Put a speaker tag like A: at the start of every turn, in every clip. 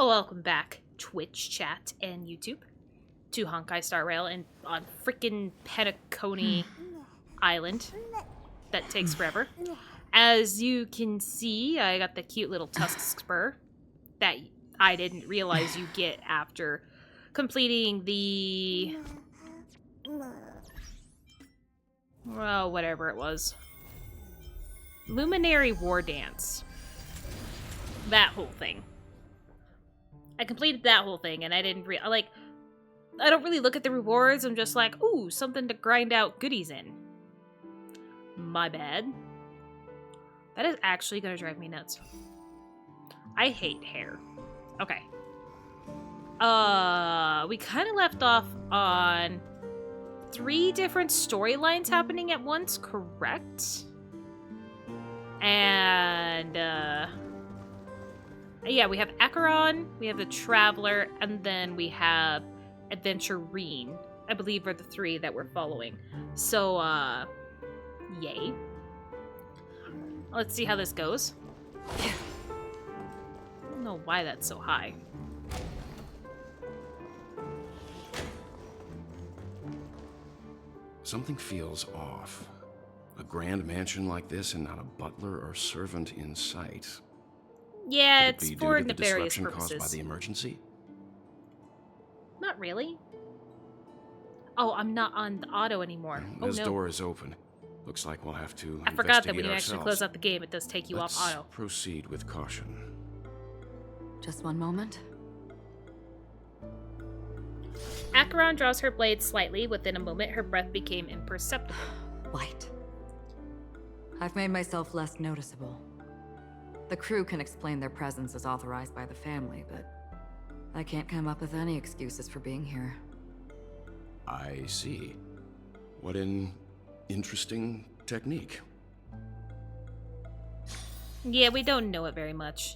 A: Oh, welcome back, Twitch chat and YouTube, to Honkai Star Rail and on frickin' Penacony Island. That takes forever. As you can see, I got the cute little tusk spur that I didn't realize you get after completing the... well, whatever it was. Luminary War Dance. That whole thing. I completed that whole thing, and I didn't I don't really look at the rewards. I'm just like, ooh, something to grind out goodies in. My bad. That is actually gonna drive me nuts. I hate hair. Okay. We kind of left off on 3 different storylines happening at once, correct? And, yeah, we have Acheron, we have the Traveler, and then we have Aventurine, I believe are the 3 that we're following. So, yay. Let's see how this goes. I don't know why that's so high.
B: Something feels off. A grand mansion like this and not a butler or servant in sight.
A: Yeah,
B: Could it
A: it's
B: be
A: for
B: due to the
A: nefarious
B: disruption
A: purposes.
B: caused by the emergency?
A: Not really. Oh, I'm not on the auto anymore.
B: This
A: oh no.
B: door is open. Looks like we'll have to
A: I forgot that when
B: investigate
A: you actually
B: ourselves.
A: close out the game, it does take you
B: Let's
A: off auto.
B: proceed with caution.
C: Just one moment.
A: Acheron draws her blade slightly. Within a moment, her breath became imperceptible.
C: Light. I've made myself less noticeable. The crew can explain their presence as authorized by the family, but I can't come up with any excuses for being here.
B: I see. What an interesting technique.
A: Yeah, we don't know it very much.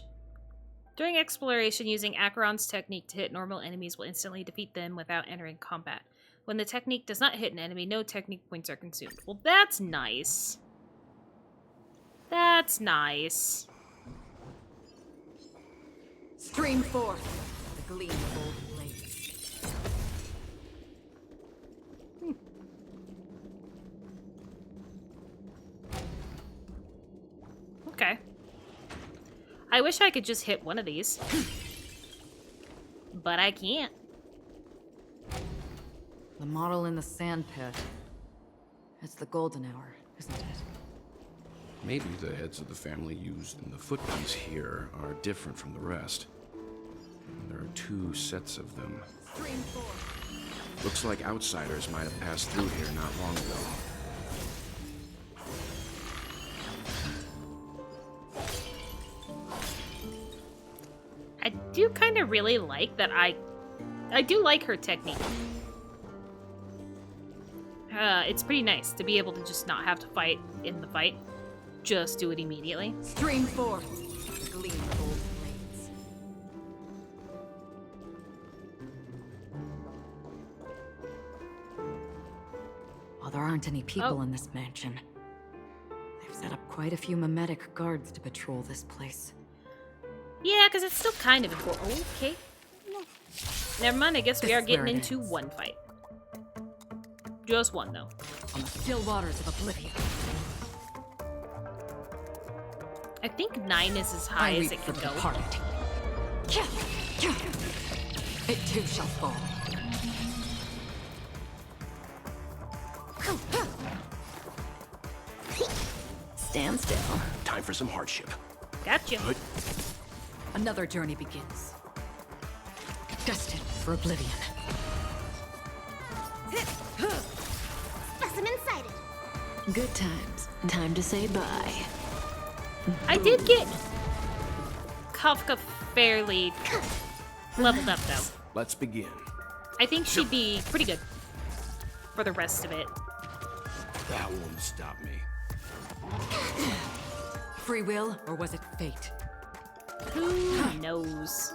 A: During exploration, using Acheron's technique to hit normal enemies will instantly defeat them without entering combat. When the technique does not hit an enemy, no technique points are consumed. Well, that's nice. That's nice.
C: Stream forth the gleamful blades.
A: Okay. I wish I could just hit one of these. But I can't.
C: The model in the sand pit. It's the golden hour, isn't it?
B: Maybe the heads of the family used in the footprints here are different from the rest. There are 2 sets of them.
C: Stream forth.
B: Looks like outsiders might have passed through here not long ago.
A: I do kind of really like that I do like her technique. It's pretty nice to be able to just not have to fight in the fight. Just do it immediately.
C: Stream forth the gleamful blades. While there aren't any people in this mansion, they've set up quite a few mimetic guards to patrol this place.
A: Yeah, because it's still kind of important. Okay. Never mind, I guess we
C: This
A: are
C: is
A: getting
C: where it
A: into
C: ends.
A: one fight. Just one, though.
C: On the still waters of oblivion.
A: I think 9 is as high
C: I
A: as
C: reap
A: it
C: for
A: can
C: the
A: go.
C: departed. It too shall fall.
D: Stand still.
B: Time for some hardship.
A: Gotcha.
B: Good.
C: Another journey begins. Destined for oblivion.
E: Specimen sighted.
D: Good times. Time to say bye.
A: I did get Kafka fairly leveled up, though.
B: Let's begin.
A: I think she'd be pretty good for the rest of it.
B: That won't stop me.
C: Free will, or was it fate?
A: Who knows?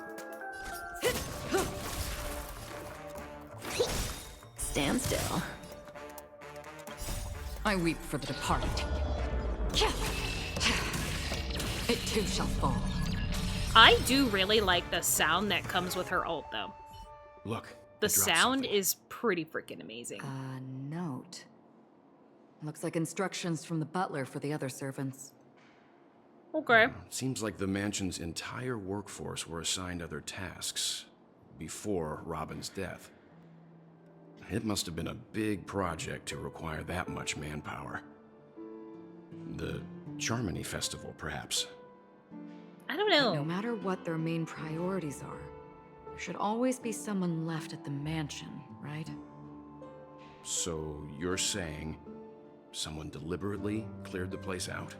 D: Stand still.
C: I weep for the departed. It too shall fall.
A: I do really like the sound that comes with her ult, though.
B: Look.
A: The
B: I dropped
A: sound
B: something.
A: is pretty freaking amazing.
C: A note. Looks like instructions from the butler for the other servants.
A: Okay.
B: Seems like the mansion's entire workforce were assigned other tasks before Robin's death. It must have been a big project to require that much manpower. The Charmony Festival, perhaps.
A: I don't
C: No
A: know.
C: matter what their main priorities are, there should always be someone left at the mansion, right?
B: So you're saying someone deliberately cleared the place out?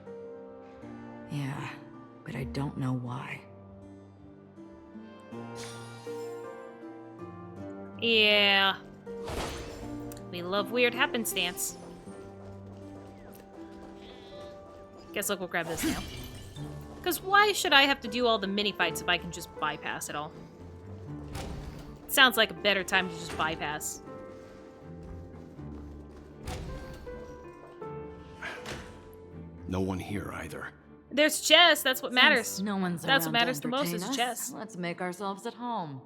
C: Yeah, but I don't know why.
A: Yeah. We love weird happenstance. Guess I'll go grab this now. Because why should I have to do all the mini-fights if I can just bypass it all? Sounds like a better time to just bypass.
B: No one here either.
A: There's chess, that's what matters.
C: Since no one's
A: That's
C: around
A: what matters
C: to
A: the most
C: entertain
A: is
C: us,
A: chess.
C: Let's make ourselves at home.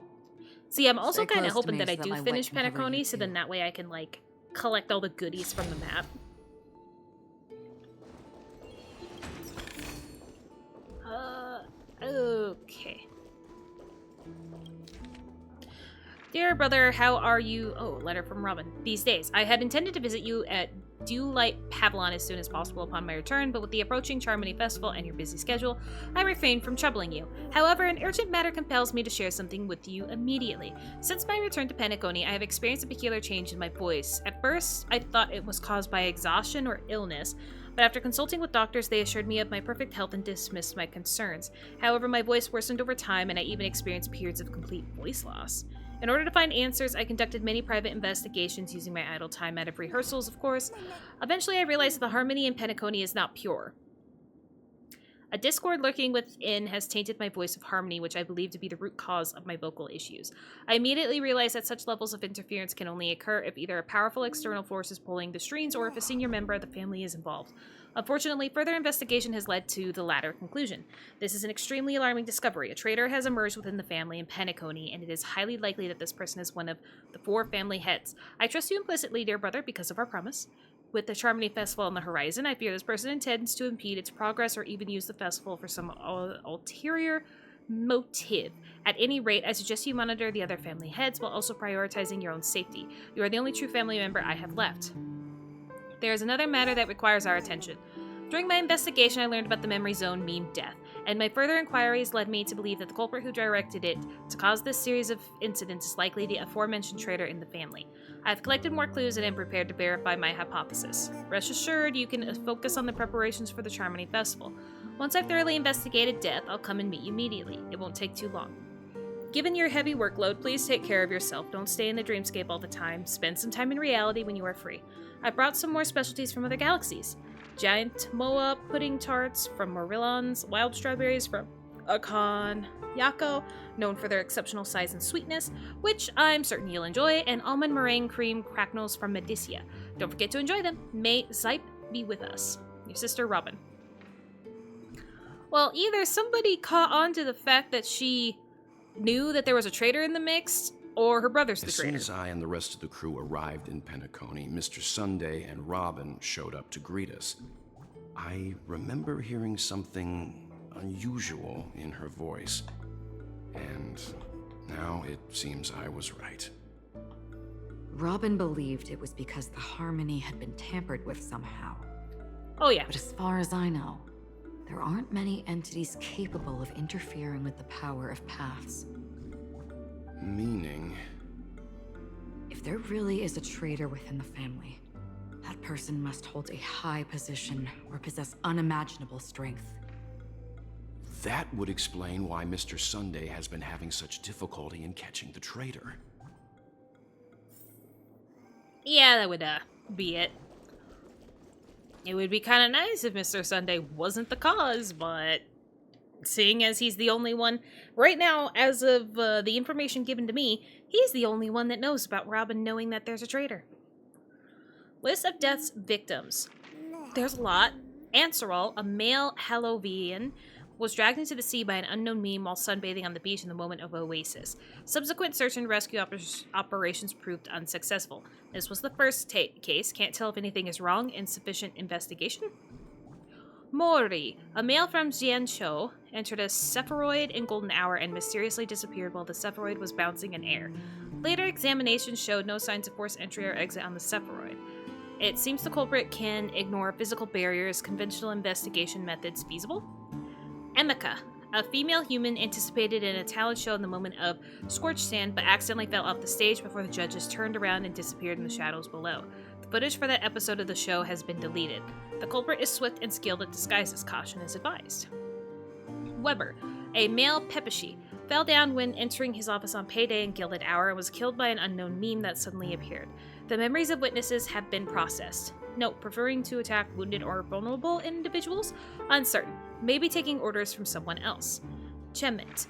A: See, I'm also
C: Stay
A: kind of
C: close to
A: hoping
C: me
A: that I
C: so that
A: do
C: my
A: finish
C: wit can cover
A: Penacony,
C: you
A: so then
C: too.
A: that way I can, like, collect all the goodies from the map. Okay. Dear brother, how are you? Oh, letter from Robin. These days, I had intended to visit you at Dewlight Pavlon as soon as possible upon my return, but with the approaching Charmony Festival and your busy schedule, I refrained from troubling you. However, an urgent matter compels me to share something with you immediately. Since my return to Penacony, I have experienced a peculiar change in my voice. At first, I thought it was caused by exhaustion or illness, but after consulting with doctors, they assured me of my perfect health and dismissed my concerns. However, my voice worsened over time, and I even experienced periods of complete voice loss. In order to find answers, I conducted many private investigations using my idle time out of rehearsals, of course. Eventually, I realized that the harmony in Penacony is not pure. A discord lurking within has tainted my voice of harmony, which I believe to be the root cause of my vocal issues. I immediately realized that such levels of interference can only occur if either a powerful external force is pulling the strings or if a senior member of the family is involved. Unfortunately, further investigation has led to the latter conclusion. This is an extremely alarming discovery. A traitor has emerged within the family in Penacony, and it is highly likely that this person is one of the 4 family heads. I trust you implicitly, dear brother, because of our promise. With the Charmony Festival on the horizon, I fear this person intends to impede its progress or even use the festival for some ulterior motive. At any rate, I suggest you monitor the other family heads while also prioritizing your own safety. You are the only true family member I have left. There is another matter that requires our attention. During my investigation, I learned about the Memory Zone meme death, and my further inquiries led me to believe that the culprit who directed it to cause this series of incidents is likely the aforementioned traitor in the family. I have collected more clues and am prepared to verify my hypothesis. Rest assured, you can focus on the preparations for the Charmony Festival. Once I've thoroughly investigated death, I'll come and meet you immediately. It won't take too long. Given your heavy workload, please take care of yourself. Don't stay in the dreamscape all the time. Spend some time in reality when you are free. I brought some more specialties from other galaxies. Giant Moa pudding tarts from Morillons, wild strawberries from Akon Yako, known for their exceptional size and sweetness, which I'm certain you'll enjoy, and almond meringue cream cracknels from Medicia. Don't forget to enjoy them. May Zype be with us. Your sister, Robin. Well, either somebody caught on to the fact that she knew that there was a traitor in the mix, or her brother's the
B: As
A: traitor.
B: soon as I and the rest of the crew arrived in Penacony, Mr. Sunday and Robin showed up to greet us. I remember hearing something unusual in her voice, and now it seems I was right.
C: Robin believed it was because the harmony had been tampered with somehow.
A: Oh yeah.
C: But as far as I know, there aren't many entities capable of interfering with the power of paths.
B: Meaning?
C: If there really is a traitor within the family, that person must hold a high position or possess unimaginable strength.
B: That would explain why Mr. Sunday has been having such difficulty in catching the traitor.
A: Yeah, that would be it. It would be kind of nice if Mr. Sunday wasn't the cause, but seeing as he's the only one, right now, as of the information given to me, he's the only one that knows about Robin knowing that there's a traitor. List of death's victims. There's a lot. Anserol, a male Hallovian was dragged into the sea by an unknown meme while sunbathing on the beach in the moment of oasis. Subsequent search and rescue operations proved unsuccessful. This was the first case. Can't tell if anything is wrong. Insufficient investigation. Mori, a male from Jianzhou, entered a Sephiroid in golden hour and mysteriously disappeared while the Sephiroid was bouncing in air. Later examinations showed no signs of forced entry or exit on the Sephiroid. It seems the culprit can ignore physical barriers. Conventional investigation methods feasible? Emika, a female human anticipated in a talent show in the moment of scorched sand but accidentally fell off the stage before the judges turned around and disappeared in the shadows below. The footage for that episode of the show has been deleted. The culprit is swift and skilled at disguises. Caution is advised. Weber, a male Pepeshi, fell down when entering his office on payday in Gilded Hour and was killed by an unknown meme that suddenly appeared. The memories of witnesses have been processed. Note, preferring to attack wounded or vulnerable individuals? Uncertain. Maybe taking orders from someone else. Chemit,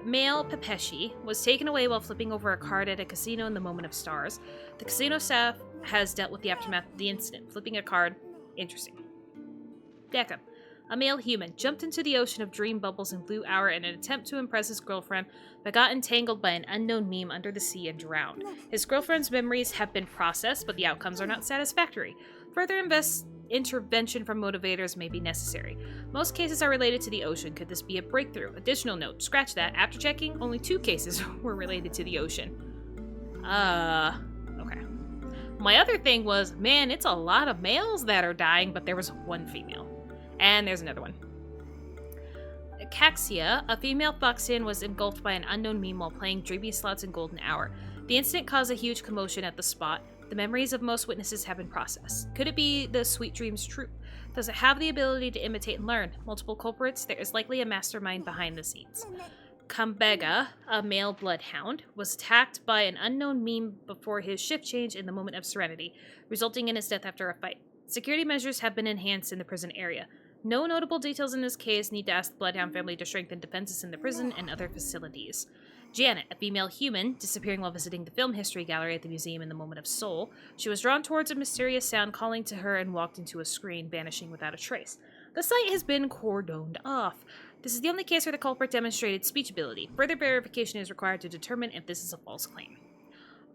A: male Pepeshi, was taken away while flipping over a card at a casino in the moment of stars. The casino staff has dealt with the aftermath of the incident. Flipping a card. Interesting. Deka, a male human, jumped into the ocean of dream bubbles in Blue Hour in an attempt to impress his girlfriend, but got entangled by an unknown meme under the sea and drowned. His girlfriend's memories have been processed, but the outcomes are not satisfactory. Further intervention from motivators may be necessary. Most cases are related to the ocean. Could this be a breakthrough? Additional note, scratch that. After checking, only 2 cases were related to the ocean. Okay. My other thing was, man, it's a lot of males that are dying, but there was 1 female. And there's another one. Caxia, a female Foxian, was engulfed by an unknown meme while playing dreamy slots in Golden Hour. The incident caused a huge commotion at the spot. The memories of most witnesses have been processed. Could it be the Sweet Dreams troupe? Does it have the ability to imitate and learn? Multiple culprits? There is likely a mastermind behind the scenes. Kambega, a male bloodhound, was attacked by an unknown meme before his shift change in the moment of serenity, resulting in his death after a fight. Security measures have been enhanced in the prison area. No notable details in this case. Need to ask the Bloodhound family to strengthen defenses in the prison and other facilities. Janet, a female human, disappearing while visiting the film history gallery at the museum in the moment of Soul. She was drawn towards a mysterious sound calling to her and walked into a screen, vanishing without a trace. The site has been cordoned off. This is the only case where the culprit demonstrated speech ability. Further verification is required to determine if this is a false claim.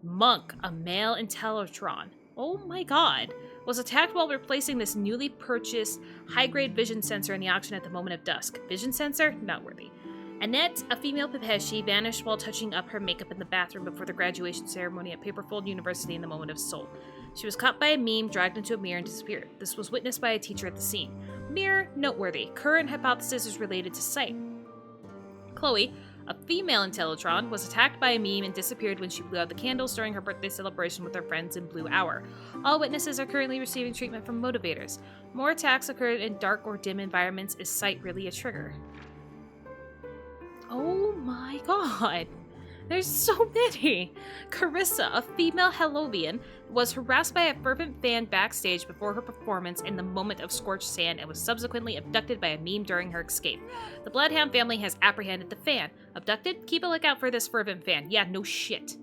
A: Monk, a male Intellitron, oh my god, was attacked while replacing this newly purchased high-grade vision sensor in the auction at the moment of dusk. Vision sensor? Not worthy. Annette, a female Pepeshi, vanished while touching up her makeup in the bathroom before the graduation ceremony at Paperfold University in the moment of Soul. She was caught by a meme, dragged into a mirror, and disappeared. This was witnessed by a teacher at the scene. Mirror, noteworthy. Current hypothesis is related to sight. Chloe, a female Intellitron, was attacked by a meme and disappeared when she blew out the candles during her birthday celebration with her friends in Blue Hour. All witnesses are currently receiving treatment from motivators. More attacks occurred in dark or dim environments. Is sight really a trigger? Oh my god. There's so many! Carissa, a female Hellovian, was harassed by a fervent fan backstage before her performance in the moment of scorched sand and was subsequently abducted by a meme during her escape. The Bloodhound family has apprehended the fan. Abducted? Keep a lookout for this fervent fan. Yeah, no shit.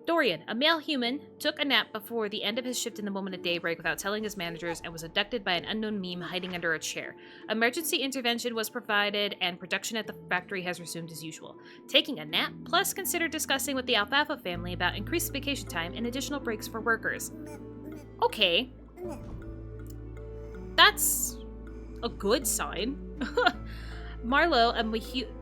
A: Dorian, a male human, took a nap before the end of his shift in the moment of daybreak without telling his managers and was abducted by an unknown meme hiding under a chair. Emergency intervention was provided and production at the factory has resumed as usual. Taking a nap, plus consider discussing with the Alfalfa family about increased vacation time and additional breaks for workers. Okay. That's a good sign. Marlowe, a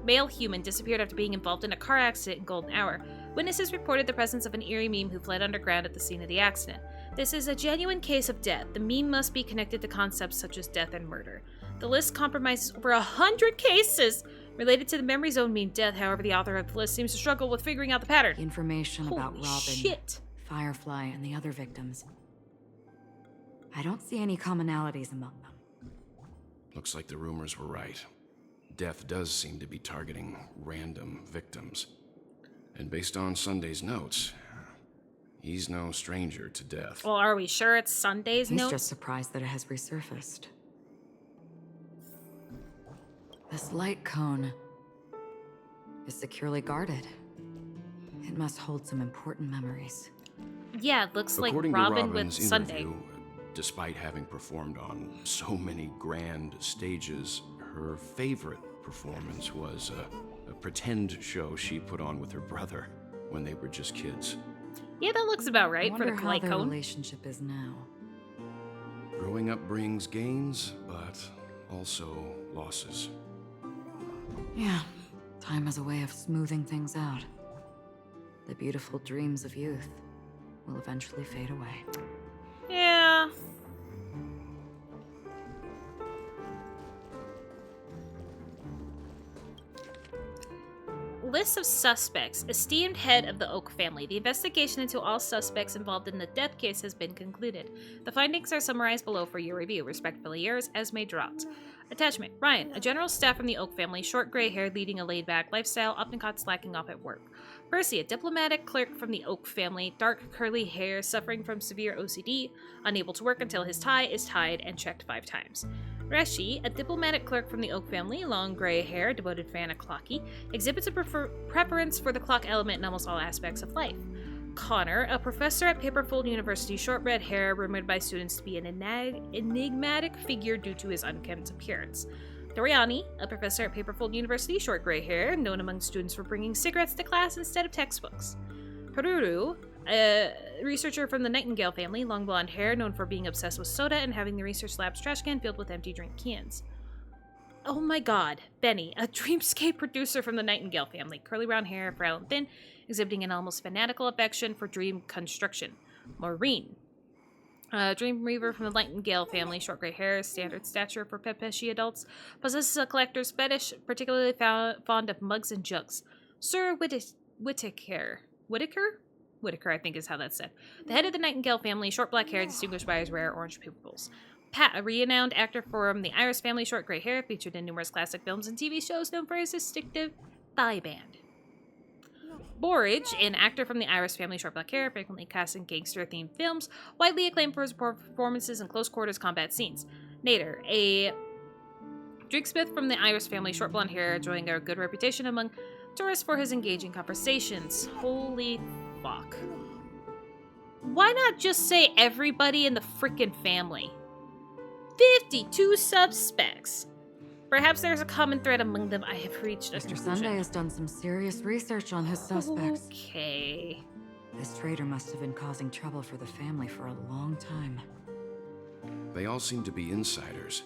A: male human, disappeared after being involved in a car accident in Golden Hour. Witnesses reported the presence of an eerie meme who fled underground at the scene of the accident. This is a genuine case of death. The meme must be connected to concepts such as death and murder. The list compromises over 100 cases related to the memory zone meme death. However, the author of the list seems to struggle with figuring out the pattern.
C: Information about
A: Holy
C: Robin,
A: shit.
C: Firefly, and the other victims. I don't see any commonalities among them.
B: Looks like the rumors were right. Death does seem to be targeting random victims. And based on Sunday's notes, he's no stranger to death.
A: Well, are we sure it's Sunday's
C: He's
A: notes?
C: just surprised that it has resurfaced. This light cone is securely guarded. It must hold some important memories.
A: Yeah, it looks
B: According
A: like
B: to
A: Robin with
B: Robin's
A: Sunday.
B: interview, despite having performed on so many grand stages, her favorite performance was a pretend show she put on with her brother when they were just kids.
A: Yeah, that looks about right
C: I
A: for the
C: wonder how
A: light
C: their
A: cone.
C: relationship is now.
B: Growing up brings gains, but also losses.
C: Yeah, time has a way of smoothing things out. The beautiful dreams of youth will eventually fade away.
A: Yeah. List of suspects. Esteemed head of the Oak family. The investigation into all suspects involved in the death case has been concluded. The findings are summarized below for your review. Respectfully yours, Esme Drott. Attachment. Ryan, a general staff from the Oak family, short gray hair, leading a laid-back lifestyle, often caught slacking off at work. Percy, a diplomatic clerk from the Oak family, dark curly hair, suffering from severe OCD, unable to work until his tie is tied and checked 5 times. Reshi, a diplomatic clerk from the Oak family, long gray hair, devoted fan of clocky, exhibits a preference for the clock element in almost all aspects of life. Connor, a professor at Paperfold University, short red hair, rumored by students to be an enigmatic figure due to his unkempt appearance. Doriani, a professor at Paperfold University, short gray hair, known among students for bringing cigarettes to class instead of textbooks. Haruru, a researcher from the Nightingale family, long blonde hair, known for being obsessed with soda and having the research lab's trash can filled with empty drink cans. Oh my god, Benny, a dreamscape producer from the Nightingale family, curly brown hair, frail and thin, exhibiting an almost fanatical affection for dream construction. Maureen, a dream reaver from the Nightingale family, short gray hair, standard stature for Pepeshi adults, possesses a collector's fetish, particularly fond of mugs and jugs. Sir Whittaker, I think is how that's said. The head of the Nightingale family, short black hair, distinguished by his rare orange pupils. Pat, a renowned actor from the Iris family, short gray hair, featured in numerous classic films and TV shows, known for his distinctive thigh band. Borage, an actor from the Iris family, short black hair, frequently cast in gangster-themed films, widely acclaimed for his performances in close-quarters combat scenes. Nader, a drinksmith from the Iris family, short blonde hair, enjoying a good reputation among tourists for his engaging conversations. Holy fuck. Why not just say everybody in the frickin' family? 52 suspects. Perhaps there's a common thread among them. I have reached a
C: Mr.
A: conclusion.
C: Sunday has done some serious research on his suspects.
A: Okay.
C: This traitor must have been causing trouble for the family for a long time.
B: They all seem to be insiders,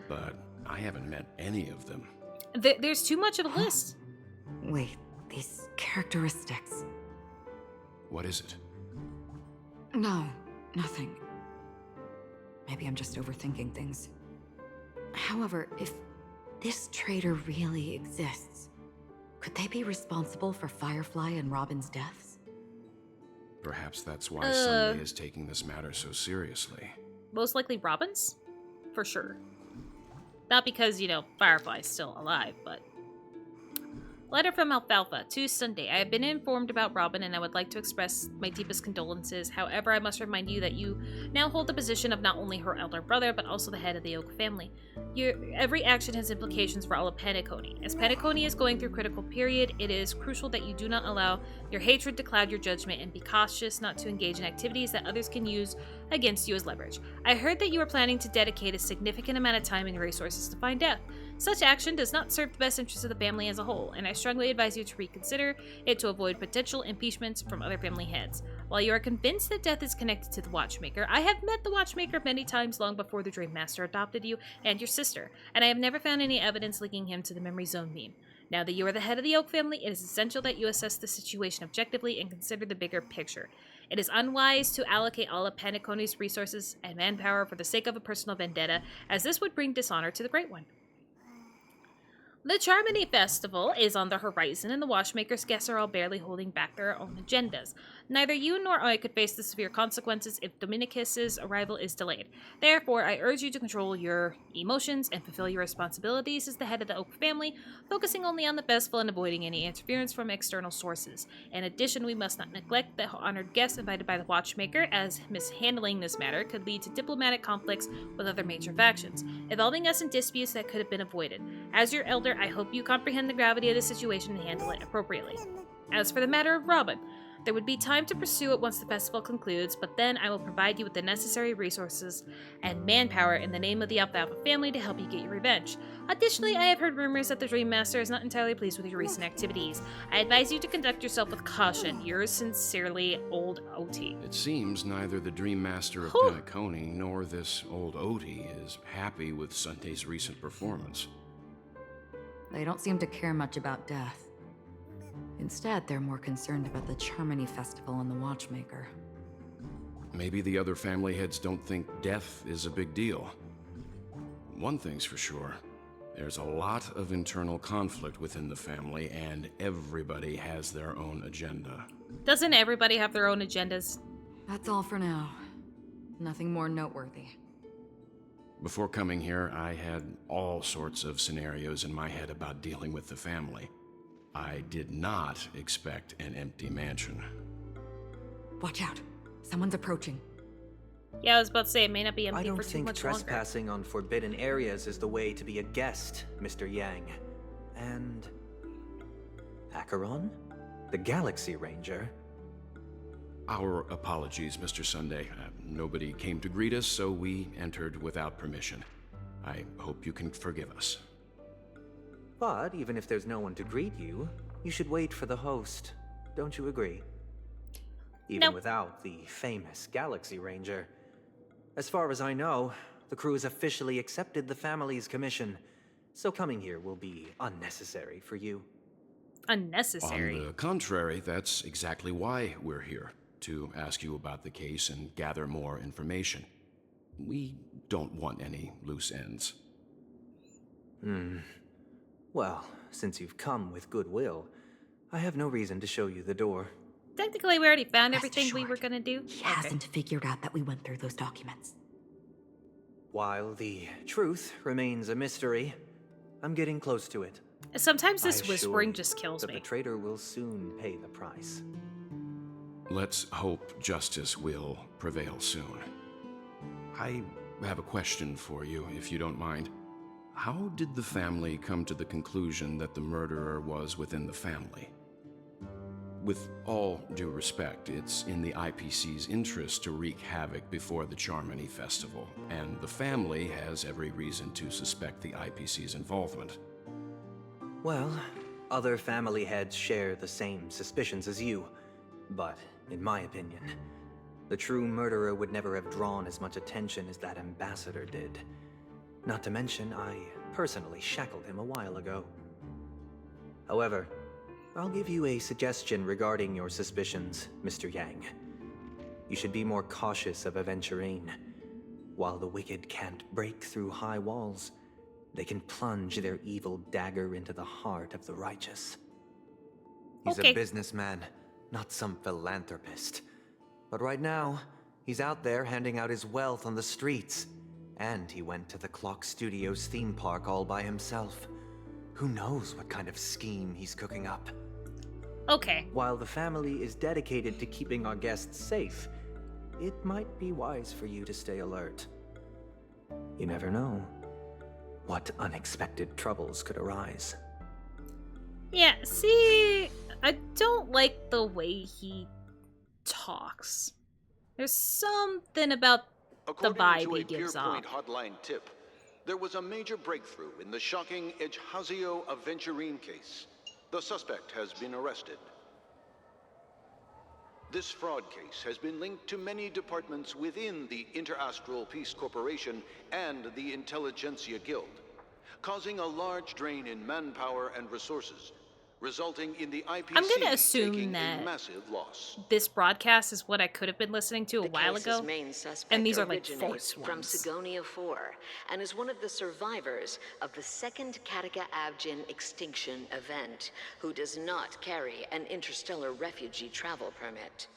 B: but I haven't met any of them.
A: There's too much of a list.
C: Wait, these characteristics.
B: What is it?
C: No, nothing. Maybe I'm just overthinking things. However, if this traitor really exists, could they be responsible for Firefly and Robin's deaths?
B: Perhaps that's why Sunday is taking this matter so seriously.
A: Most likely Robin's? For sure. Not because, Firefly's still alive, but... Letter from Alfalfa to Sunday. I have been informed about Robin and I would like to express my deepest condolences. However, I must remind you that you now hold the position of not only her elder brother, but also the head of the Oak family. Your every action has implications for all of Penacony. As Penacony is going through critical period, it is crucial that you do not allow your hatred to cloud your judgment and be cautious not to engage in activities that others can use against you as leverage. I heard that you are planning to dedicate a significant amount of time and resources to find death. Such action does not serve the best interests of the family as a whole, and I strongly advise you to reconsider it to avoid potential impeachments from other family heads. While you are convinced that death is connected to the Watchmaker, I have met the Watchmaker many times long before the Dream Master adopted you and your sister, and I have never found any evidence linking him to the Memory Zone meme. Now that you are the head of the Oak family, it is essential that you assess the situation objectively and consider the bigger picture. It is unwise to allocate all of Penacony's resources and manpower for the sake of a personal vendetta, as this would bring dishonor to the Great One. The Charmony Festival is on the horizon, and the Watchmaker's guests are all barely holding back their own agendas. Neither you nor I could face the severe consequences if Dominicus's arrival is delayed. Therefore, I urge you to control your emotions and fulfill your responsibilities as the head of the Oak family, focusing only on the festival and avoiding any interference from external sources. In addition, we must not neglect the honored guests invited by the Watchmaker, as mishandling this matter could lead to diplomatic conflicts with other major factions, involving us in disputes that could have been avoided. As your elder, I hope you comprehend the gravity of the situation and handle it appropriately. As for the matter of Robin, there would be time to pursue it once the festival concludes, but then I will provide you with the necessary resources and manpower in the name of the Alfalfa family to help you get your revenge. Additionally, I have heard rumors that the Dream Master is not entirely pleased with your recent activities. I advise you to conduct yourself with caution. Yours sincerely, Old Oti.
B: It seems neither the Dream Master of
A: Whew.
B: Penacony nor this old Oti is happy with Sunday's recent performance.
C: They don't seem to care much about death. Instead, they're more concerned about the Charmony Festival and the Watchmaker.
B: Maybe the other family heads don't think death is a big deal. One thing's for sure. There's a lot of internal conflict within the family, and everybody has their own agenda.
A: Doesn't everybody have their own agendas?
C: That's all for now. Nothing more noteworthy.
B: Before coming here, I had all sorts of scenarios in my head about dealing with the family. I did not expect an empty mansion.
C: Watch out. Someone's approaching.
A: Yeah, I was about to say it may not be
E: I
A: empty
E: don't
A: for too
E: think
A: much longer.
E: trespassing on forbidden areas is the way to be a guest, Mr. Yang. And... Acheron? The Galaxy Ranger?
B: Our apologies, Mr. Sunday. Nobody came to greet us, so we entered without permission. I hope you can forgive us.
E: But even if there's no one to greet you, you should wait for the host. Don't you agree? Even
A: Nope.
E: without the famous Galaxy Ranger. As far as I know, the crew has officially accepted the family's commission, so coming here will be unnecessary for you.
A: Unnecessary.
B: On the contrary, that's exactly why we're here, to ask you about the case and gather more information. We don't want any loose ends.
E: Well, since you've come with goodwill, I have no reason to show you the door.
A: Technically, we already found
C: Rest
A: everything we
C: assured,
A: were gonna do.
C: He hasn't figured out that we went through those documents.
E: While the truth remains a mystery, I'm getting close to it.
A: Sometimes
E: I
A: this
E: assure
A: whispering
E: you,
A: just kills
E: the
A: me.
E: betrayer will soon pay the price.
B: Let's hope justice will prevail soon. I have a question for you, if you don't mind. How did the family come to the conclusion that the murderer was within the family? With all due respect, it's in the IPC's interest to wreak havoc before the Charmony Festival, and the family has every reason to suspect the IPC's involvement.
E: Well, other family heads share the same suspicions as you, but in my opinion, the true murderer would never have drawn as much attention as that ambassador did. Not to mention, I personally shackled him a while ago. However, I'll give you a suggestion regarding your suspicions, Mr. Yang. You should be more cautious of Aventurine. While the wicked can't break through high walls, they can plunge their evil dagger into the heart of the righteous. He's
A: Okay.
E: a businessman, not some philanthropist. But right now, he's out there handing out his wealth on the streets. And he went to the Clock Studios theme park all by himself. Who knows what kind of scheme he's cooking up?
A: Okay.
E: While the family is dedicated to keeping our guests safe, it might be wise for you to stay alert. You never know what unexpected troubles could arise.
A: Yeah, see, I don't like the way he talks. There's something about the
F: According
A: vibe
F: to
A: he
F: a
A: gives
F: Pierpoint
A: off.
F: hotline tip, there was a major breakthrough in the shocking Ejhazio Aventurine case. The suspect has been arrested. This fraud case has been linked to many departments within the Interastral Peace Corporation and the Intelligentsia Guild, causing a large drain in manpower and resources, resulting in the IPC
A: I'm gonna assume
F: taking
A: that
F: a massive loss.
A: This broadcast is what I could have been listening to a while
G: case's
A: ago.
G: main suspect
A: and these are like
G: originates
A: forced
G: from
A: ones.
G: Sigonia 4 and is one of the survivors of the second Kataka Abjin extinction event, who does not carry an interstellar refugee travel permit.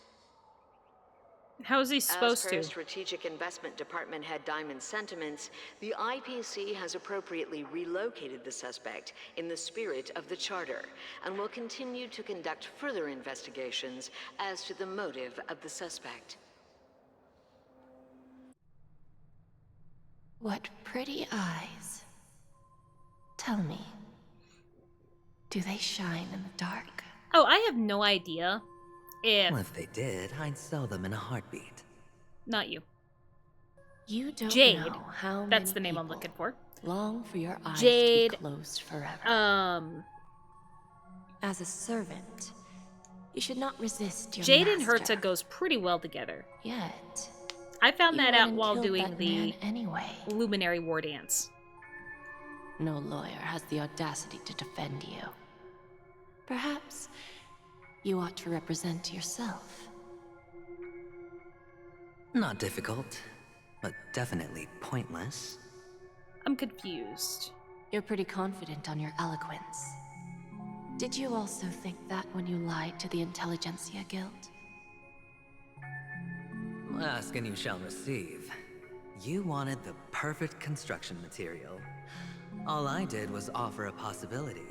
A: How is he supposed
G: As per
A: to?
G: Strategic Investment Department head Diamond's sentiments, the IPC has appropriately relocated the suspect in the spirit of the Charter and will continue to conduct further investigations as to the motive of the suspect.
D: What pretty eyes. Tell me, do they shine in the dark?
A: Oh, I have no idea if...
H: Well, if they did, I'd sell them in a heartbeat.
A: Not you.
D: You don't
A: Jade.
D: know how
A: That's
D: many
A: the name I'm
D: people
A: looking for.
D: long for your eyes
A: Jade,
D: to be closed forever. As a servant, you should not resist your
A: Jade and
D: master.
A: Herta goes pretty well together.
D: Yet,
A: I found
D: you
A: that
D: went
A: out
D: and
A: while
D: killed
A: doing
D: that
A: the
D: man anyway.
A: Luminary War Dance.
D: No lawyer has the audacity to defend you. Perhaps you ought to represent yourself.
H: Not difficult, but definitely pointless.
A: I'm confused.
D: You're pretty confident on your eloquence. Did you also think that when you lied to the Intelligentsia Guild?
H: Ask and you shall receive. You wanted the perfect construction material. All I did was offer a possibility.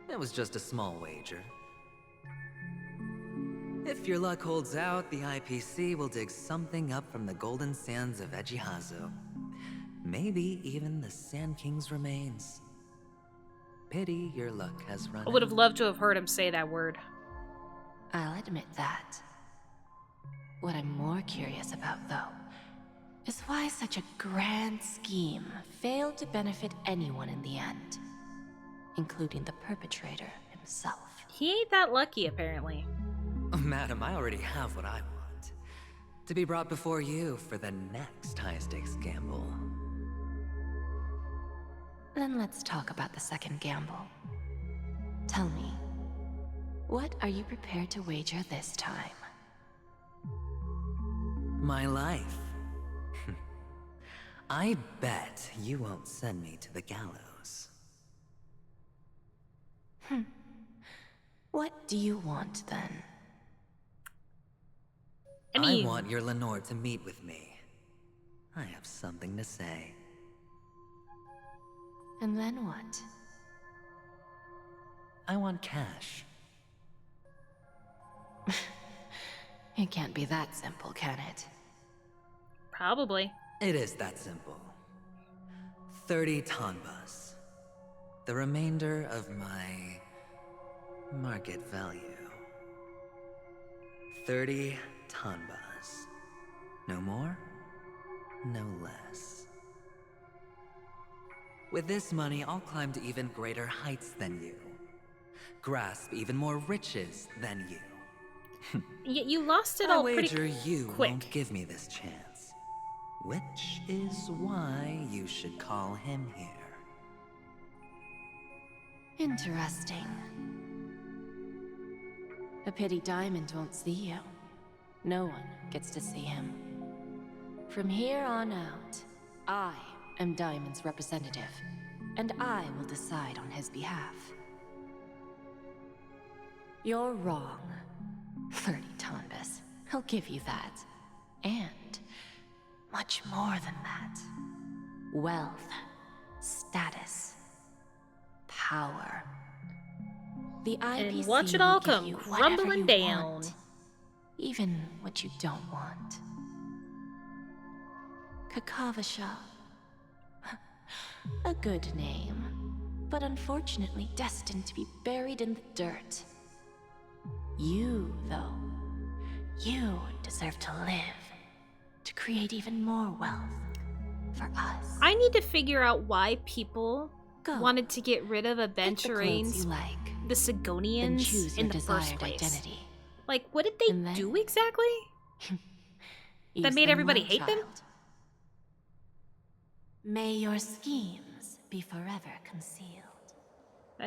H: It was just a small wager. If your luck holds out, the IPC will dig something up from the golden sands of Ejihazo. Maybe even the Sand King's remains. Pity your luck has run
A: I would have
H: out.
A: loved to have heard him say that word.
D: I'll admit that. What I'm more curious about, though, is why such a grand scheme failed to benefit anyone in the end, including the perpetrator himself.
A: He ain't that lucky, apparently.
H: Madam, I already have what I want. To be brought before you for the next high-stakes gamble.
D: Then let's talk about the second gamble. Tell me, what are you prepared to wager this time?
H: My life. I bet you won't send me to the gallows.
D: What do you want, then?
A: I mean,
H: I want your Lenore to meet with me. I have something to say.
D: And then what?
H: I want cash.
D: It can't be that simple, can it?
A: probably.
H: It is that simple. 30 tanbas. The remainder of my market value. 30 tanbas. No more, no less. With this money, I'll climb to even greater heights than you. Grasp even more riches than you.
A: Yet you lost it
H: I
A: all
H: wager
A: pretty
H: you
A: quick.
H: won't give me this chance. Which is why you should call him here.
D: Interesting. A pity Diamond won't see you. No one gets to see him. From here on out, I am Diamond's representative, and I will decide on his behalf. You're wrong. 30 Tonbas. I'll give you that. And much more than that. Wealth, status, power. The IPC
A: And watch it
D: will
A: all
D: give
A: come
D: you whatever
A: crumbling
D: you
A: down.
D: want, even what you don't want. Kakavasha. A good name, but unfortunately destined to be buried in the dirt. You, though, you deserve to live, to create even more wealth for us.
A: I need to figure out why people
D: Go.
A: wanted to get rid of
D: Pick the clothes
A: Aventurines,
D: you like,
A: the
D: then
A: Sigonians,
D: choose
A: in
D: your
A: the first
D: desired
A: place.
D: identity.
A: Like, what did they
D: And then-
A: do exactly?
D: Use
A: made
D: them
A: everybody
D: well,
A: hate them?
D: child. May your schemes be forever concealed.
A: They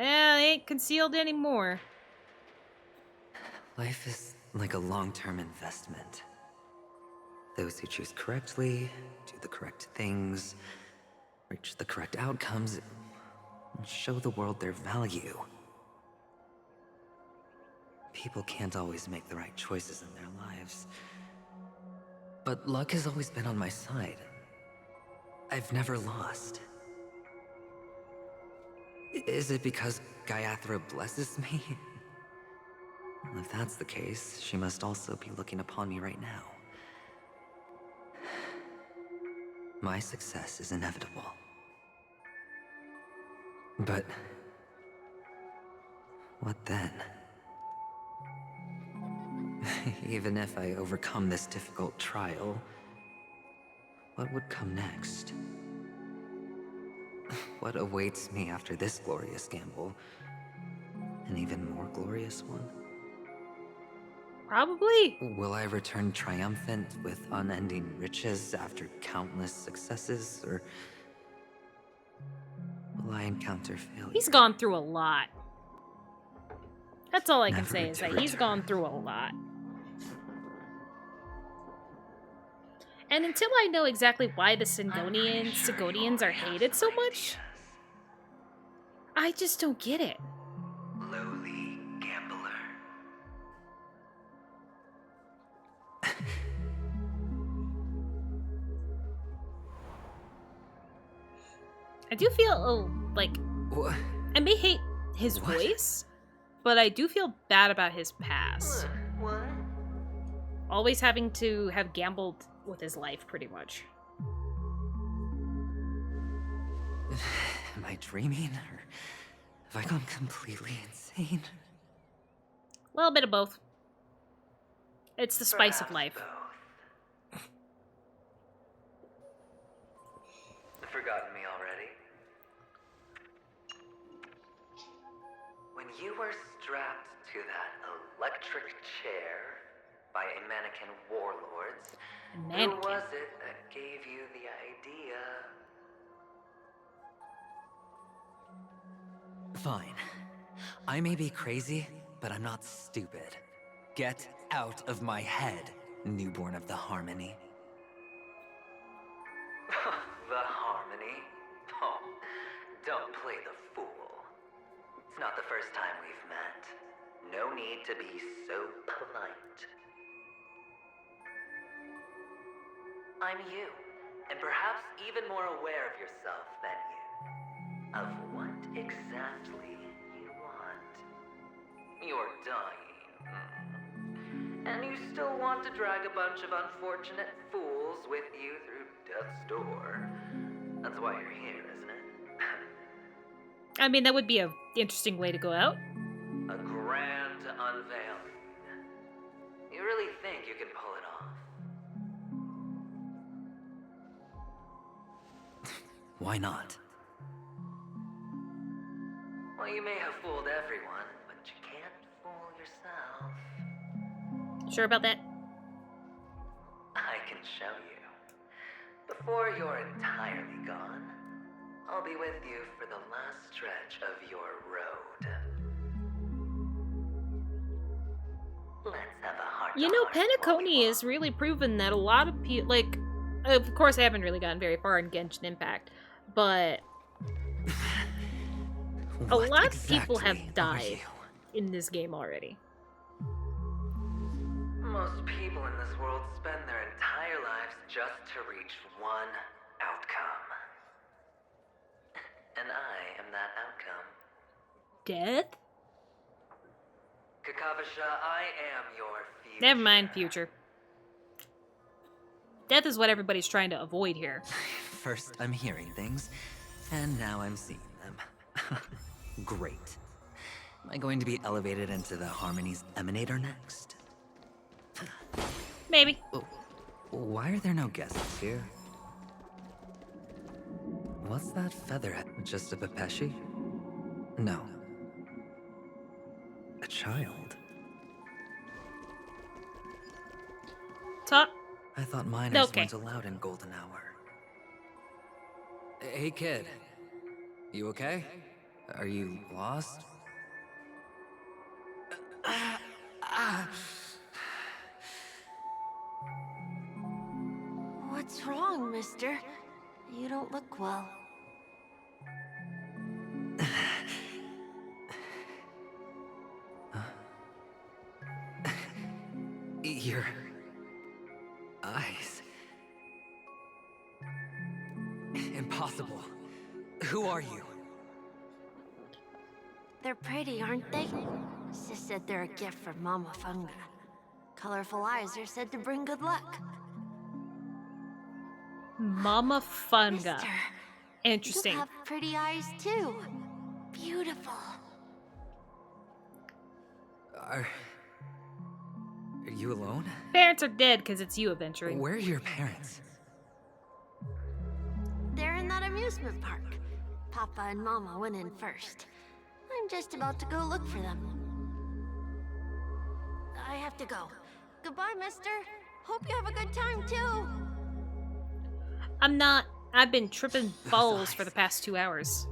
A: ain't concealed anymore.
H: Life is like a long-term investment. Those who choose correctly, do the correct things, reach the correct outcomes, and show the world their value. People can't always make the right choices in their lives. But luck has always been on my side. I've never lost. Is it because Gaiathra blesses me? Well, if that's the case, she must also be looking upon me right now. My success is inevitable. But what then? even if I overcome this difficult trial, what would come next? What awaits me after this glorious gamble? An even more glorious one?
A: Probably.
H: Will I return triumphant with unending riches after countless successes, or will I encounter failure?
A: He's gone through a lot. That's all I can
H: Never
A: say is that
H: to
A: he's gone through a lot. And until I know exactly why the Sigonians are hated so much, I just don't get it.
H: Lowly gambler.
A: I do feel, like,
H: What?
A: I may hate his voice, but I do feel bad about his past.
D: What?
A: Always having to have gambled with his life, pretty much.
H: Am I dreaming, or have I gone completely insane?
A: A little bit of both. It's the spice of life.
H: Forgotten me already? When you were strapped to that electric chair by a mannequin warlords, who was it that gave you the idea? Fine. I may be crazy, but I'm not stupid. Get out of my head, newborn of the Harmony. The Harmony? Oh, don't play the fool. It's not the first time we've met. No need to be so polite. I'm you, and perhaps even more aware of yourself than you. Of what exactly you want. You're dying. And you still want to drag a bunch of unfortunate fools with you through death's door. That's why you're here, isn't it?
A: I mean, that would be an interesting way to go out.
H: A grand unveiling. You really think you can pull it off? Why not? Well, you may have fooled everyone, but you can't fool yourself.
A: Sure about that?
H: I can show you. Before you're entirely gone, I'll be with you for the last stretch of your road. Let's have a heart.
A: You know, Penacony has really proven that a lot of people, like, of course I haven't really gotten very far in Genshin Impact, but a lot of people have died in this game already.
H: Most people in this world spend their entire lives just to reach one outcome. And I am that outcome.
A: Death?
H: Kakavasha, I am your future.
A: Never mind, future. Death is what everybody's trying to avoid here.
H: First, I'm hearing things, and now I'm seeing them. Great. Am I going to be elevated into the Harmony's Emanator next?
A: Maybe.
H: Oh, why are there no guests here? What's that feather? Just a Pepeshi? No. A child?
A: Talk.
H: I thought minors
A: Okay.
H: weren't allowed in Golden Hour. Hey, kid. You okay? Are you lost?
D: What's wrong, mister? You don't look well.
H: Your eyes. Impossible. Who are you?
D: They're pretty, aren't they? Sis said they're a gift from Mama Funga. Colorful eyes are said to bring good luck.
A: Mama Funga.
D: Mister,
A: Interesting.
D: you have pretty eyes too. Beautiful.
H: Are You alone?
A: Parents are dead because it's you, Aventurine.
H: Where are your parents?
I: They're in that amusement park. Papa and Mama went in first. I'm just about to go look for them. I have to go. Goodbye, mister. Hope you have a good time, too.
A: I'm not. I've been tripping
H: Those
A: balls
H: eyes.
A: for the past 2 hours.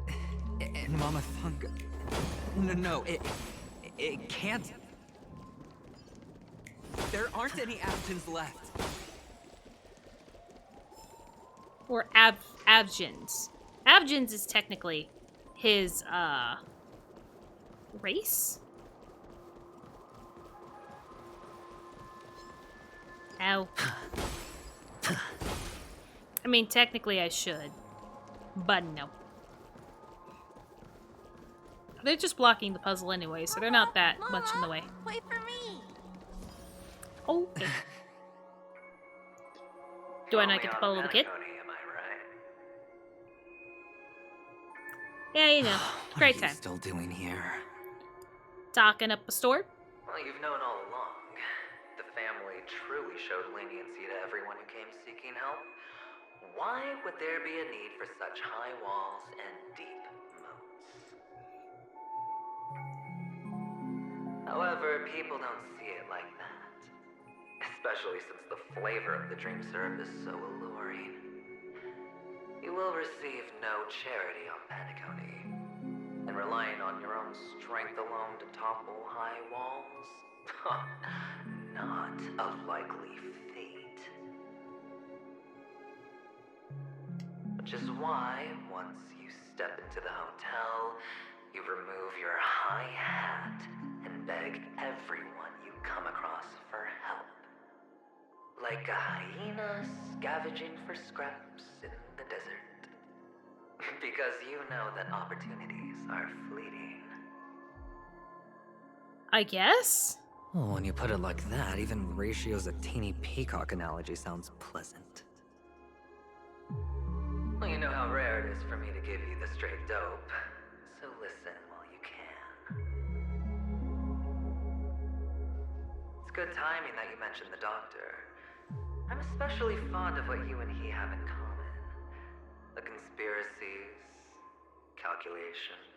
H: And Mama Thunga. No, it can't. There aren't any Avgins left.
A: Or Avgins. Avgins is technically his, race? Ow. I mean, technically I should. But no. They're just blocking the puzzle anyway, so they're not that
I: Mama,
A: much in the way.
I: Wait for me.
A: Okay. Do I not get to follow the kid?
E: Am I right?
A: Yeah, you know.
H: What
A: Great
H: are
A: time.
H: you still doing here?
A: Talking up a store?
J: Well, you've known all along. The family truly showed leniency to everyone who came seeking help. Why would there be a need for such high walls and deep moats? However, people don't see it like that. Especially since the flavor of the dream syrup is so alluring. You will receive no charity on Penacony. And relying on your own strength alone to topple high walls? Not a likely fate. Which is why, once you step into the hotel, you remove your high hat and beg everyone you come across for help. Like a hyena scavenging for scraps in the desert. Because you know that opportunities are fleeting.
A: I guess?
H: Well, when you put it like that, even Ratio's a teeny peacock analogy sounds pleasant.
J: Well, you know how rare it is for me to give you the straight dope. So listen while you can. It's good timing that you mentioned the doctor. I'm especially fond of what you and he have in common. The conspiracies, calculations.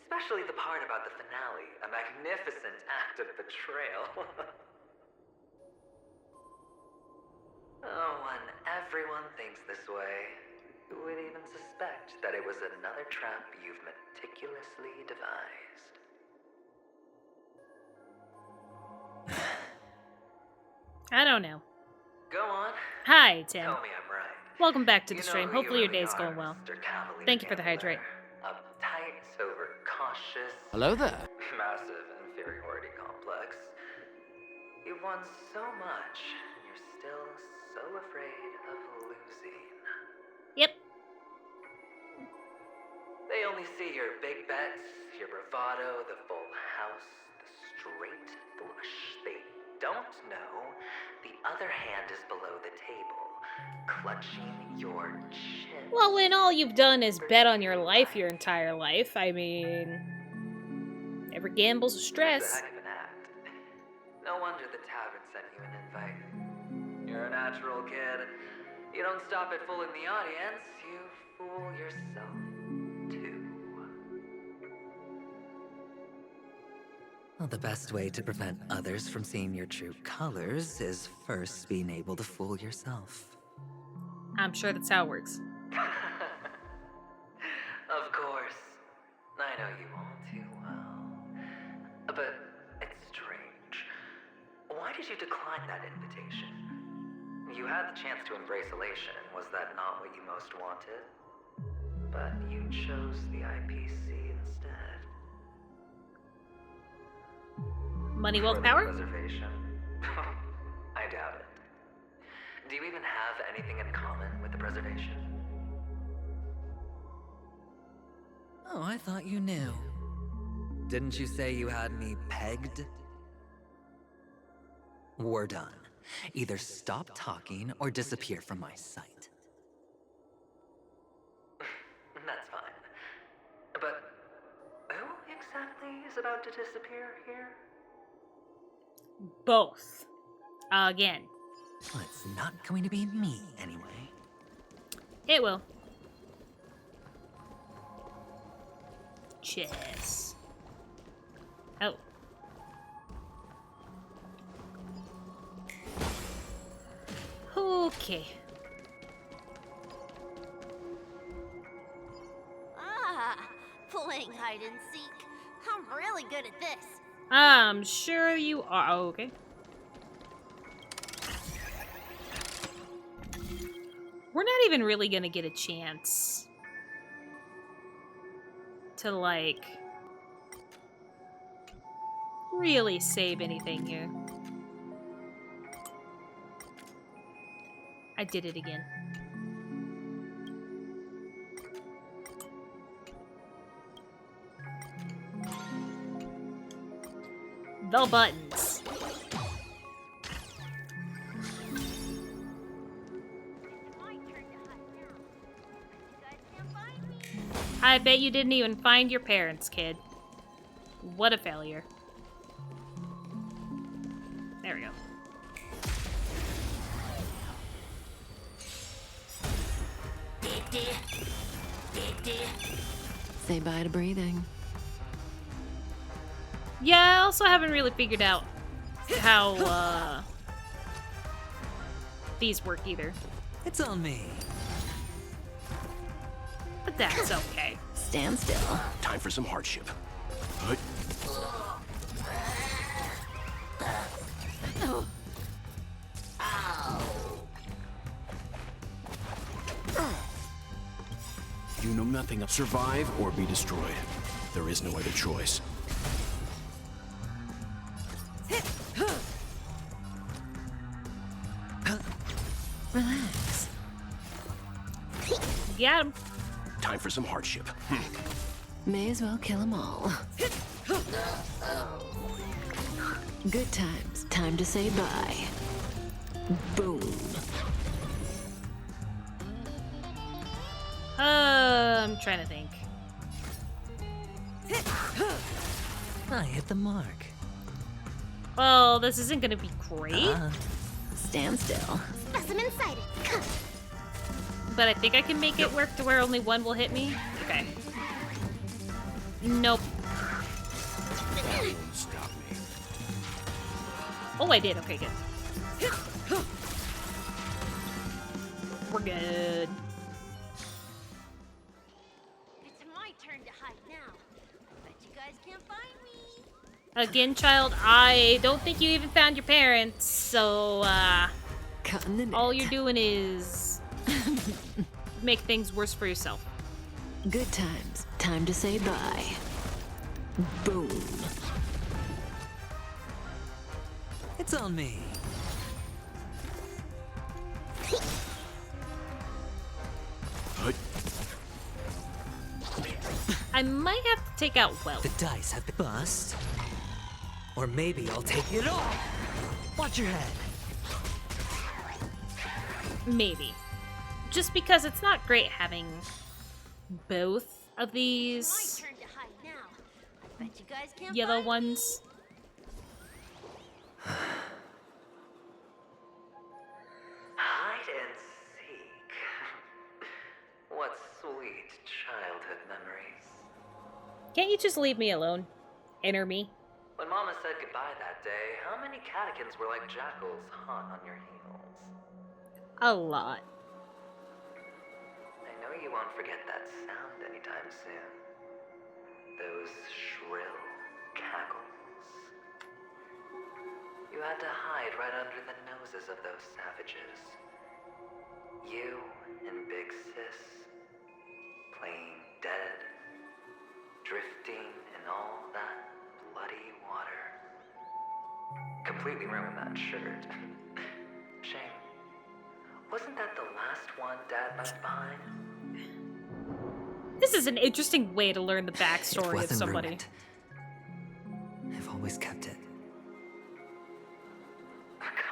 J: Especially the part about the finale, a magnificent act of betrayal. Oh, when everyone thinks this way, who would even suspect that it was another trap you've meticulously devised?
A: I don't know.
J: Go on.
A: Hi, Tim.
J: Tell me I'm right.
A: Welcome back to the
J: You know
A: stream.
J: who
A: Hopefully
J: you
A: your
J: really
A: day's
J: are,
A: going well.
J: Mr. Cavalier
A: Thank you for the
J: Gambler.
A: hydrate.
J: Uptight, sober, cautious.
K: Hello there.
J: Massive inferiority complex. You've won so much, and you're still so afraid of losing.
A: Yep.
J: They only see your big bets, your bravado, the full house, the straight flush. They don't know the other hand is below the table, clutching your chin.
A: Well, when all you've done is bet on your life your entire life, I mean... Every gamble's a
J: It's a
A: stress.
J: heck of an act. No wonder the tavern sent you an invite. You're a natural kid. You don't stop at fooling the audience, you fool yourself, too.
H: Well, the best way to prevent others from seeing your true colors is first being able to fool yourself.
A: I'm sure that's how it works.
J: Of course. I know you all too well. But it's strange. Why did you decline that invitation? You had the chance to embrace elation. Was that not what you most wanted? But you chose the IPC instead.
A: Money, wealth,
J: For the
A: power?
J: Reservation? I doubt it. Do you even have anything in common with the preservation?
H: Oh, I thought you knew. Didn't you say you had me pegged? We're done. Either stop talking or disappear from my sight.
J: That's fine. But who exactly is about to disappear here?
A: Both. Again.
H: Well, it's not going to be me, anyway.
A: It will. Chess. Oh. Okay.
I: Ah, playing hide and seek. I'm really good at this.
A: I'm sure you are. Oh, okay. We're not even really gonna get a chance to, like, really save anything here. I did it again. The buttons. I bet you didn't even find your parents, kid. What a failure. There we go.
D: Say bye to breathing.
A: Yeah, I also haven't really figured out how, these work either.
H: It's on me.
A: But that's okay.
D: Stand still.
B: Time for some hardship. Huh? You know nothing of survive or be destroyed. There is no other choice.
D: Relax.
A: Got him.
B: Time for some hardship.
D: May as well kill them all. Good times. Time to say bye. Boom.
A: I'm trying to think.
H: I hit the mark.
A: Well, this isn't gonna be great,
D: Stand still.
I: Specimen sighted. Come.
A: but I think I can make it work to where only one will hit me. Okay. Nope.
B: Won't stop me.
A: Oh, I did. Okay, good. We're good.
I: It's my turn to hide now. I bet you guys can't find me.
A: Again, child, I don't think you even found your parents, so,
D: Cutting the net.
A: all you're doing is make things worse for yourself.
D: Good times. Time to say bye. Boom.
H: It's on me.
B: Huh?
A: I might have to take out Well.
H: The dice have been bust. Or maybe I'll take it all. Watch your head.
A: Maybe. Just because it's not great having both of
I: My
A: these
I: turn to hide now. I bet you guys can't
A: yellow
I: find
A: ones.
J: Hide and seek. What sweet childhood memories.
A: Can't you just leave me alone? Enter me.
J: When Mama said goodbye that day, how many catechins were like jackals hot on your heels?
A: A lot.
J: I know you won't forget that sound anytime soon. Those shrill cackles. You had to hide right under the noses of those savages. You and Big Sis, playing dead, drifting in all that bloody water. Completely ruined that shirt. Shame. Wasn't that the last one Dad left behind?
A: This is an interesting way to learn the
H: It
A: backstory of
H: wasn't
A: somebody.
H: ruined. I've always kept it.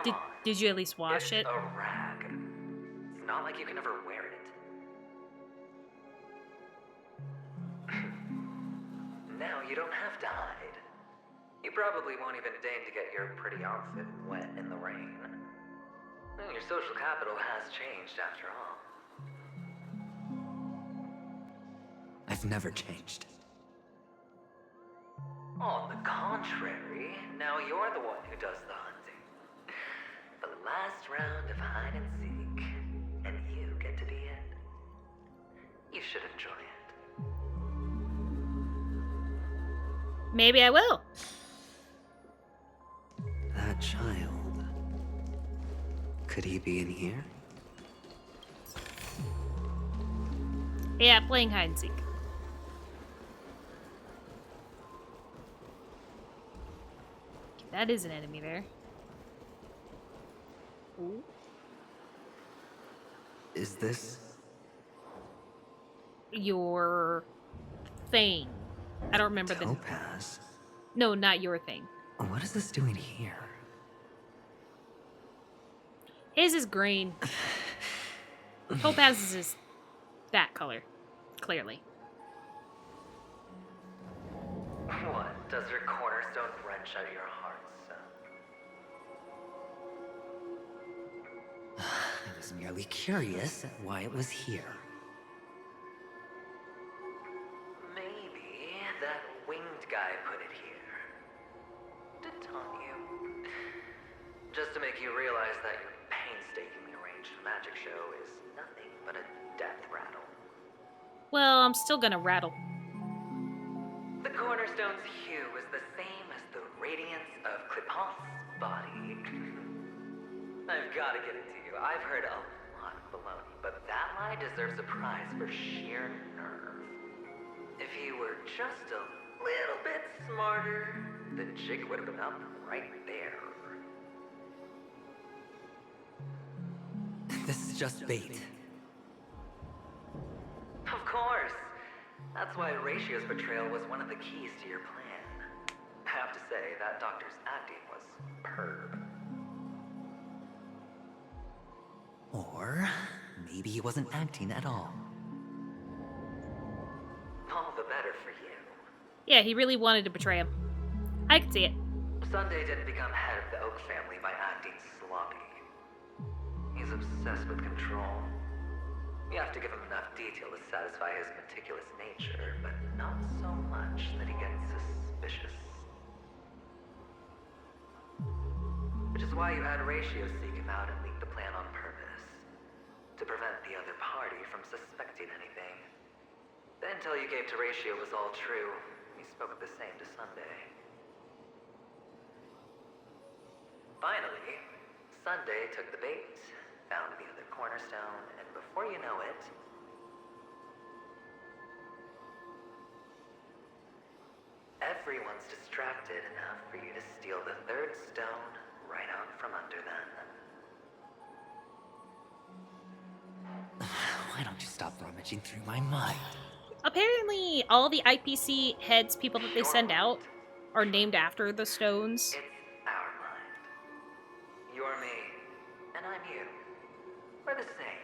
J: Come on.
A: Did you at least wash
J: It's
A: it?
J: a rag. It's not like you can ever wear it. Now you don't have to hide. You probably won't even deign to get your pretty outfit wet in the rain. Your social capital has changed after all.
H: I've never changed.
J: On the contrary, now you're the one who does the hunting. The last round of hide and seek, and you get to be it. You should enjoy it.
A: Maybe I will.
H: That child. Could he be in here?
A: Yeah, playing hide and seek. Okay, that is an enemy there. Ooh.
H: Is this?
A: Your thing. I don't remember the...
H: Topaz?
A: No, not your thing.
H: What is this doing here?
A: His is green. Topaz's is that color. Clearly.
J: What? Does your cornerstone wrench out your heart, son?
H: I was merely curious at why it was here.
J: Maybe that winged guy put it here. To taunt you. Just to make you realize that your painstakingly arranged magic show is nothing but a death rattle.
A: Well, I'm still gonna rattle.
J: The cornerstone's hue is the same as the radiance of Clipoth's body. I've got to give it to you. I've heard a lot of baloney, but that lie deserves a prize for sheer nerve. If you were just a little bit smarter, the jig would have been up right there.
H: This is just bait.
J: Of course. That's why Ratio's betrayal was one of the keys to your plan. I have to say, that doctor's acting was superb.
H: Or maybe he wasn't acting at all.
J: All the better for you.
A: Yeah, he really wanted to betray him. I can see it.
J: Sunday didn't become head of the Oak family by acting sloppy. He's obsessed with control. You have to give him enough detail to satisfy his meticulous nature, but not so much that he gets suspicious. Which is why you had Ratio seek him out and leak the plan on purpose. To prevent the other party from suspecting anything. The intel you gave to Ratio was all true. He spoke the same to Sunday. Finally, Sunday took the bait, found the other cornerstone, and before you know it, everyone's distracted enough for you to steal the third stone right out from under them.
H: Why don't you stop rummaging through my mind?
A: Apparently, all the IPC heads, people that they send out, are named after the stones.
J: It's our mind. You're me, and I'm you. We're the same.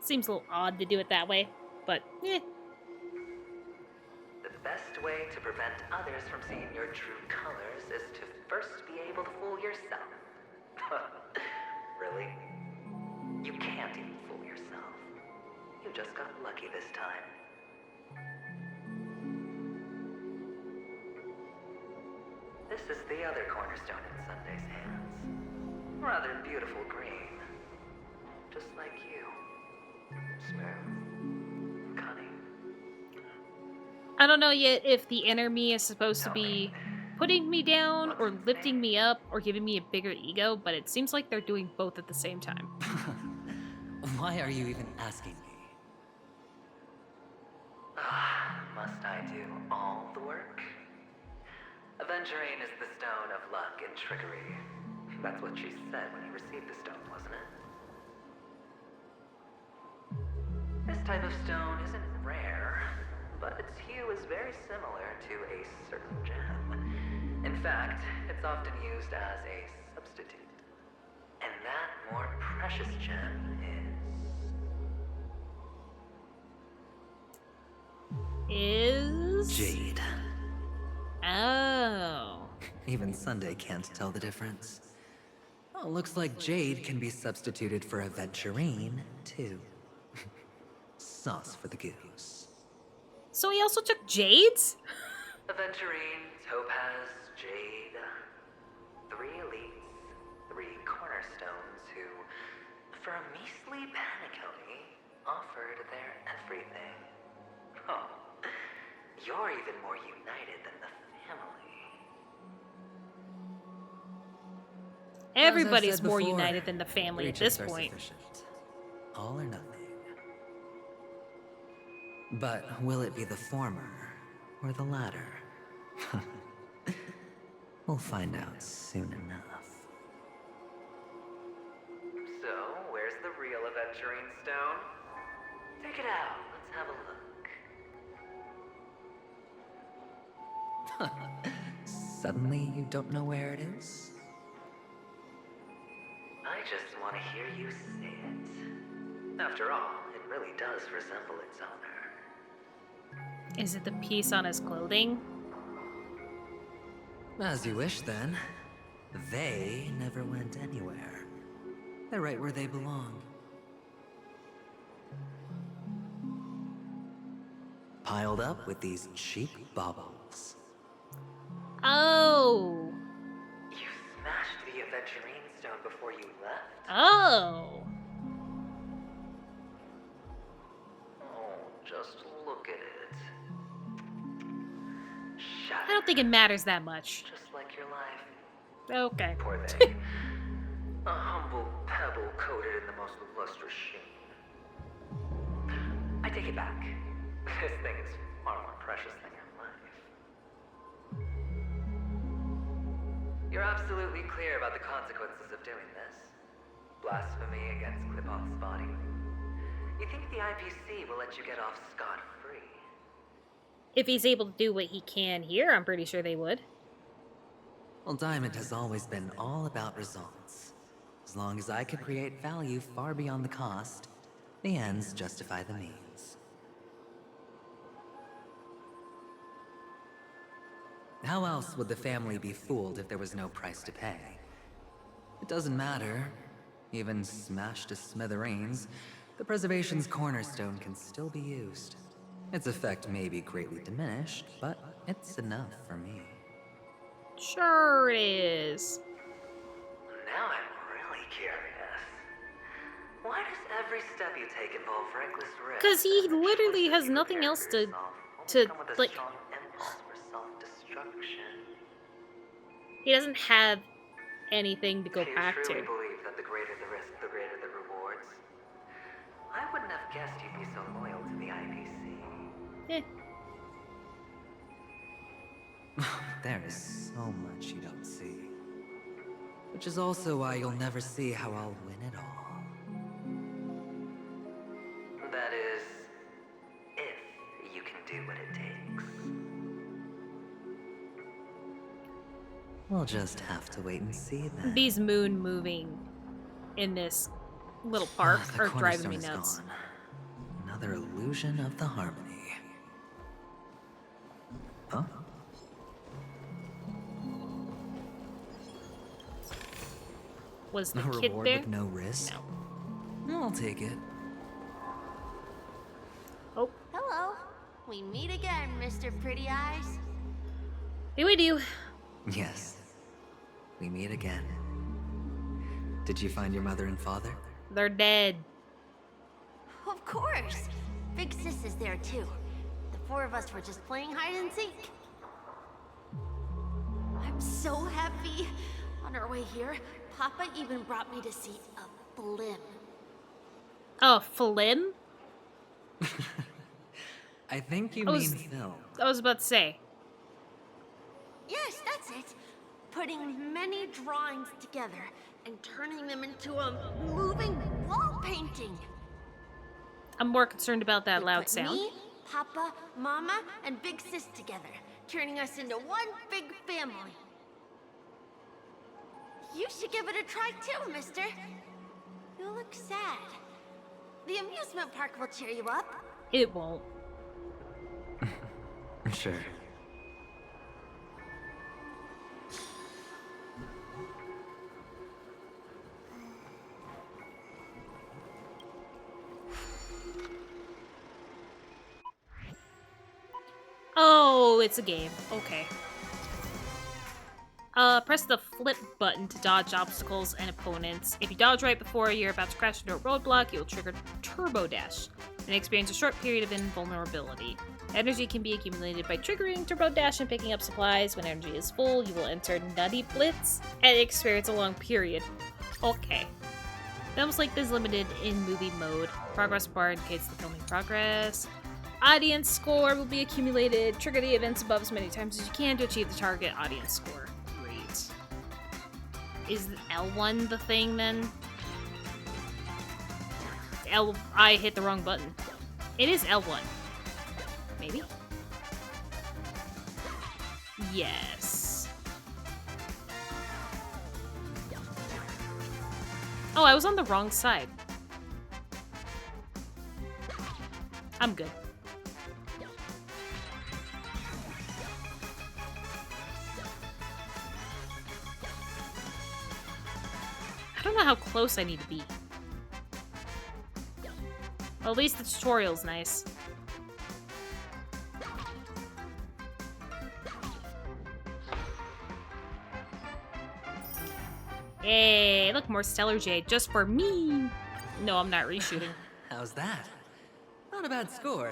A: Seems a little odd to do it that way, but eh.
J: The best way to prevent others from seeing your true colors is to first be able to fool yourself. Really? You can't even fool yourself. You just got lucky this time. This is the other cornerstone in Sunday's hands. Rather beautiful green. Just like you. Smooth. Cunning.
A: I don't know yet if the inner me is supposed to be putting me down or lifting me up or giving me a bigger ego, but it seems like they're doing both at the same time.
H: Why are you even asking me?
J: Must I do all the work? Aventurine is the stone of luck and trickery. That's what she said when you received the stone, wasn't it? This type of stone isn't rare, but its hue is very similar to a certain gem. In fact, it's often used as a substitute. And that more precious gem
A: Is...
H: Jade.
A: Oh.
H: Even Sunday can't tell the difference. Oh, looks like Jade can be substituted for Aventurine, too. Sauce for the goose.
A: So he also took Jade's?
J: Aventurine, Topaz, Jade. 3 elites, 3 cornerstones who, for a measly Penacony, offered their everything. Oh, you're even more united than the family.
A: Everybody's
H: As I've said
A: more
H: before,
A: united than the family at this
H: riches are
A: point.
H: sufficient. All or nothing. But will it be the former or the latter? We'll find out soon enough.
J: So, where's the real Aventurine stone? Take it out, let's have a look.
H: Suddenly you don't know where it is?
J: I just want to hear you say it. After all, it really does resemble its owner.
A: Is it the piece on his clothing?
H: As you wish, then. They never went anywhere. They're right where they belong. Piled up with these cheap baubles.
A: Oh.
J: You smashed the Aventurine stone before you left?
A: Oh.
J: Oh, just look at it. Shut
A: I don't think it matters that much.
J: Just like your life.
A: Okay.
J: Poor thing. A humble pebble coated in the most lustrous sheen. I take it back. This thing is far more precious than your life. You're absolutely clear about the consequences of doing this. Blasphemy against Clipoth's body. You think the IPC will let you get off scot-free?
A: If he's able to do what he can here, I'm pretty sure they would.
H: Well, Diamond has always been all about results. As long as I could create value far beyond the cost, the ends justify the means. How else would the family be fooled if there was no price to pay? It doesn't matter. Even smashed to smithereens, the preservation's cornerstone can still be used. Its effect may be greatly diminished, but it's enough for me.
A: Sure it is.
J: Now I'm really curious. Why does every step you take involve reckless risk?
A: Because he
J: and the
A: literally
J: choices
A: has
J: you
A: nothing
J: prepare
A: else
J: for
A: to
J: yourself only come with a
A: like.
J: strong impulse for self-destruction?
A: He doesn't have anything to go
J: If you
A: back
J: truly
A: to.
J: believe that the greater the risk, the greater the rewards, I wouldn't have guessed you'd be so loyal to the IPC.
A: Eh.
H: There is so much you don't see. Which is also why you'll never see how I'll win it all.
J: That is, if you can do what it takes.
H: We'll just have to wait and see then.
A: These moon moving in this little park
H: The
A: are driving me
H: cornerstone is
A: nuts.
H: gone. Another illusion of the harmony. Huh?
A: Was the
H: A
A: kid
H: reward
A: there?
H: with no risk?
A: No.
H: I'll take it.
A: Oh,
I: Hello. We meet again, Mr. Pretty Eyes.
A: here we do.
H: Yes. We meet again. Did you find your mother and father?
A: They're dead.
I: Of course. Big Sis is there too. The 4 of us were just playing hide and seek. I'm so happy. On our way here, Papa even brought me to see a blim.
A: Oh, Flim?
H: I think you
A: I
H: mean
A: was-
H: film.
A: I was about to say.
I: Yes, that's it. Putting many drawings together and turning them into a moving wall painting.
A: I'm more concerned about that
I: We
A: loud
I: put
A: sound.
I: Me, Papa, Mama, and Big Sis together, turning us into one big family. You should give it a try too, mister. You look sad. The amusement park will cheer you up.
A: It won't.
H: Sure.
A: it's a game. Okay. Press the flip button to dodge obstacles and opponents. If you dodge right before you're about to crash into a roadblock, you'll trigger Turbo Dash and experience a short period of invulnerability. Energy can be accumulated by triggering Turbo Dash and picking up supplies. When energy is full, you will enter Nutty Blitz and experience a long period. Okay. Films like this limited in movie mode. Progress bar indicates the filming progress. Audience score will be accumulated. Trigger the events above as many times as you can to achieve the target audience score. Is L1 the thing then? I hit the wrong button. It is L1. Maybe? Yes. Oh, I was on the wrong side. I'm good. I don't know how close I need to be. Well, at least the tutorial's nice. Hey, look, more Stellar Jade just for me. No, I'm not reshooting.
H: How's that? Not a bad score,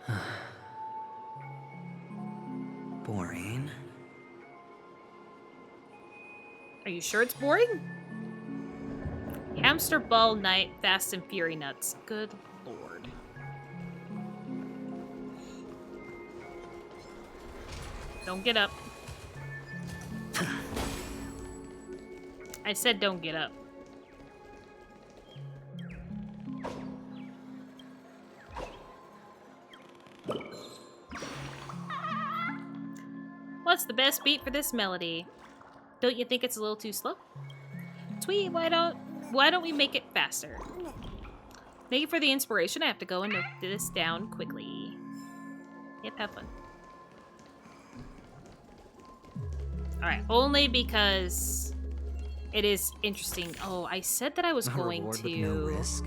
H: eh? Boring.
A: Are you sure it's boring? Hamster Ball Night, Fast and Fury Nuts. Good lord. Don't get up. I said don't get up. What's the best beat for this melody? Don't you think it's a little too slow? Tweet, why don't we make it faster? Make it for the inspiration. I have to go and note this down quickly. Yep, have fun. Alright, only because it is interesting. Oh, I said that I was going
H: Reward
A: to
H: with no risk.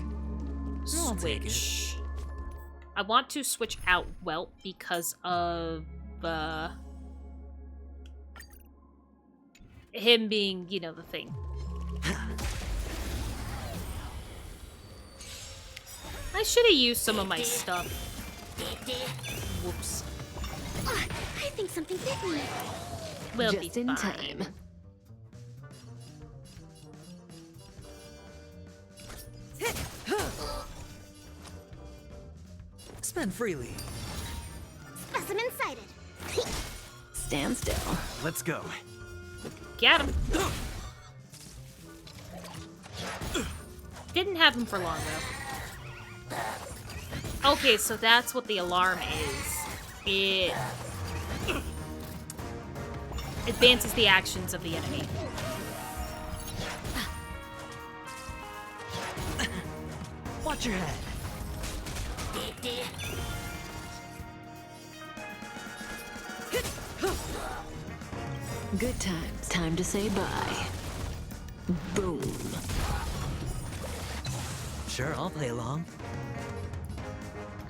H: I'll take it.
A: switch. I want to switch out Whelp because of him being, you know, the thing. I should have used some of my stuff. Whoops.
I: I think something bit me.
A: We'll
D: Just
A: be
D: in
A: fine.
D: time.
H: Spend freely.
I: Specimen sighted.
D: Stand still.
E: Let's go.
A: Get him. Didn't have him for long, though. Okay, so that's what the alarm is. It advances the actions of the enemy.
H: Watch your head.
D: Good times. Time to say bye. Boom.
H: Sure, I'll play along.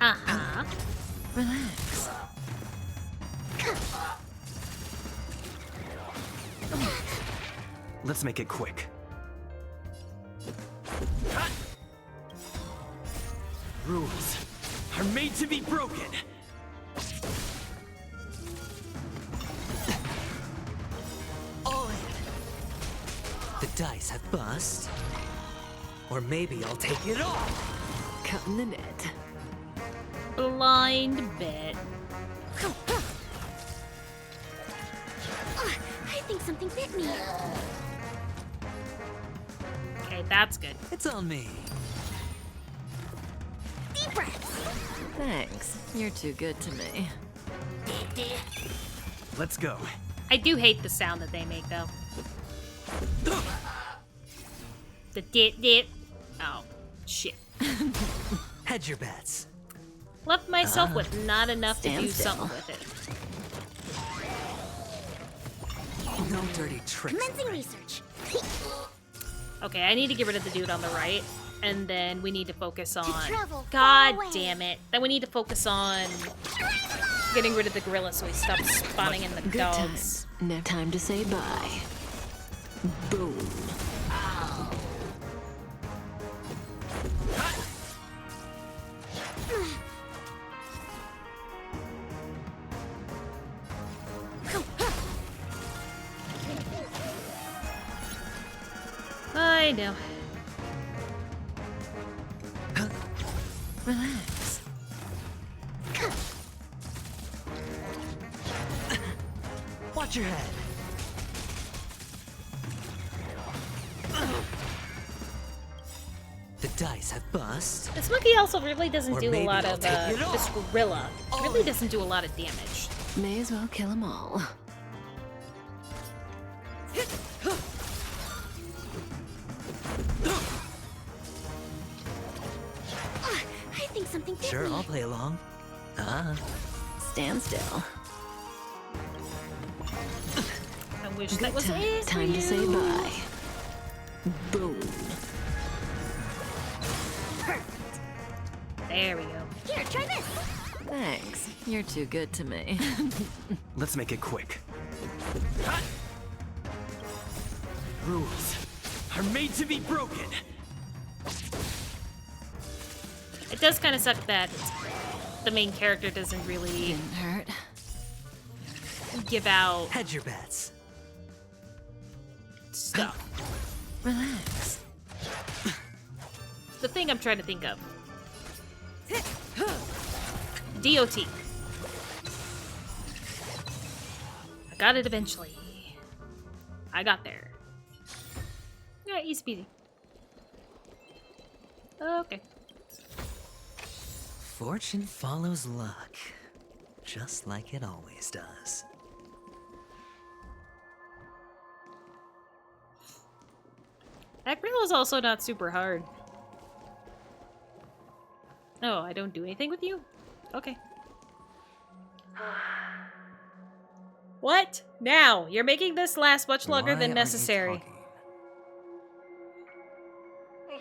A: Uh-huh.
D: Relax.
E: Let's make it quick. Rules are made to be broken.
H: All in. The dice have bust. Or maybe I'll take it all.
D: Cutting the net.
A: Blind bet.
I: I think something bit me.
A: Okay, that's good.
H: It's on me.
I: Deep breaths.
C: Thanks. You're too good to me.
E: Let's go.
A: I do hate the sound that they make, though. The dit. Oh, shit.
H: Hedge your bets.
A: Left myself with not enough to
D: stand
A: do
D: still.
A: something with it.
H: No dirty tricks.
I: Commencing research.
A: Okay, I need to get rid of the dude on the right And then we need to focus on...
I: travel
A: God
I: far away.
A: damn it. Then we need to focus on getting rid of the gorilla so he stops spawning in the
D: Good
A: dogs.
D: time. Time to say bye. Boom.
A: I know.
D: Relax.
H: Watch your head. The dice have bust.
A: This monkey also really doesn't
H: Or
A: do a
H: maybe
A: lot
H: I'll
A: of,
H: take it
A: this
H: off.
A: gorilla really doesn't do a lot of damage.
D: May as well kill them all.
I: I think something bit
H: Sure,
I: me.
H: I'll play along.
D: Stand still.
A: I wish
D: Good
A: that was
D: time.
A: it for
D: Time to say
A: you.
D: bye. Boom.
A: There we go.
I: Here, try this.
D: Thanks. You're too good to me.
K: Let's make it quick. Rules are made to be broken.
A: It does kind of suck that the main character doesn't really
D: Didn't hurt.
A: give out
H: Hedge your bets.
A: stuff.
D: Relax.
A: The thing I'm trying to think of. DOT. I got it eventually. I got there. Yeah, easy peasy. Okay.
H: Fortune follows luck, just like it always does.
A: That grill is also not super hard. Oh, I don't do anything with you? Okay. What? Now? You're making this last much longer
H: Why
A: than
H: aren't you
A: necessary.
H: talking?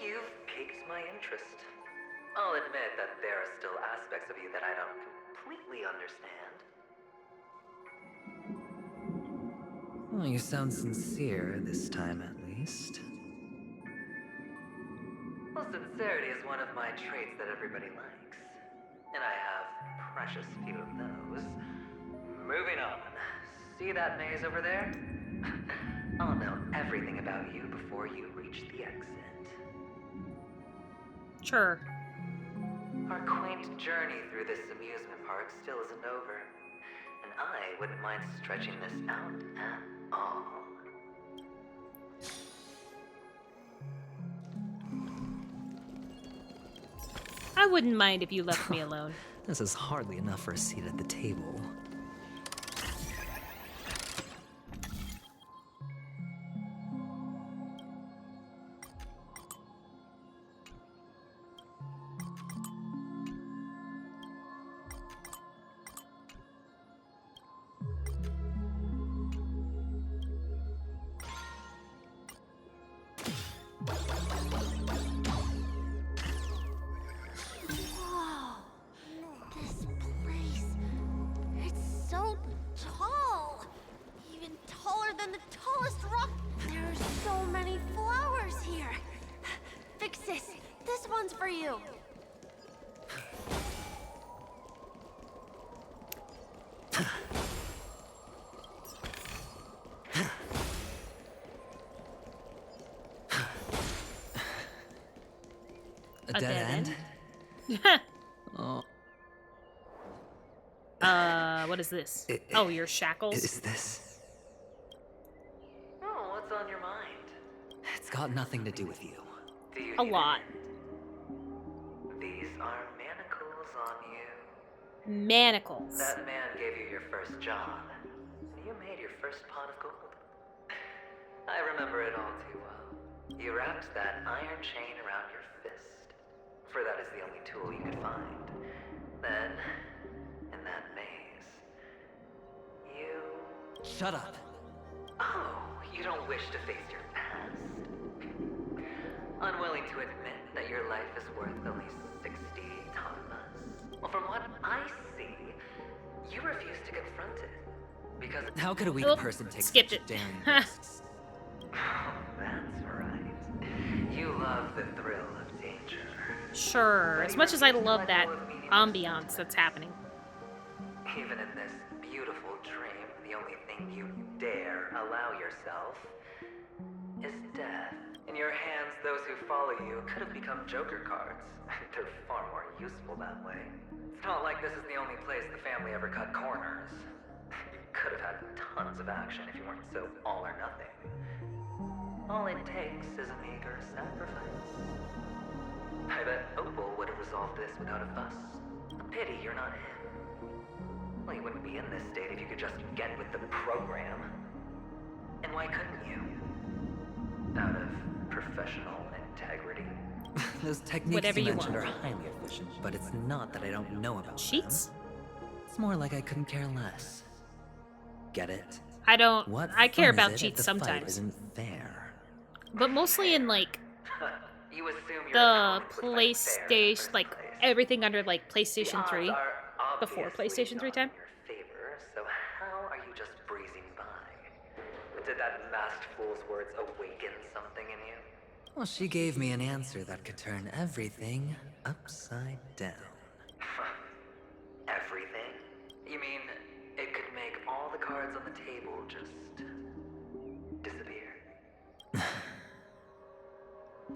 J: You've piqued my interest. I'll admit that there are still aspects of you that I don't completely understand.
H: Well, you sound sincere this time, at least.
J: Well, sincerity is one of my traits that everybody likes. And I have precious few of those. Moving on. See that maze over there? I'll know everything about you before you reach the exit.
A: Sure.
J: Our quaint journey through this amusement park still isn't over. And I wouldn't mind stretching this out at all.
A: I wouldn't mind if you left me alone.
H: This is hardly enough for a seat at the table.
I: Whoa. This place. It's so tall. Even taller than the tallest rock. There are so many flowers here. Fix this. This one's for you.
H: A dead end? Oh,
A: What is this?
H: I-
A: Oh, your shackles?
H: is this?
J: Oh, what's on your mind?
H: It's got nothing to do with you.
J: Do you
A: A
J: need
A: lot.
J: These are manacles on you.
A: Manacles.
J: That man gave you your first job, and you made your first pot of gold. I remember it all too well. You wrapped that iron chain around your fist, for that is the only tool you could find. Then, in that maze, you...
H: Shut up.
J: Oh, you don't wish to face your past? Unwilling to admit that your life is worth only 60 tamas? Well, from what I see, you refuse to confront it. Because
H: How could a weak
A: Oh,
H: person take
A: skipped
H: such
A: it.
H: daring risks?
J: that's right. You love the thrill of danger.
A: Sure.
J: But
A: As
J: you
A: much as I
J: refuse to
A: love
J: let
A: that
J: go of meaningless
A: ambiance that's
J: sentiments.
A: happening.
J: Even in this beautiful dream, the only thing you dare allow yourself is death. In your hands, those who follow you could have become Joker cards. They're far more useful that way. It's not like this is the only place the family ever cut corners. You could have had tons of action if you weren't so all or nothing. All it takes is a meager sacrifice. I bet Opal would have resolved this without a fuss. A pity you're not him. Well, you wouldn't be in this state if you could just get with the program. And why couldn't you? Out of professional integrity.
H: Those techniques
A: Whatever
H: you
A: you
H: mentioned
A: want.
H: are highly efficient, but it's not that I don't know about
A: Cheats?
H: them. It's more like I couldn't care less. Get it?
A: I don't.
H: What
A: I care
H: fun is
A: about
H: it if
A: cheats
H: the fight
A: sometimes.
H: isn't fair?
A: But mostly in, like,
J: You assume your
A: the
J: opponent would fight fair in the
A: PlayStation,
J: first
A: like,
J: place.
A: everything under, like,
J: The
A: PlayStation
J: odds
A: 3.
J: are
A: Before
J: obviously
A: PlayStation 3
J: not
A: time.
J: in your favor, so how are you just breezing by? Did that masked fool's words awaken something in you?
H: Well, she gave me an answer that could turn everything upside down.
J: Everything? You mean it could make all the cards on the table just disappear?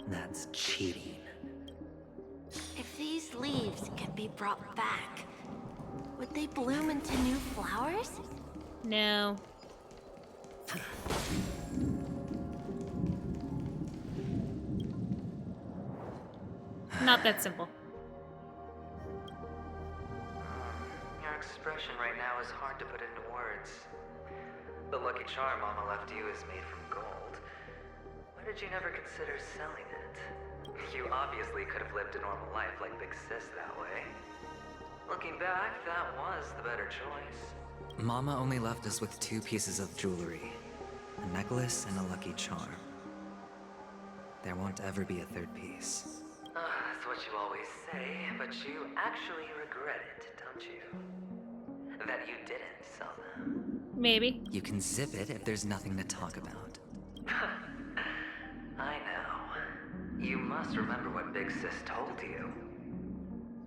H: That's cheating.
I: If these leaves can be brought back, would they bloom into new flowers?
A: No. Not that simple.
J: Your expression right now is hard to put into words. The lucky charm Mama left you is made from gold. Why did you never consider selling it? You obviously could have lived a normal life like Big Sis that way. Looking back, that was the better choice.
H: Mama only left us with 2 pieces of jewelry. A necklace and a lucky charm. There won't ever be a 3rd piece.
J: That's what you always say, but you actually regret it, don't you? That you didn't sell them.
A: Maybe.
H: You can zip it if there's nothing to talk about.
J: I know. You must remember what Big Sis told you.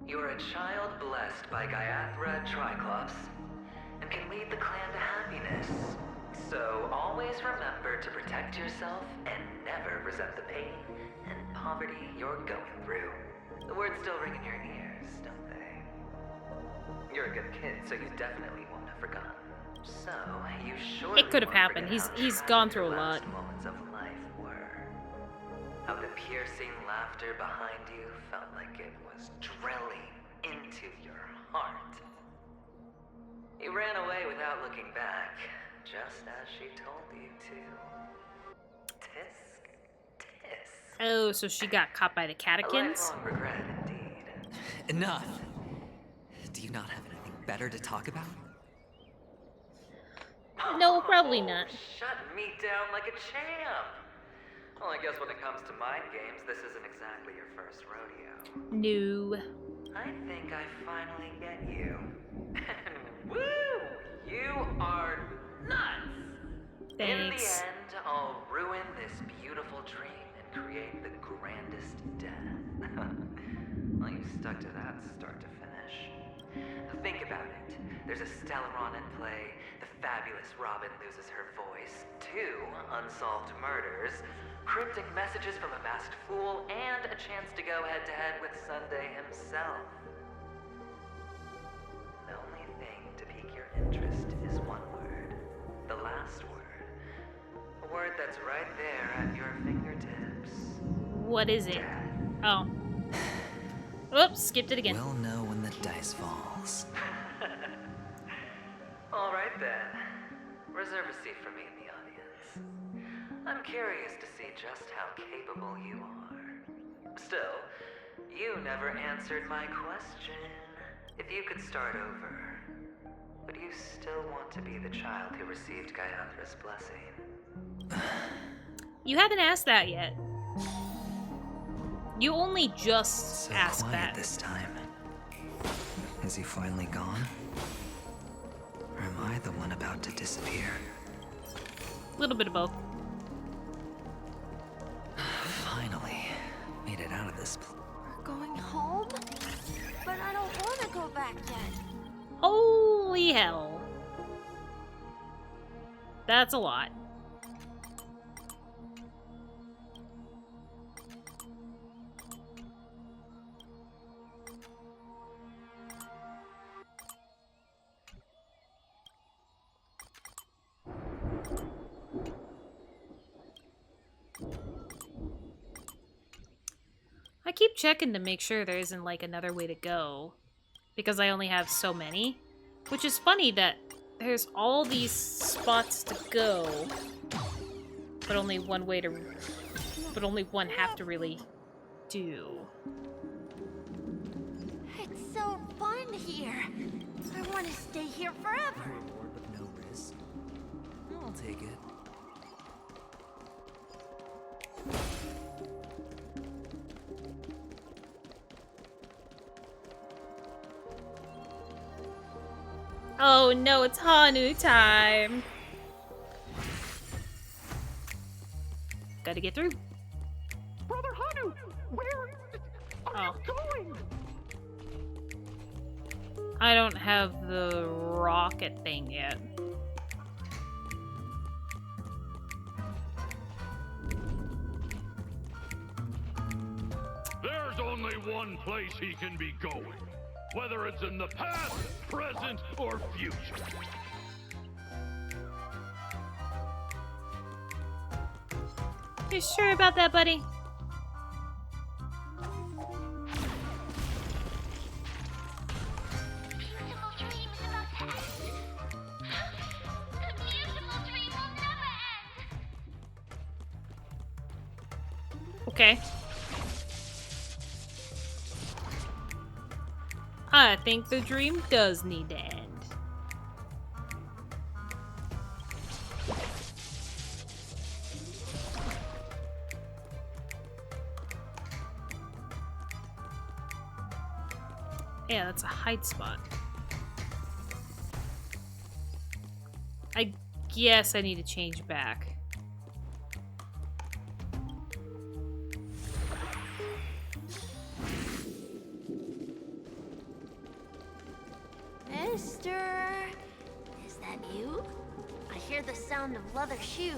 J: You're a child blessed by Gaiathra Triclops, and can lead the clan to happiness. So always remember to protect yourself and never resent the pain and poverty you're going through. The words still ring in your ears, don't they? You're a good kid, so you definitely won't have forgotten. So, you surely
A: It could have
J: won't
A: happened.
J: forget
A: He's
J: how
A: gone
J: tragic
A: through a
J: your last
A: lot.
J: moments of life were. How the piercing laughter behind you felt like it was drilling into your heart. You ran away without looking back, just as she told you to. Tisk, tisk.
A: Oh, so she got caught by the
J: A
A: catechins?
J: lifelong regret, indeed.
H: Enough! Do you not have anything better to talk about?
A: No, probably not.
J: Shutting me down like a champ. Well, I guess when it comes to mind games, this isn't exactly your first rodeo.
A: No.
J: I think I finally get you. And woo! You are nuts! In the
A: Thanks.
J: end, I'll ruin this beautiful dream and create the grandest death. Well, you stuck to that start to finish. Think about it. There's a Stellaron in play, the fabulous Robin loses her voice, 2 unsolved murders, cryptic messages from a masked fool, and a chance to go head-to-head with Sunday himself. The only thing to pique your interest is one word. The last word. A word that's right there at your fingertips.
A: What is it?
J: Death.
A: Oh. Oops, skipped it again.
H: We'll know when the dice falls.
J: All right then. Reserve a seat for me in the audience. I'm curious to see just how capable you are. Still, you never answered my question. If you could start over, would you still want to be the child who received Gaiathra's blessing?
A: You haven't asked that yet. You only just
H: So
A: asked
H: quiet
A: that.
H: this time. Is he finally gone? Or am I the one about to disappear?
A: A little bit of both.
H: Finally, made it out of this
I: We're going home? But I don't want to go back yet.
A: Holy hell. That's a lot. I keep checking to make sure there isn't like another way to go, because I only have so many. Which is funny that there's all these spots to go, but only one way to, but only one have to really do.
I: It's so fun here. I want to stay here forever.
H: reward with no risk. I'll take it.
A: Oh no, it's Hanu time. Gotta get through.
K: Brother Hanu, where are you going?
A: I don't have the rocket thing yet.
L: There's only one place he can be going. Whether it's in the past, present, or future.
A: You sure about that, buddy?
I: Beautiful dreams about to end. The beautiful dream will never end.
A: Okay. I think the dream does need to end. Yeah, that's a hide spot. I guess I need to change back.
I: Mister, is that you? I hear the sound of leather shoes.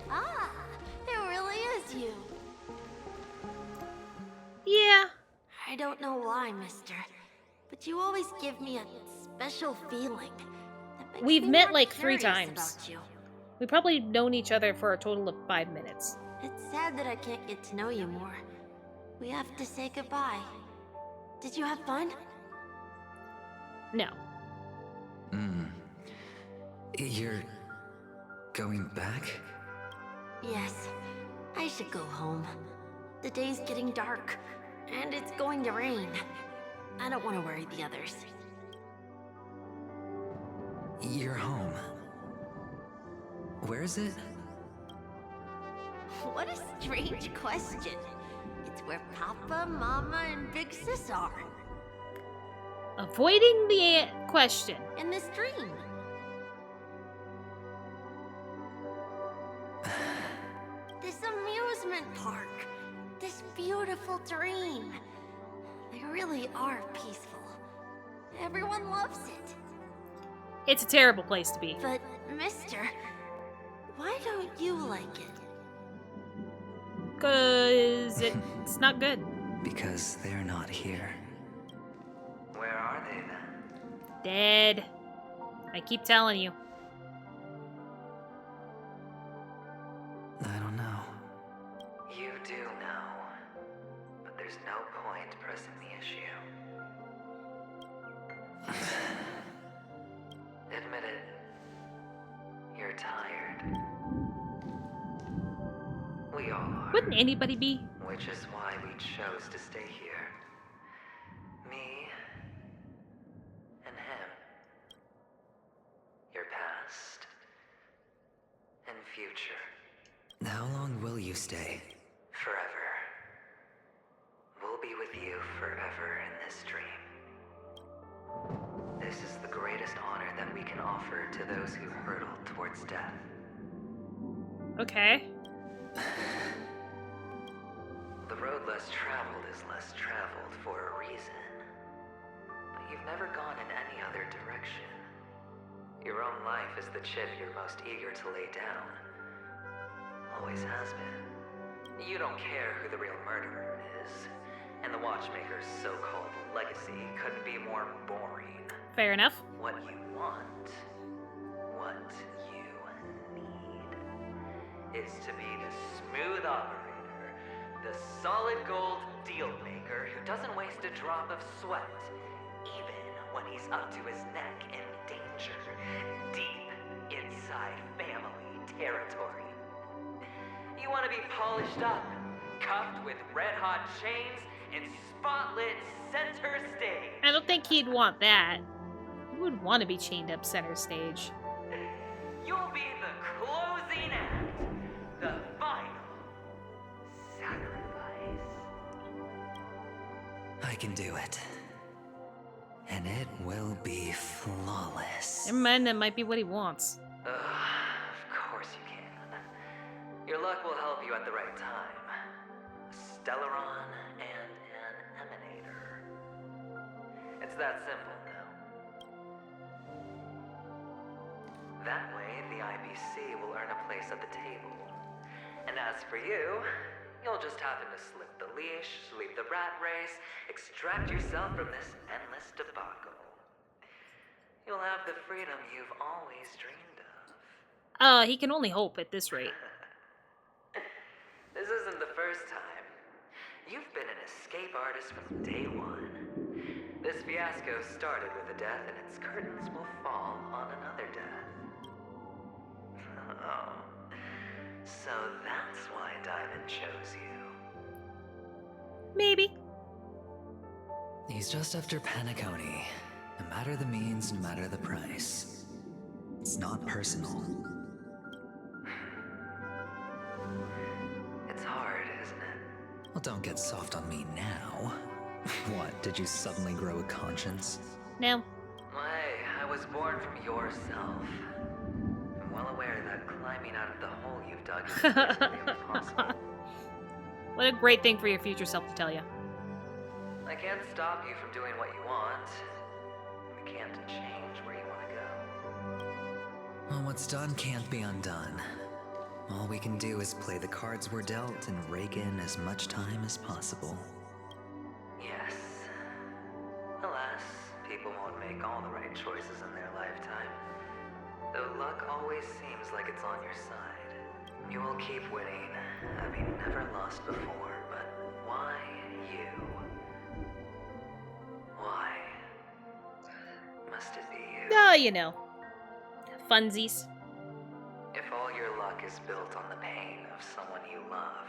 I: Ah, it really is you.
A: Yeah.
I: I don't know why, mister, but you always give me a special feeling. That makes
A: We've
I: me
A: met
I: more
A: like 3
I: curious
A: times.
I: about you.
A: We've probably known each other for a total of 5 minutes.
I: It's sad that I can't get to know you more. We have to say goodbye. Did you have fun?
A: No.
H: You're going back?
I: Yes. I should go home. The day's getting dark, and it's going to rain. I don't want to worry the others.
H: You're home. Where is it?
I: What a strange question. It's where Papa, Mama, and Big Sis are.
A: Avoiding the question.
I: In this dream. This amusement park. This beautiful dream. They really are peaceful. Everyone loves it.
A: It's a terrible place to be.
I: But, mister, why don't you like it?
A: 'Cause it's not good.
H: Because they're not here.
J: Where are they then?
A: Dead. I keep telling you.
H: I don't know.
J: You do know. But there's no point pressing the issue. Admit it. You're tired. We all are.
A: Wouldn't anybody be?
J: Which is why we chose to stay here. Me and him. Your past and future.
H: How long will you stay?
J: Forever. We'll be with you forever in this dream. This is the greatest honor that we can offer to those who hurtle towards death.
A: Okay.
J: The road less traveled is less traveled for a reason. But you've never gone in any other direction. Your own life is the chip you're most eager to lay down. Always has been. You don't care who the real murderer is. And the Watchmaker's so-called legacy couldn't be more boring.
A: Fair enough.
J: What you want, what you need, is to be the smooth operator, the solid gold deal maker who doesn't waste a drop of sweat, even when he's up to his neck in danger, deep inside family territory. You want to be polished up, cuffed with red-hot chains, and spotlit center stage.
A: I don't think he'd want that. Who would want to be chained up center stage?
J: You'll be the closing act, the final sacrifice.
H: I can do it. And it will be flawless.
A: Never mind, that might be what he wants.
J: Of course you can. Your luck will help you at the right time. A Stellaron and an Emanator. It's that simple now. That way, the IBC will earn a place at the table. And as for you, you'll just happen to slip the leash, leave the rat race, extract yourself from this endless debacle. You'll have the freedom you've always dreamed of.
A: He can only hope at this rate.
J: This isn't the first time. You've been an escape artist from day one. This fiasco started with a death, and its curtains will fall on another death. Oh. So that's why Diamond chose you.
A: Maybe.
H: He's just after Penacony. No matter the means, no matter the price. It's not personal.
J: It's hard, isn't it?
H: Well, don't get soft on me now. What, did you suddenly grow a conscience?
A: No.
J: Hey, I was born from yourself. I'm well aware that climbing out of the hole you've dug is physically impossible.
A: What a great thing for your future self to tell you.
J: I can't stop you from doing what you want. We can't change where you want to go.
H: Well, what's done can't be undone. All we can do is play the cards we're dealt and rake in as much time as possible.
J: Yes. Alas, people won't make all the right choices in their lifetime. Though luck always seems like it's on your side. You will keep winning, having never lost before, but why you? Why must it be you?
A: Oh, you know. Funsies.
J: If all your luck is built on the pain of someone you love,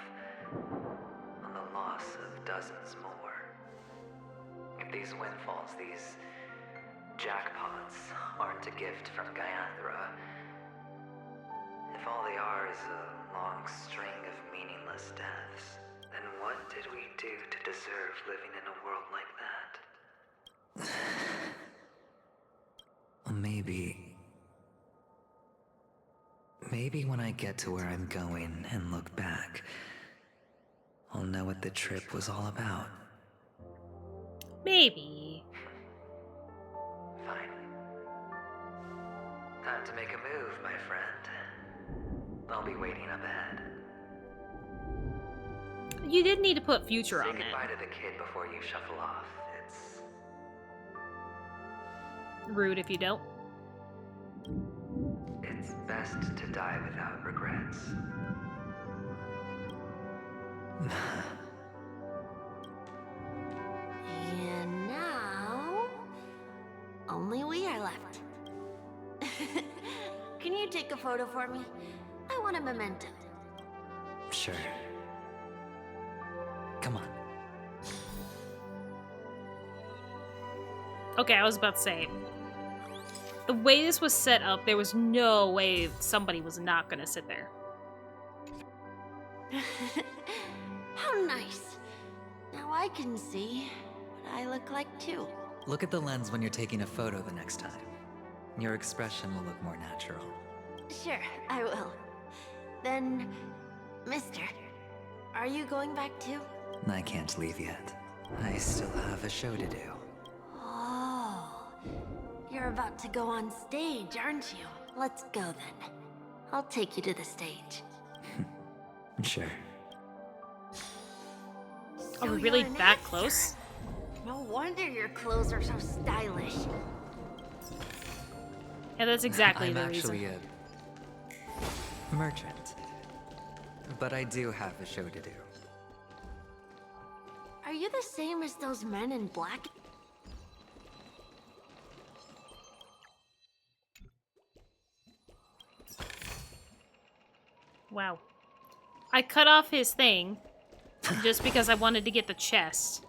J: on the loss of dozens more, if these windfalls, these jackpots, aren't a gift from Gaiathra, if all they are is a long string of meaningless deaths, then what did we do to deserve living in a world like that?
H: Well, maybe when I get to where I'm going and look back, I'll know what the trip was all about.
A: Maybe.
J: Fine. Time to make a move, my friend. I'll be waiting up ahead.
A: You did need to put future
J: Say
A: on
J: goodbye
A: that.
J: to the kid before you shuffle off.
A: Rude if you don't.
J: It's best to die without regrets.
I: And now, only we are left. Can you take a photo for me? I want a memento.
H: Sure. Come on.
A: Okay, I was about to say. The way this was set up, there was no way somebody was not gonna sit there.
I: How nice. Now I can see what I look like too.
H: Look at the lens when you're taking a photo the next time. Your expression will look more natural.
I: Sure, I will. Then, Mister, are you going back too?
H: I can't leave yet. I still have a show to do.
I: Oh, you're about to go on stage, aren't you? Let's go then. I'll take you to the stage.
H: Sure.
A: Are we
I: So
A: really
I: you're an
A: that
I: actor.
A: close?
I: No wonder your clothes are so stylish.
A: Yeah, that's exactly
H: I'm
A: the
H: actually
A: reason.
H: a merchant. But I do have a show to do.
I: Are you the same as those men in black?
A: Wow. I cut off his thing just because I wanted to get the chest.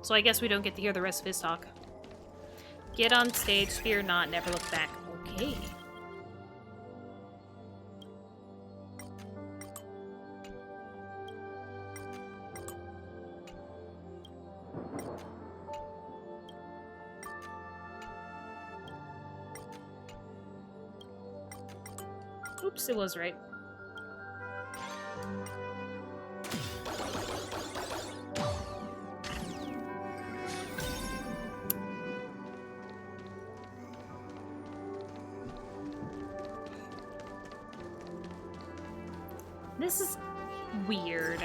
A: So I guess we don't get to hear the rest of his talk. Get on stage, fear not, never look back. Okay. Oops, it was right. This is weird.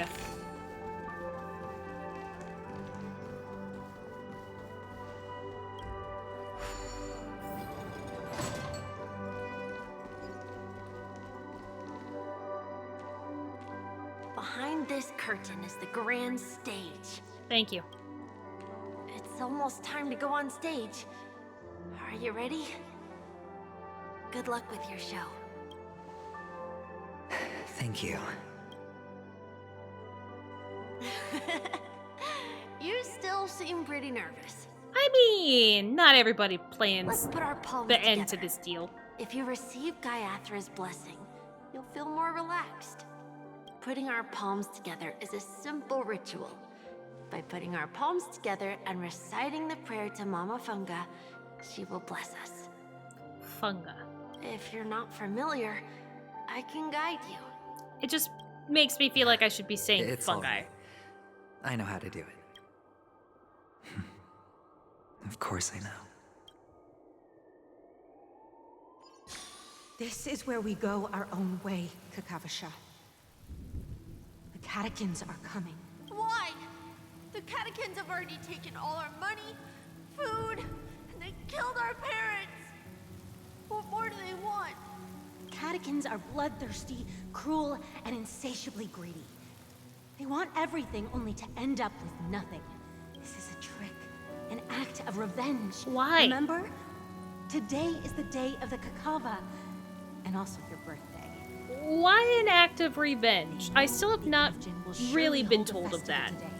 I: Behind this curtain is the grand stage.
A: Thank you.
I: It's almost time to go on stage. Are you ready? Good luck with your show.
H: Thank you.
I: You still seem pretty nervous.
A: I mean, not everybody plans
I: Let's put our palms
A: the
I: together.
A: end to this deal.
I: If you receive Gaiathra's blessing, you'll feel more relaxed. Putting our palms together is a simple ritual. By putting our palms together and reciting the prayer to Mama Funga, she will bless us.
A: Funga.
I: If you're not familiar, I can guide you.
A: It just makes me feel like I should be saying
H: It's all
A: fungi.
H: right. I know how to do it. Of course I know.
M: This is where we go our own way, Kakavasha. The catechins are coming.
I: Why? The catechins have already taken all our money, food, and they killed our parents. What more do they want?
M: Catechins are bloodthirsty, cruel, and insatiably greedy. They want everything only to end up with nothing. This is a trick, an act of revenge.
A: Why?
M: Remember? Today is the day of the Kakava, and also your birthday.
A: Why an act of revenge? I still have not
M: Avgin will
A: really
M: surely
A: been
M: hold a
A: told of
M: festival
A: that.
M: today.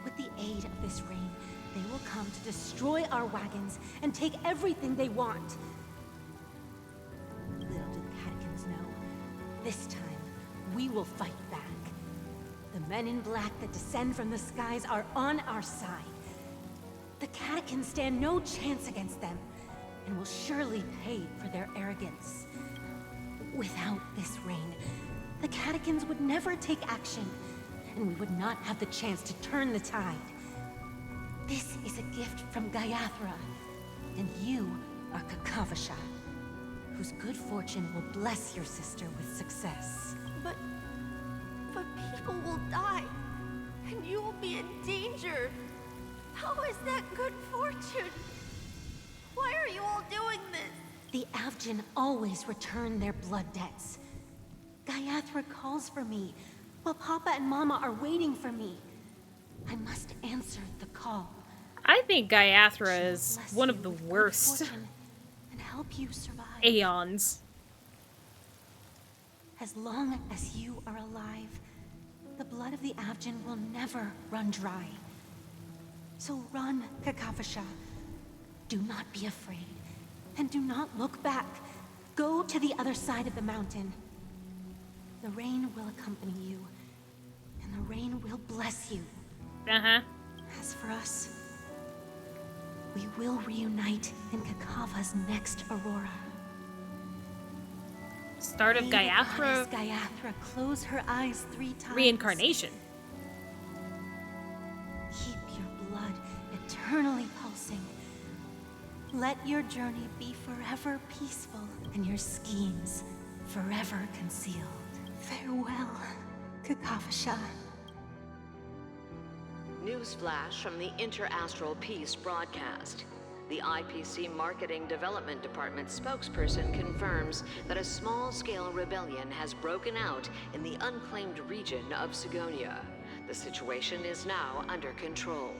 M: With the aid of this rain, they will come to destroy our wagons and take everything they want. Little do the catechins know, this time we will fight back. The men in black that descend from the skies are on our side. The catechins stand no chance against them, and will surely pay for their arrogance. Without this rain, the catechins would never take action, and we would not have the chance to turn the tide. This is a gift from Gaiathra, and you are Kakavasha, whose good fortune will bless your sister with success.
I: But people will die, and you will be in danger. How is that good fortune? Why are you all doing this?
M: The Avgin always return their blood debts. Gaiathra calls for me, while Papa and Mama are waiting for me. I must answer the call.
A: I think Gaiathra is
M: Bless
A: one
M: you
A: of the
M: with good
A: worst
M: fortune and help you survive.
A: aeons.
M: As long as you are alive, the blood of the Avgin will never run dry. So run, Kakavasha. Do not be afraid, and do not look back. Go to the other side of the mountain. The rain will accompany you, and the rain will bless you.
A: Uh-huh.
M: As for us, we will reunite in Kakava's next aurora.
A: Start of
M: May the
A: Gaiathra
M: goddess Gaiathra close her eyes 3 times.
A: reincarnation.
M: Keep your blood eternally pulsing. Let your journey be forever peaceful and your schemes forever concealed. Farewell, Kakavasha.
G: Newsflash from the Interastral Peace broadcast. The IPC Marketing Development Department spokesperson confirms that a small-scale rebellion has broken out in the unclaimed region of Sigonia. The situation is now under control.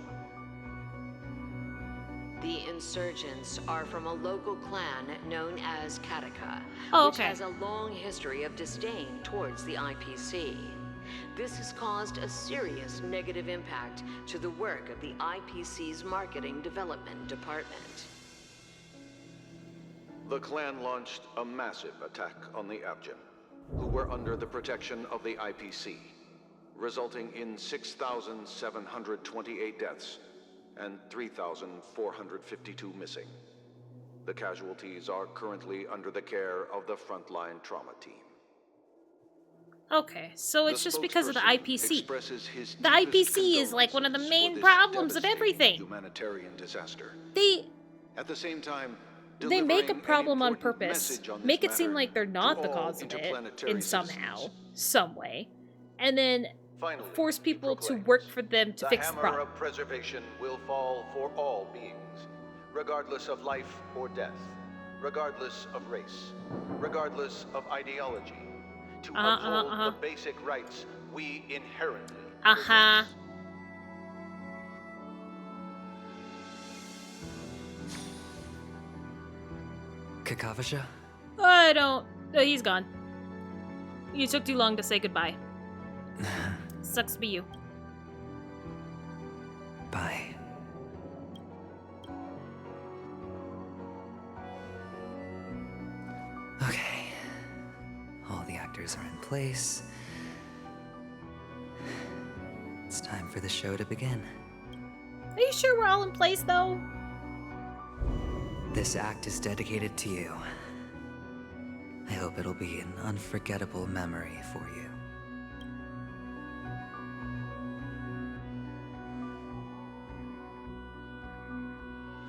G: The insurgents are from a local clan known as Kataka, which has a long history of disdain towards the IPC. This has caused a serious negative impact to the work of the IPC's Marketing Development Department.
F: The clan launched a massive attack on the Abjin, who were under the protection of the IPC, resulting in 6,728 deaths and 3,452 missing. The casualties are currently under the care of the frontline trauma team.
A: Okay, so it's just because of the IPC. The
F: The
A: IPC is like one of the main problems of everything.
F: Humanitarian disaster.
A: They
F: At the same time,
A: they make a
F: delivering an
A: problem on
F: important
A: purpose,
F: message on this
A: make it seem
F: matter
A: like they're not
F: to
A: the
F: all
A: cause of it
F: interplanetary
A: in somehow,
F: citizens.
A: some way, and then
F: Finally,
A: force people to
F: proclaims,
A: work for them to
F: the
A: fix the
F: hammer
A: problem.
F: of preservation will fall for all beings, regardless of life or death, regardless of race, regardless of ideology, to uphold the basic rights we inherently possess.
H: Kakavasha?
A: I don't... he's gone. You took too long to say goodbye. Sucks to be you.
H: Bye. Okay. All the actors are in place. It's time for the show to begin.
A: Are you sure we're all in place, though?
H: This act is dedicated to you. I hope it'll be an unforgettable memory for you.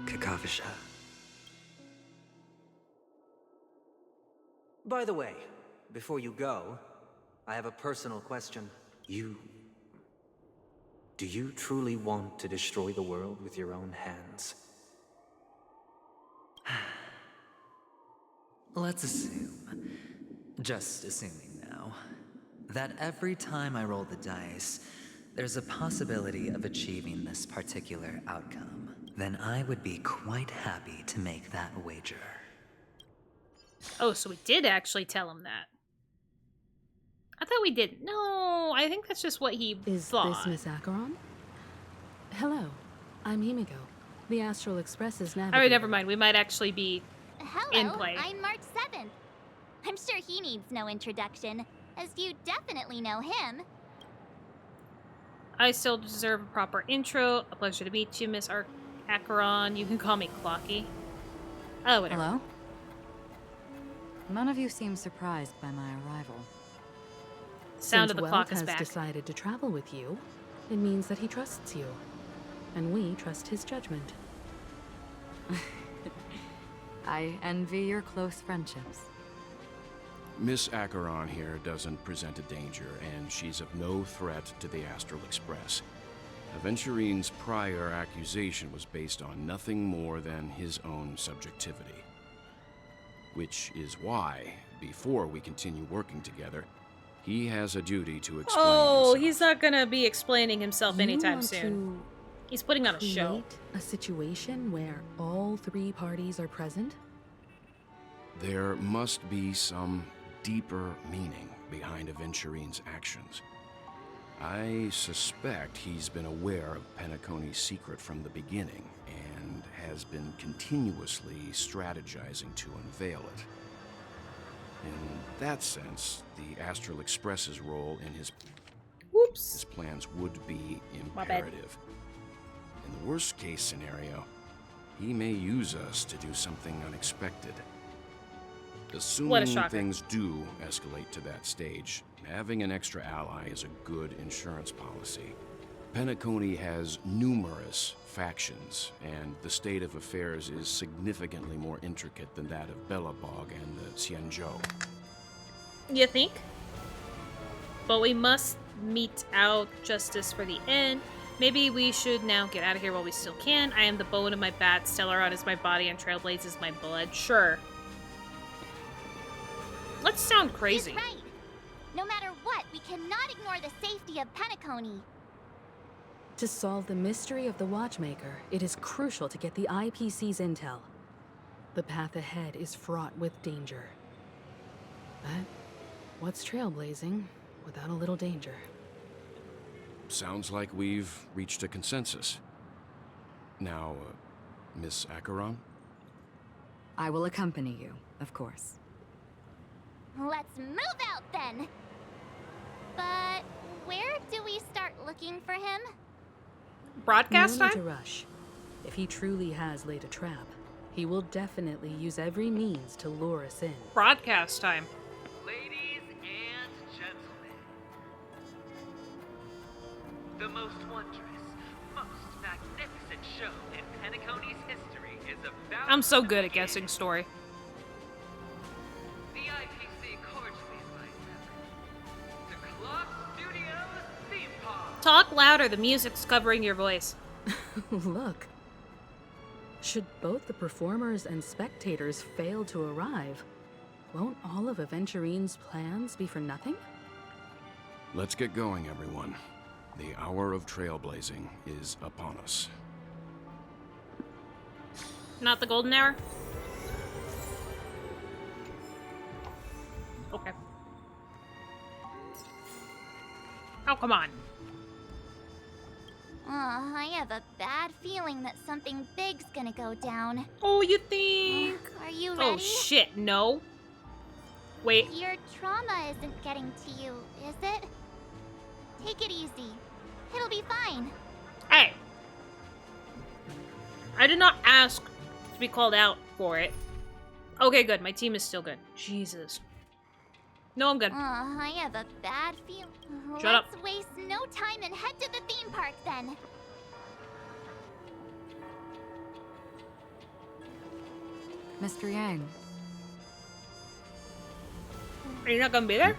H: Kakavasha.
E: By the way, before you go, I have a personal question. Do you truly want to destroy the world with your own hands?
H: Let's assume, just assuming now, that every time I roll the dice, there's a possibility of achieving this particular outcome. Then I would be quite happy to make that wager.
A: Oh, so we did actually tell him that. I thought we didn't. No, I think that's just what he thought.
N: Is this Miss Acheron? Hello, I'm Himiko, the Astral Express's navigator.
A: Alright, never mind. We might actually be in
I: Hello,
A: play.
I: I'm March 7th. I'm sure he needs no introduction, as you definitely know him.
A: I still deserve a proper intro. A pleasure to meet you, Miss Acheron. You can call me Clocky. Oh, whatever.
C: Hello? None of you seem surprised by my arrival.
A: Sound
N: Since
A: of the
N: Welt
A: clock is
N: has
A: back.
N: decided to travel with you, it means that he trusts you. And we trust his judgment.
C: I envy your close friendships.
B: Miss Acheron here doesn't present a danger, and she's of no threat to the Astral Express. Aventurine's prior accusation was based on nothing more than his own subjectivity. Which is why, before we continue working together, he has a duty to explain himself.
A: He's not gonna be explaining himself anytime soon. He's putting on a show.
N: Create a situation where all 3 parties are present?
B: There must be some deeper meaning behind Aventurine's actions. I suspect he's been aware of Penacony's secret from the beginning and has been continuously strategizing to unveil it. In that sense, the Astral Express's role in his plans would be
A: My bad.
B: imperative. In the worst case scenario, he may use us to do something unexpected.
A: What a
B: Assuming
A: shocker.
B: things do escalate to that stage, having an extra ally is a good insurance policy. Penacony has numerous factions, and the state of affairs is significantly more intricate than that of Bellabog and the Xianzhou.
A: You think? But we must mete out justice for the end. Maybe we should now get out of here while we still can. I am the bone of my bat, Stellaron is my body, and Trailblaze is my blood. Sure. Let's sound crazy.
I: He's right. No matter what, we cannot ignore the safety of Penacony.
N: To solve the mystery of the Watchmaker, it is crucial to get the IPC's intel. The path ahead is fraught with danger. But what's trailblazing without a little danger?
B: Sounds like we've reached a consensus. Now, Miss Acheron?
C: I will accompany you, of course.
I: Let's move out then. But where do we start looking for him?
A: Broadcast
N: No need
A: time?
N: to rush. If he truly has laid a trap, he will definitely use every means to lure us in.
A: Broadcast time.
J: Ladies and gentlemen, the most wondrous, most magnificent show in Penacony's history is about
A: I'm so good at guessing story.
J: The IPC cordially invites everyone to Clock Studios Theme Park.
A: Talk louder, the music's covering your voice.
N: Look. Should both the performers and spectators fail to arrive, won't all of Aventurine's plans be for nothing?
B: Let's get going, everyone. The hour of trailblazing is upon us.
A: Not the golden hour? Okay. Oh, come on.
I: I have a bad feeling that something big's gonna go down.
A: Oh, you think?
I: Are you ready?
A: Oh, shit, no. Wait.
I: Your trauma isn't getting to you, is it? Take it easy. It'll be fine.
A: Hey. I did not ask to be called out for it. Okay, good. My team is still good. Jesus. No, I'm good.
I: I have a bad feeling.
A: Shut up.
I: Let's waste no time and head to the theme park then.
C: Mr. Yang,
A: Are you not gonna be there?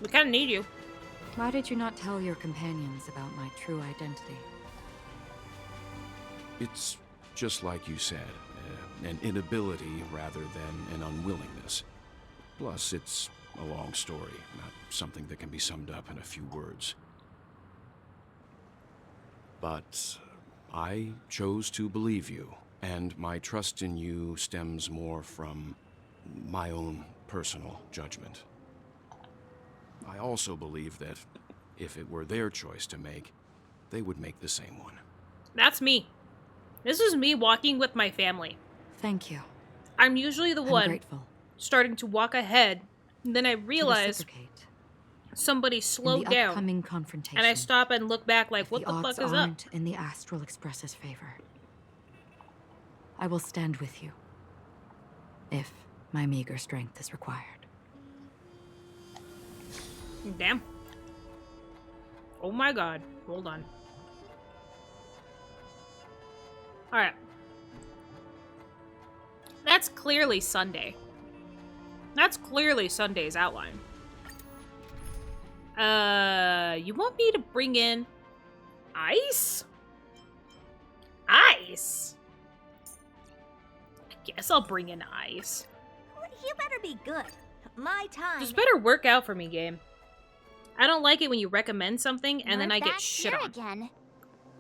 A: We kinda need you.
C: why did you not tell your companions about my true identity?
B: It's just like you said, an inability rather than an unwillingness. Plus, it's a long story, not something that can be summed up in a few words. But I chose to believe you, and my trust in you stems more from my own personal judgment. I also believe that if it were their choice to make, they would make the same one.
A: That's me. This is me walking with my family.
C: Thank you.
A: I'm usually the
C: I'm
A: one
C: grateful.
A: starting to walk ahead, and then I
C: To
A: realize
C: reciprocate.
A: somebody
C: In
A: slowed
C: the
A: down,
C: upcoming confrontation,
A: and I stop and look back like, what
C: the
A: the
C: odds
A: fuck is up?
C: aren't in the Astral Express's favor, I will stand with you, if my meager strength is required.
A: Damn. Oh my god. Hold on. Alright. That's clearly Sunday. That's clearly Sunday's outline. You want me to bring in ice? Ice? I guess I'll bring in ice.
O: You better be good. My time.
A: This better work out for me, game. I don't like it when you recommend something and then
I: We're
A: I get
I: back
A: shit
I: here
A: on.
I: again.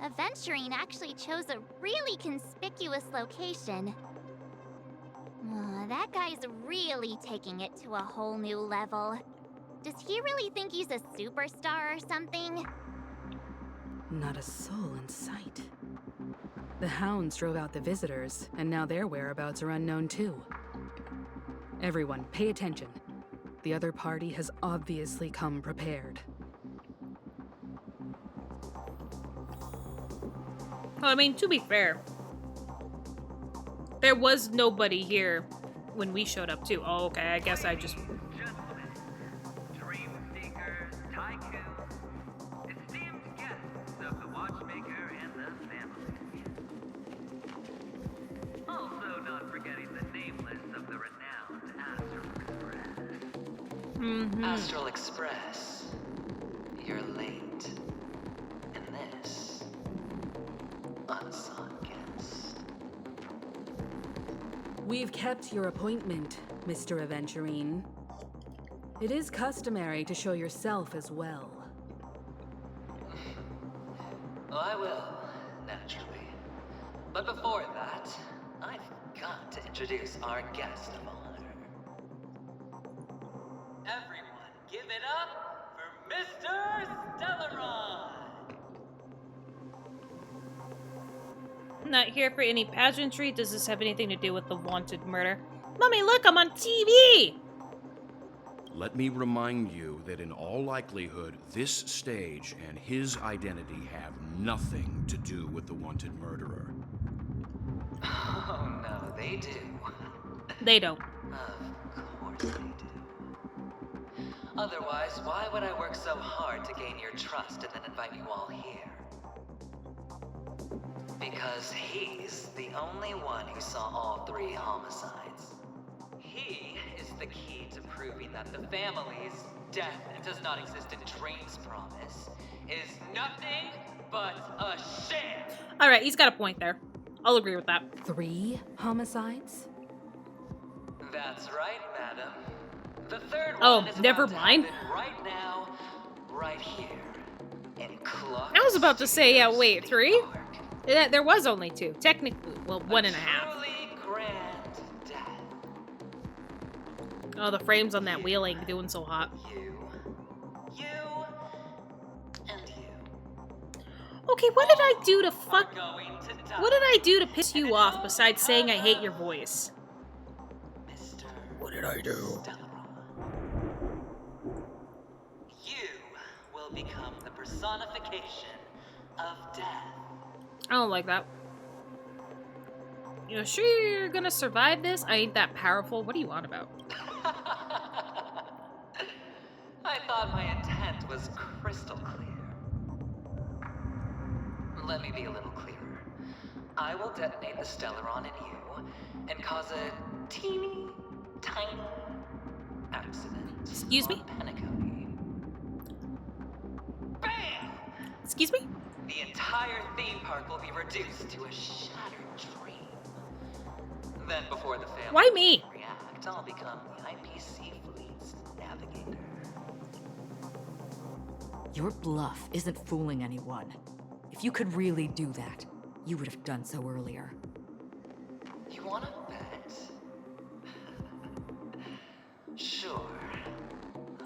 I: Aventurine actually chose a really conspicuous location. That guy's really taking it to a whole new level. Does he really think he's a superstar or something?
N: Not a soul in sight. The hounds drove out the visitors, and now their whereabouts are unknown too. Everyone, pay attention. The other party has obviously come prepared.
A: Well, I mean, to be fair, there was nobody here when we showed up, too. Oh, okay, I guess I just...
J: Dream seekers, tycoons, esteemed guests of the watchmaker and the family. Also not forgetting the nameless of the renowned Astral Express. You're late. And this unsung guest.
N: We've kept your appointment, Mr. Aventurine. It is customary to show yourself as well.
J: Well, I will, naturally. But before that, I've got to introduce our guest of honor. Everyone, give it up for Mr. Stellaron!
A: Not here for any pageantry. Does this have anything to do with the wanted murder? Mommy, look, I'm on TV!
B: Let me remind you that in all likelihood, this stage and his identity have nothing to do with the wanted murderer.
J: Oh no, they do.
A: They don't.
J: Of course they do. Otherwise, why would I work so hard to gain your trust and then invite you all here? Because he's the only one who saw all 3 homicides. He is the key to proving that the family's death does not exist in Drain's promise is nothing but a sham.
A: Alright, he's got a point there. I'll agree with that.
N: 3 homicides?
J: That's right, madam. The third
A: Oh,
J: one is
A: never
J: about to
A: mind.
J: happen right now, right here. In Clock.
A: I was about to say, yeah, wait, 3? There was only 2. Technically, well, 1.5.
J: Truly grand death.
A: Oh, the frames on that wheel ain't doing so hot.
J: You, and you.
A: Okay, what did I do to fuck...
J: Are going to die.
A: What did I do to piss you off besides saying I hate your voice?
B: What did I do?
J: You will become the personification of death.
A: I don't like that. You sure you're gonna survive this? I ain't that powerful. What are you on about?
J: I thought my intent was crystal clear. Let me be a little clearer. I will detonate the Stellaron in you and cause a teeny, tiny accident.
A: Excuse me?
J: Penacony. Bam!
A: Excuse me?
J: The entire theme park will be reduced to a shattered dream. Then before the family
A: Why me?
J: can react, I'll become the IPC fleet's navigator.
C: Your bluff isn't fooling anyone. If you could really do that, you would have done so earlier.
J: You wanna bet? Sure.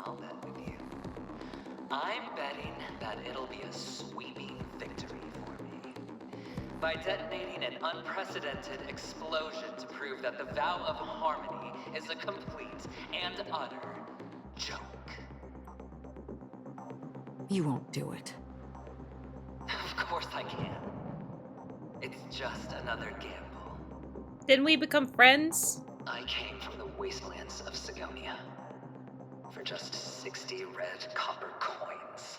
J: I'll bet with you. I'm betting that it'll be a sweeping victory for me. By detonating an unprecedented explosion to prove that the vow of harmony is a complete and utter joke.
C: You won't do it.
J: Of course I can. It's just another gamble.
A: Didn't we become friends?
J: I came from the wastelands of Sigonia for just 60 red copper coins.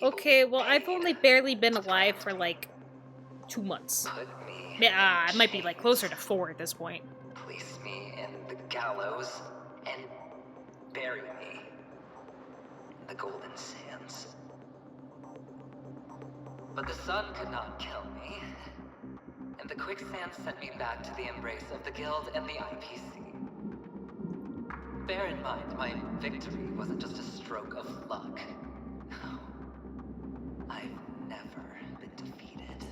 A: Okay, well, I've only barely been alive for like 2 months. Yeah, I might be like closer to 4 at this point.
J: Place me in the gallows and bury me in the golden sands. But the sun could not kill me, and the quicksand sent me back to the embrace of the guild and the IPC. Bear in mind, my victory wasn't just a stroke of luck. No. I've never been defeated.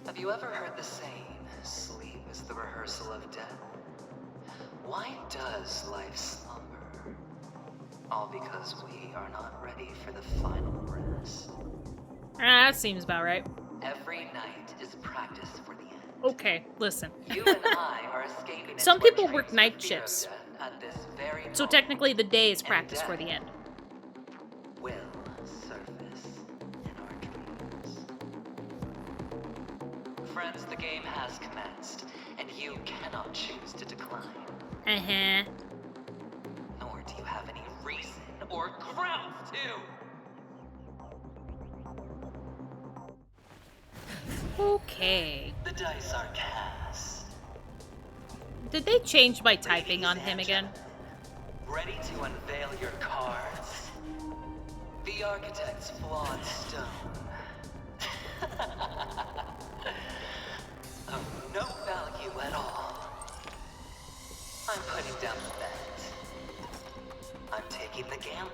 J: Have you ever heard the saying, sleep is the rehearsal of death? Why does life slumber? All because we are not ready for the final rest.
A: That seems about right.
J: Every night is practice for the end.
A: Okay, listen.
J: You and I are escaping.
A: Some
J: into a
A: people work
J: trace
A: night
J: for fear of
A: shifts.
J: death. at this very
A: So
J: moment,
A: technically the day is practice for the end.
J: will surface in our dreams. Friends, the game has commenced, and you cannot choose to decline.
A: Uh-huh.
J: Nor do you have any reason or grounds to.
A: Okay.
J: The dice are cast.
A: Did they change my typing on him again?
J: Ready to unveil your cards? The architect's flawed stone. Of no value at all. I'm putting down the bet. I'm taking the gamble.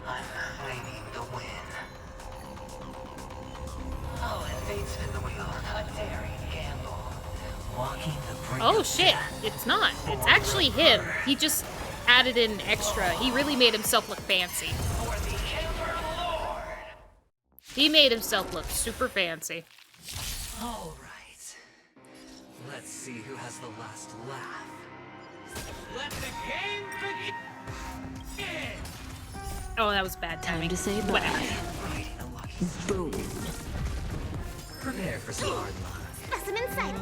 J: I'm claiming the win. I'll invade spin the wheel, a daring gamble. Walking the brink
A: Oh
J: of
A: shit,
J: death.
A: it's not. It's actually him. He just added in extra. He really made himself look fancy.
J: For the Emperor Lord.
A: He made himself look super fancy.
H: All right. Let's see who has the last laugh.
K: Let the game begin!
A: Oh, that was bad timing.
D: Time to say bye.
A: Whatever.
D: Boom.
H: Prepare for some hard luck.
I: Specimen sighted.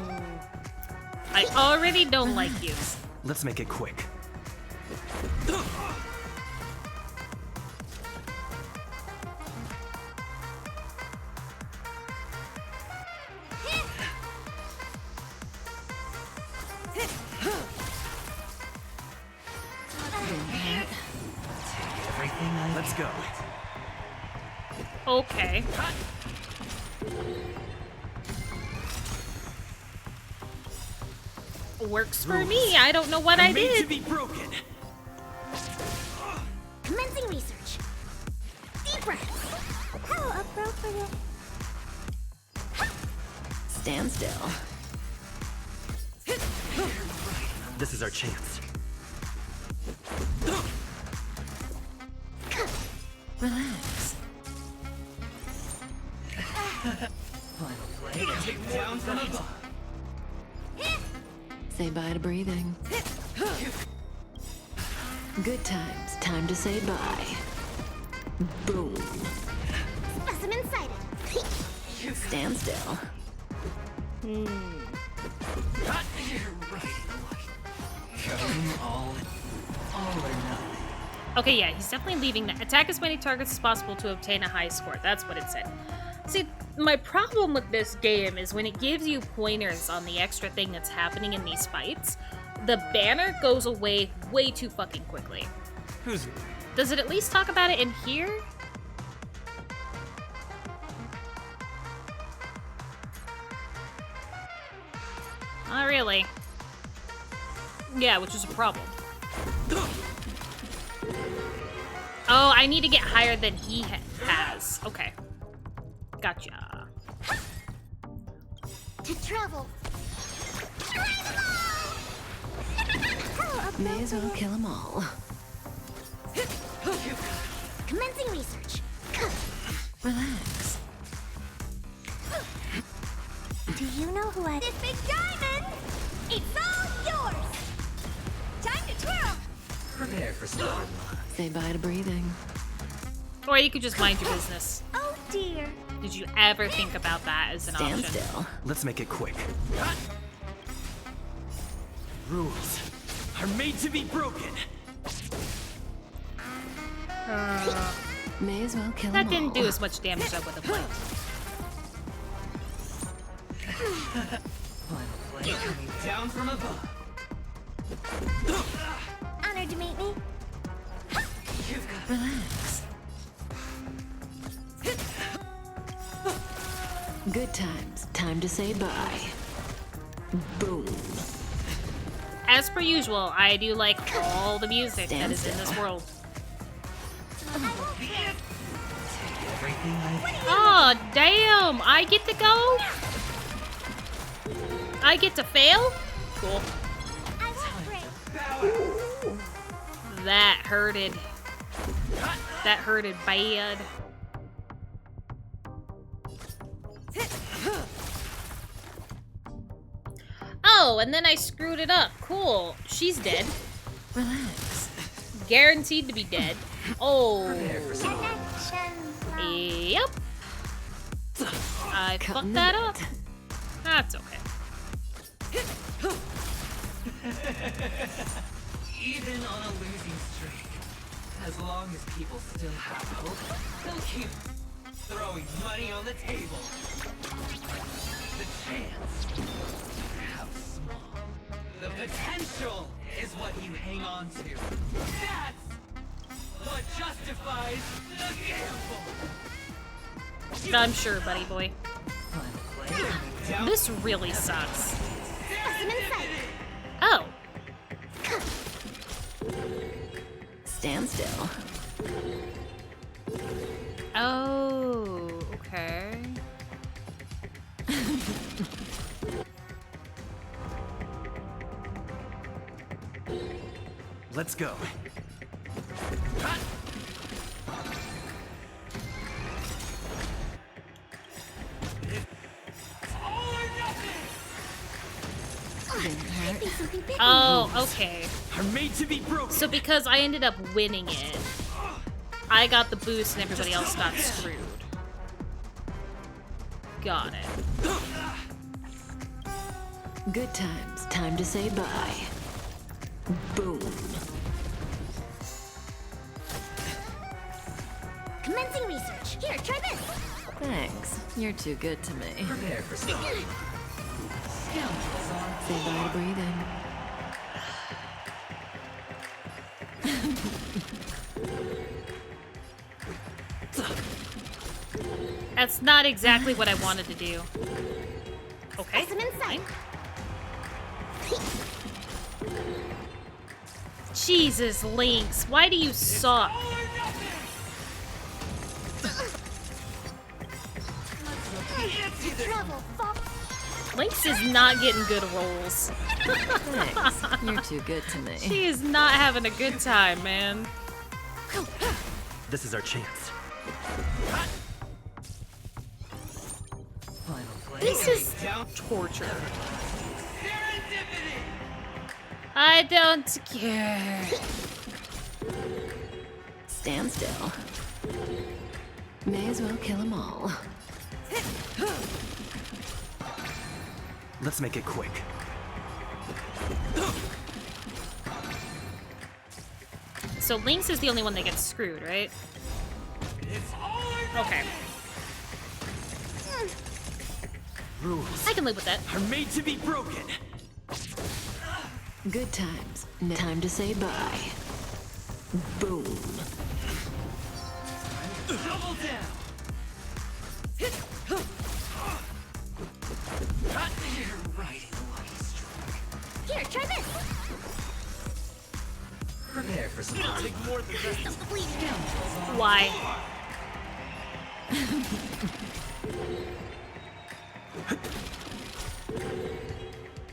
A: I already don't like you.
K: Let's make it quick. Let's go.
A: Okay. Works for me. I don't know what I
K: Made to
A: did.
K: be broken.
I: Commencing research. Deep breaths. How appropriate.
D: Stand still.
K: This is our chance.
D: Relax.
H: Final play. Take down from above.
D: Say bye to breathing. Good times. Time to say bye. Boom.
I: Specimen sighted.
D: Stand still.
H: Going all or nothing.
A: Okay, yeah, he's definitely leaving that. Attack as many targets as possible to obtain a high score. That's what it said. See, my problem with this game is when it gives you pointers on the extra thing that's happening in these fights, the banner goes away way too fucking quickly.
K: Who's...
A: Does it at least talk about it in here? Not really. Yeah, which is a problem. Oh, I need to get higher than he has. Okay. Gotcha.
I: To travel.
D: May as well kill them all.
I: Commencing research.
D: Relax.
I: Do you know who I... This big diamond! It's all yours! Time to twirl!
H: Prepare for some hard luck.
D: Say bye to breathing.
A: Or you could just mind your business.
I: Oh dear.
A: Did you ever think about that as an
D: Stand
A: option?
D: still.
K: Let's make it quick. Rules are made to be broken.
D: May as well kill
A: That
D: them
A: didn't
D: all.
A: do as much damage as I would have liked.
H: Final play coming down from above.
I: Honored to meet me.
D: Relax. Good times. Time to say bye. Boom.
A: As per usual, I do like all the music
D: Stand
A: that is in this
D: still.
A: world.
H: Everything I...
A: Oh, damn! I get to go? I get to fail? Cool.
I: I won't break.
A: That hurted. That hurted bad. Oh, and then I screwed it up. Cool. She's dead.
D: Relax.
A: Guaranteed to be dead. Oh. Yep. I fucked that up. That's okay.
H: Even on a losing streak, as long as people still have hope, they'll keep throwing money on the table. The chance, how small. The potential is what you hang on to. That's what justifies the gamble.
A: I'm sure, buddy boy. This really sucks. Oh.
D: Stand still.
A: Oh, okay.
K: Let's go.
A: Oh, okay.
K: Are made to be broken.
A: So because I ended up winning it, I got the boost and everybody else got screwed. Got it.
D: Good times. Time to say bye. Boom.
I: Commencing research. Here, try this.
D: Thanks. You're too good to me.
H: Prepare for storm.
D: Say bye to breathing.
A: That's not exactly what I wanted to do. Okay.
I: Some insight.
A: Jesus, Lynx, why do you suck? Lynx is not getting good rolls.
D: Thanks. You're too good to me.
A: She is not having a good time, man.
K: This is our chance.
A: This is torture. I don't care.
D: Stand still. May as well kill them all.
K: Let's make it quick.
A: So Lynx is the only one that gets screwed, right? Okay.
K: Rules
A: I can live with that.
K: are made to be broken.
D: Good times. Time to say bye. Boom.
H: Double down. You're riding a lucky streak.
I: Here, try this.
H: Prepare for some hard more than just
I: Stop the bleeding.
A: Why?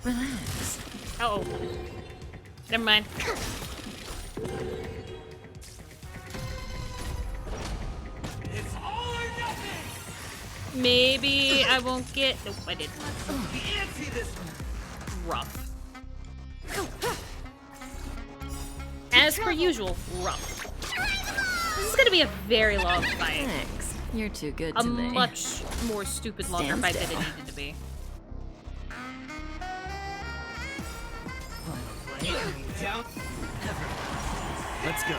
D: Relax.
A: Uh-oh. Never mind.
H: It's all or nothing.
A: Maybe I won't get... Nope, I did.
H: Fancy this one.
A: Rough. As per usual, rough. This is gonna be a very long fight.
D: Thanks. You're too good
A: A
D: to me.
A: much more stupid, longer
D: Stand
A: fight than it
D: still.
A: needed to be.
H: Down.
K: Let's go.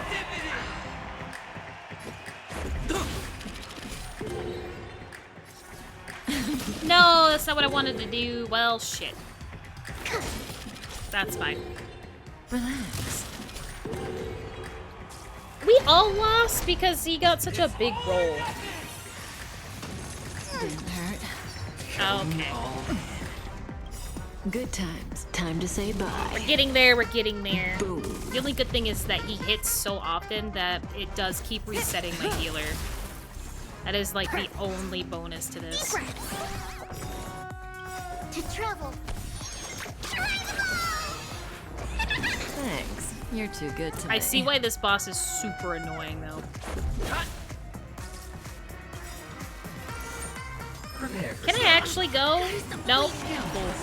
A: No, that's not what I wanted to do. Well, shit. That's fine.
D: Relax.
A: We all lost because he got such a big roll.
D: Didn't hurt.
A: Okay.
D: Good times. Time to say bye.
A: We're getting there, we're getting there.
D: Boom.
A: The only good thing is that he hits so often that it does keep resetting my healer. That is like the only bonus to this.
I: To travel.
D: Thanks. You're too good to me.
A: I see why this boss is super annoying though.
H: Prepare for
A: Can I actually go? Nope. Cool.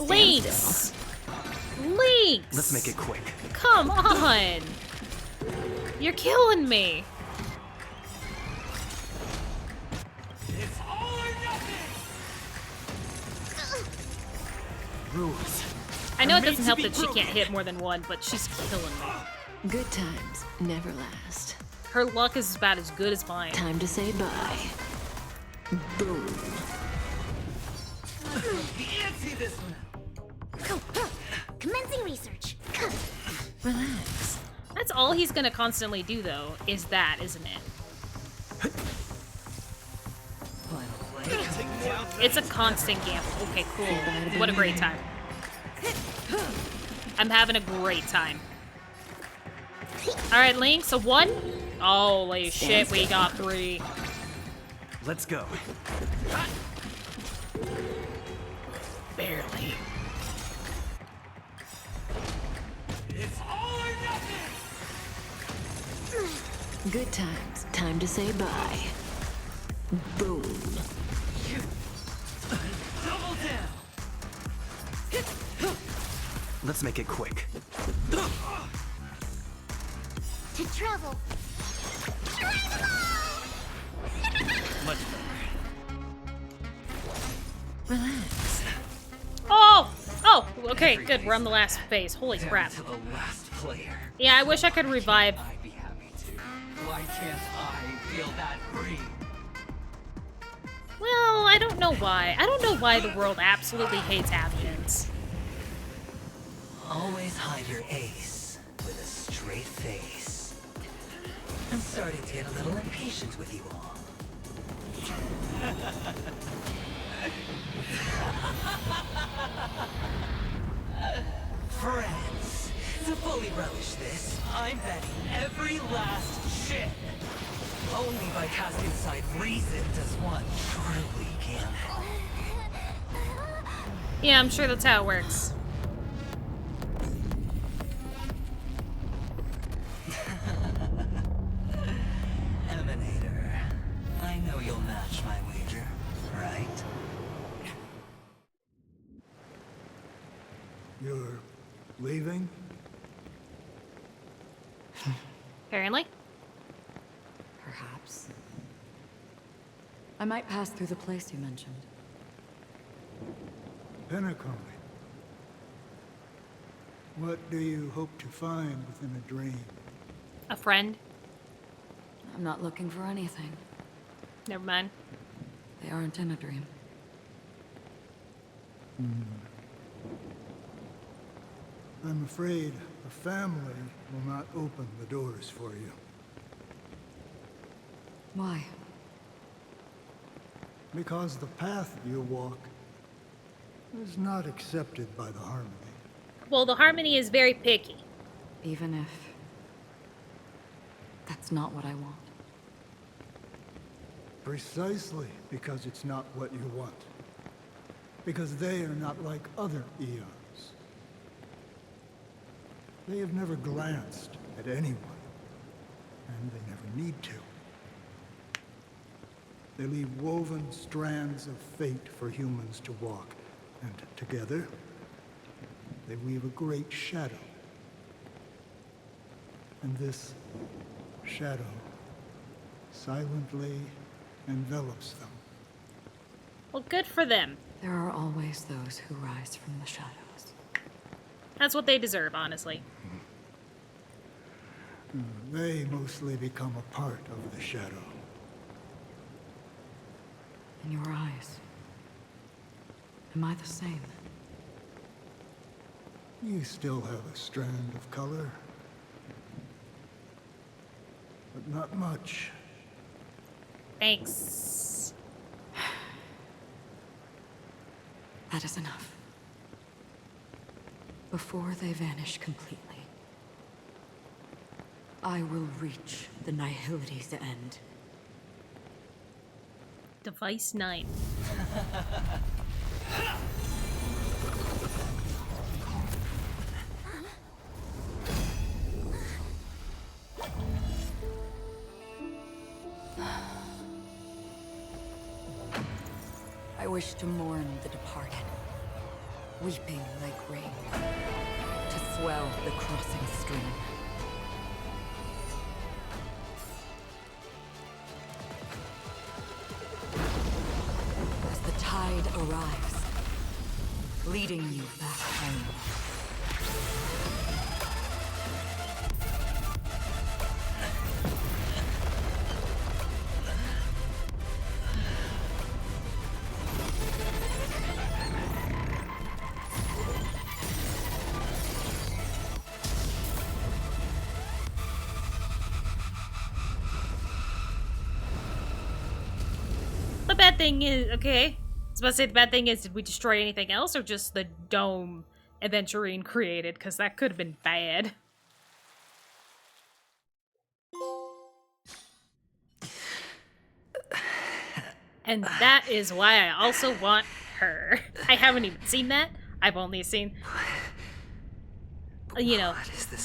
A: Lynx! Lynx!
K: Let's make it quick.
A: Come on! You're killing me!
K: It's all or nothing! Rules.
A: I know
K: are
A: it
K: made
A: doesn't
K: to
A: help
K: be
A: that she
K: broken.
A: can't hit more than one, but she's killing me.
D: Good times never last.
A: Her luck is about as good as mine.
D: Time to say bye. Boom.
K: Antsy this one.
I: Commencing research.
D: Relax.
A: That's all he's gonna constantly do, though, is that, isn't it? It's a constant gamble. Okay, cool. What a great time. I'm having a great time. Alright, Lynx, a 1? Holy shit, we got 3.
K: Let's go.
A: Barely.
K: It's all or nothing!
D: Good times. Time to say bye. Boom.
K: Double down! Let's make it quick.
I: To travel.
K: Much better.
D: Relax.
A: Oh! Oh, okay, good. We're on the last phase. Holy crap.
K: To the last player.
A: Yeah, I wish I could revive.
K: I'd be happy to. Why can't I feel that free?
A: Well, I don't know why. I don't know why the world absolutely hates Avians.
H: Always hide your ace with a straight face. I'm starting to get a little impatient with you all. Friends, to fully relish this, I'm betting every last ship. Only by casting aside reason does one truly gamble.
A: Yeah, I'm sure that's how it works.
H: Emanator, I know you'll match my wager, right?
P: You're leaving?
A: Apparently.
C: Perhaps. I might pass through the place you mentioned.
P: Penacony. What do you hope to find within a dream?
A: A friend.
C: I'm not looking for anything.
A: Never mind.
C: They aren't in a dream.
P: I'm afraid the family will not open the doors for you.
C: Why?
P: Because the path you walk is not accepted by the Harmony.
A: Well, the Harmony is very picky.
C: Even if... that's not what I want.
P: Precisely because it's not what you want. Because they are not like other eons. They have never glanced at anyone, and they never need to. They leave woven strands of fate for humans to walk, and together, they weave a great shadow. And this shadow silently envelops them.
A: Well, good for them.
C: There are always those who rise from the shadows.
A: That's what they deserve, honestly.
P: They mostly become a part of the shadow.
C: In your eyes, am I the same?
P: You still have a strand of color. But not much.
A: Thanks.
C: That is enough. Before they vanish completely, I will reach the Nihility's end.
A: Device 9.
C: I wish to mourn the departed. weeping like rain, to swell the crossing stream. As the tide arrives, leading you back home.
A: The bad thing is, okay. I was about to say the bad thing is, did we destroy anything else or just the dome Aventurine created? Because that could have been bad. And that is why I also want her. I haven't even seen that. I've only seen, you know,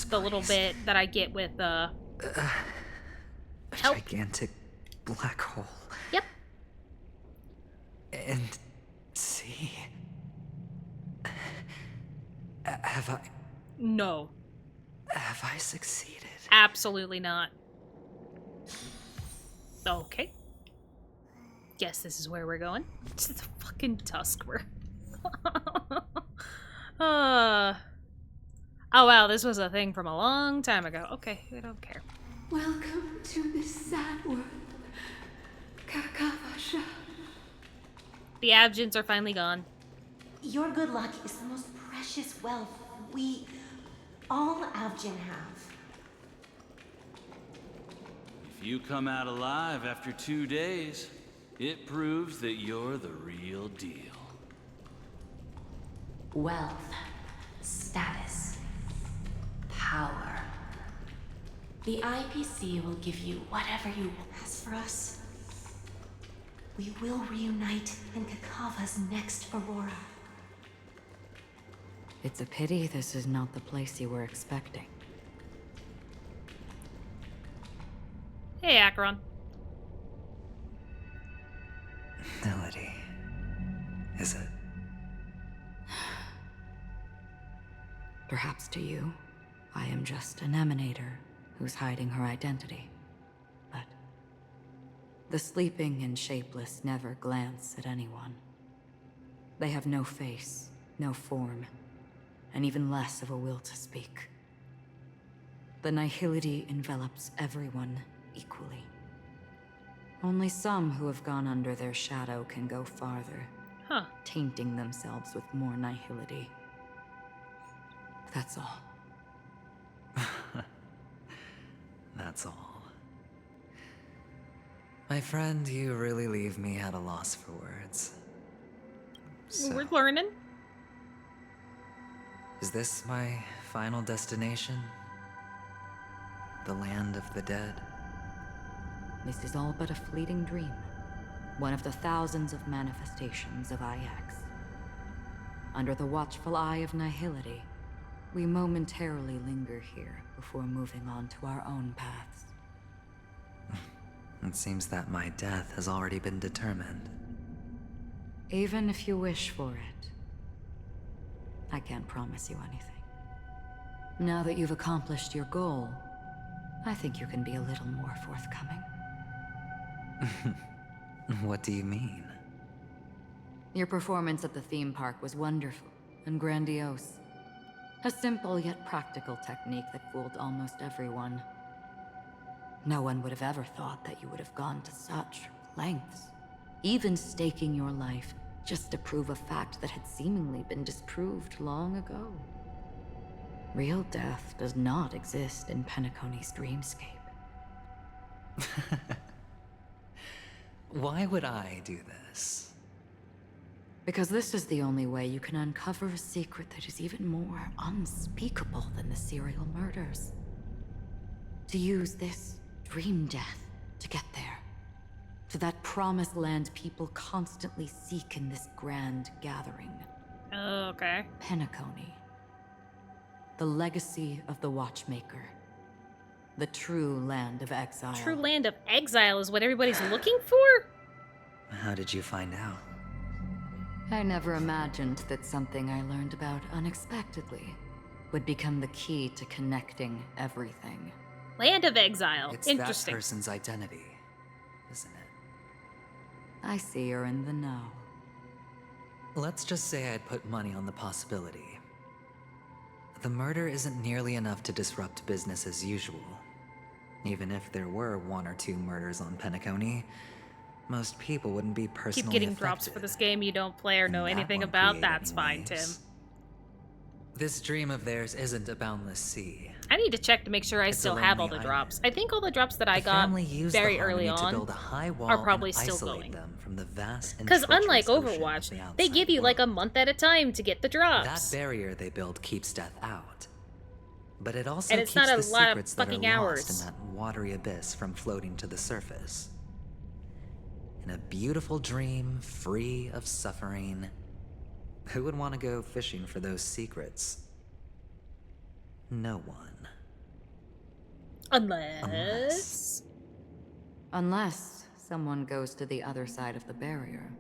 A: the little bit that I get with,
H: A gigantic black hole.
A: Yep.
H: And see... Have I...
A: No.
H: Have I succeeded?
A: Absolutely not. Okay. Guess this is where we're going. To the fucking Tuskwer. Oh wow, this was a thing from a long time ago. Okay, I don't care.
M: Welcome to this sad world, Kakavasha.
A: The Abjents are finally gone.
M: Your good luck is the most precious wealth we all Avgin have.
K: If you come out alive after 2 days, it proves that you're the real deal.
D: Wealth, status, power. The IPC will give you whatever you want.
M: As for us, we will reunite in Kakava's next Aurora.
C: It's a pity this is not the place you were expecting.
A: Hey, Acheron.
H: Melody. Is it?
C: Perhaps to you, I am just an emanator who's hiding her identity. But the sleeping and shapeless never glance at anyone. They have no face, no form, and even less of a will to speak. The nihility envelops everyone equally. Only some who have gone under their shadow can go farther, tainting themselves with more nihility. That's all.
H: That's all. My friend, you really leave me at a loss for words. So,
A: We're learning.
H: is this my final destination? The land of the dead?
C: This is all but a fleeting dream. One of the thousands of manifestations of IX. Under the watchful eye of nihility, we momentarily linger here before moving on to our own paths.
H: It seems that my death has already been determined.
C: Even if you wish for it, I can't promise you anything. Now that you've accomplished your goal, I think you can be a little more forthcoming.
H: What do you mean?
C: Your performance at the theme park was wonderful and grandiose. A simple yet practical technique that fooled almost everyone. No one would have ever thought that you would have gone to such lengths, even staking your life just to prove a fact that had seemingly been disproved long ago. Real death does not exist in Penacony's dreamscape.
H: Why would I do this?
C: Because this is the only way you can uncover a secret that is even more unspeakable than the serial murders. To use this dream death to get there. To that promised land people constantly seek in this grand gathering.
A: Okay.
C: Penacony. The legacy of the Watchmaker. The true land of exile.
A: True land of exile is what everybody's looking for?
H: How did you find out?
C: I never imagined that something I learned about unexpectedly would become the key to connecting everything.
A: Land of Exile.
H: It's
A: Interesting.
H: that person's identity, isn't it?
C: I see you're in the know.
H: Let's just say I'd put money on the possibility. The murder isn't nearly enough to disrupt business as usual. Even if there were 1 or 2 murders on Penacony, most people wouldn't be personally
A: Keep getting
H: affected.
A: drops for this game you don't play or know
H: And that
A: anything
H: won't
A: about.
H: create
A: That's
H: any
A: fine, Tim.
H: waves. This dream of theirs isn't a boundless sea.
A: I need to check to make sure I
H: It's a
A: still have all the
H: lonely
A: drops. I think all the drops that I
H: The
A: got
H: family used
A: very
H: the
A: early
H: Harmony
A: on
H: to build a high wall
A: are probably
H: and
A: still
H: isolate
A: going.
H: them from the vast and
A: Because unlike
H: treacherous ocean
A: Overwatch,
H: of the
A: they
H: outside
A: give you like a
H: world.
A: month at a time to get the drops.
H: That barrier they build keeps death out. But it also
A: And it's
H: keeps
A: not a
H: the
A: lot of
H: secrets that are
A: fucking
H: lost
A: hours.
H: in that watery abyss from floating to the surface. In a beautiful dream, free of suffering, who would want to go fishing for those secrets? No one.
C: Unless someone goes to the other side of the barrier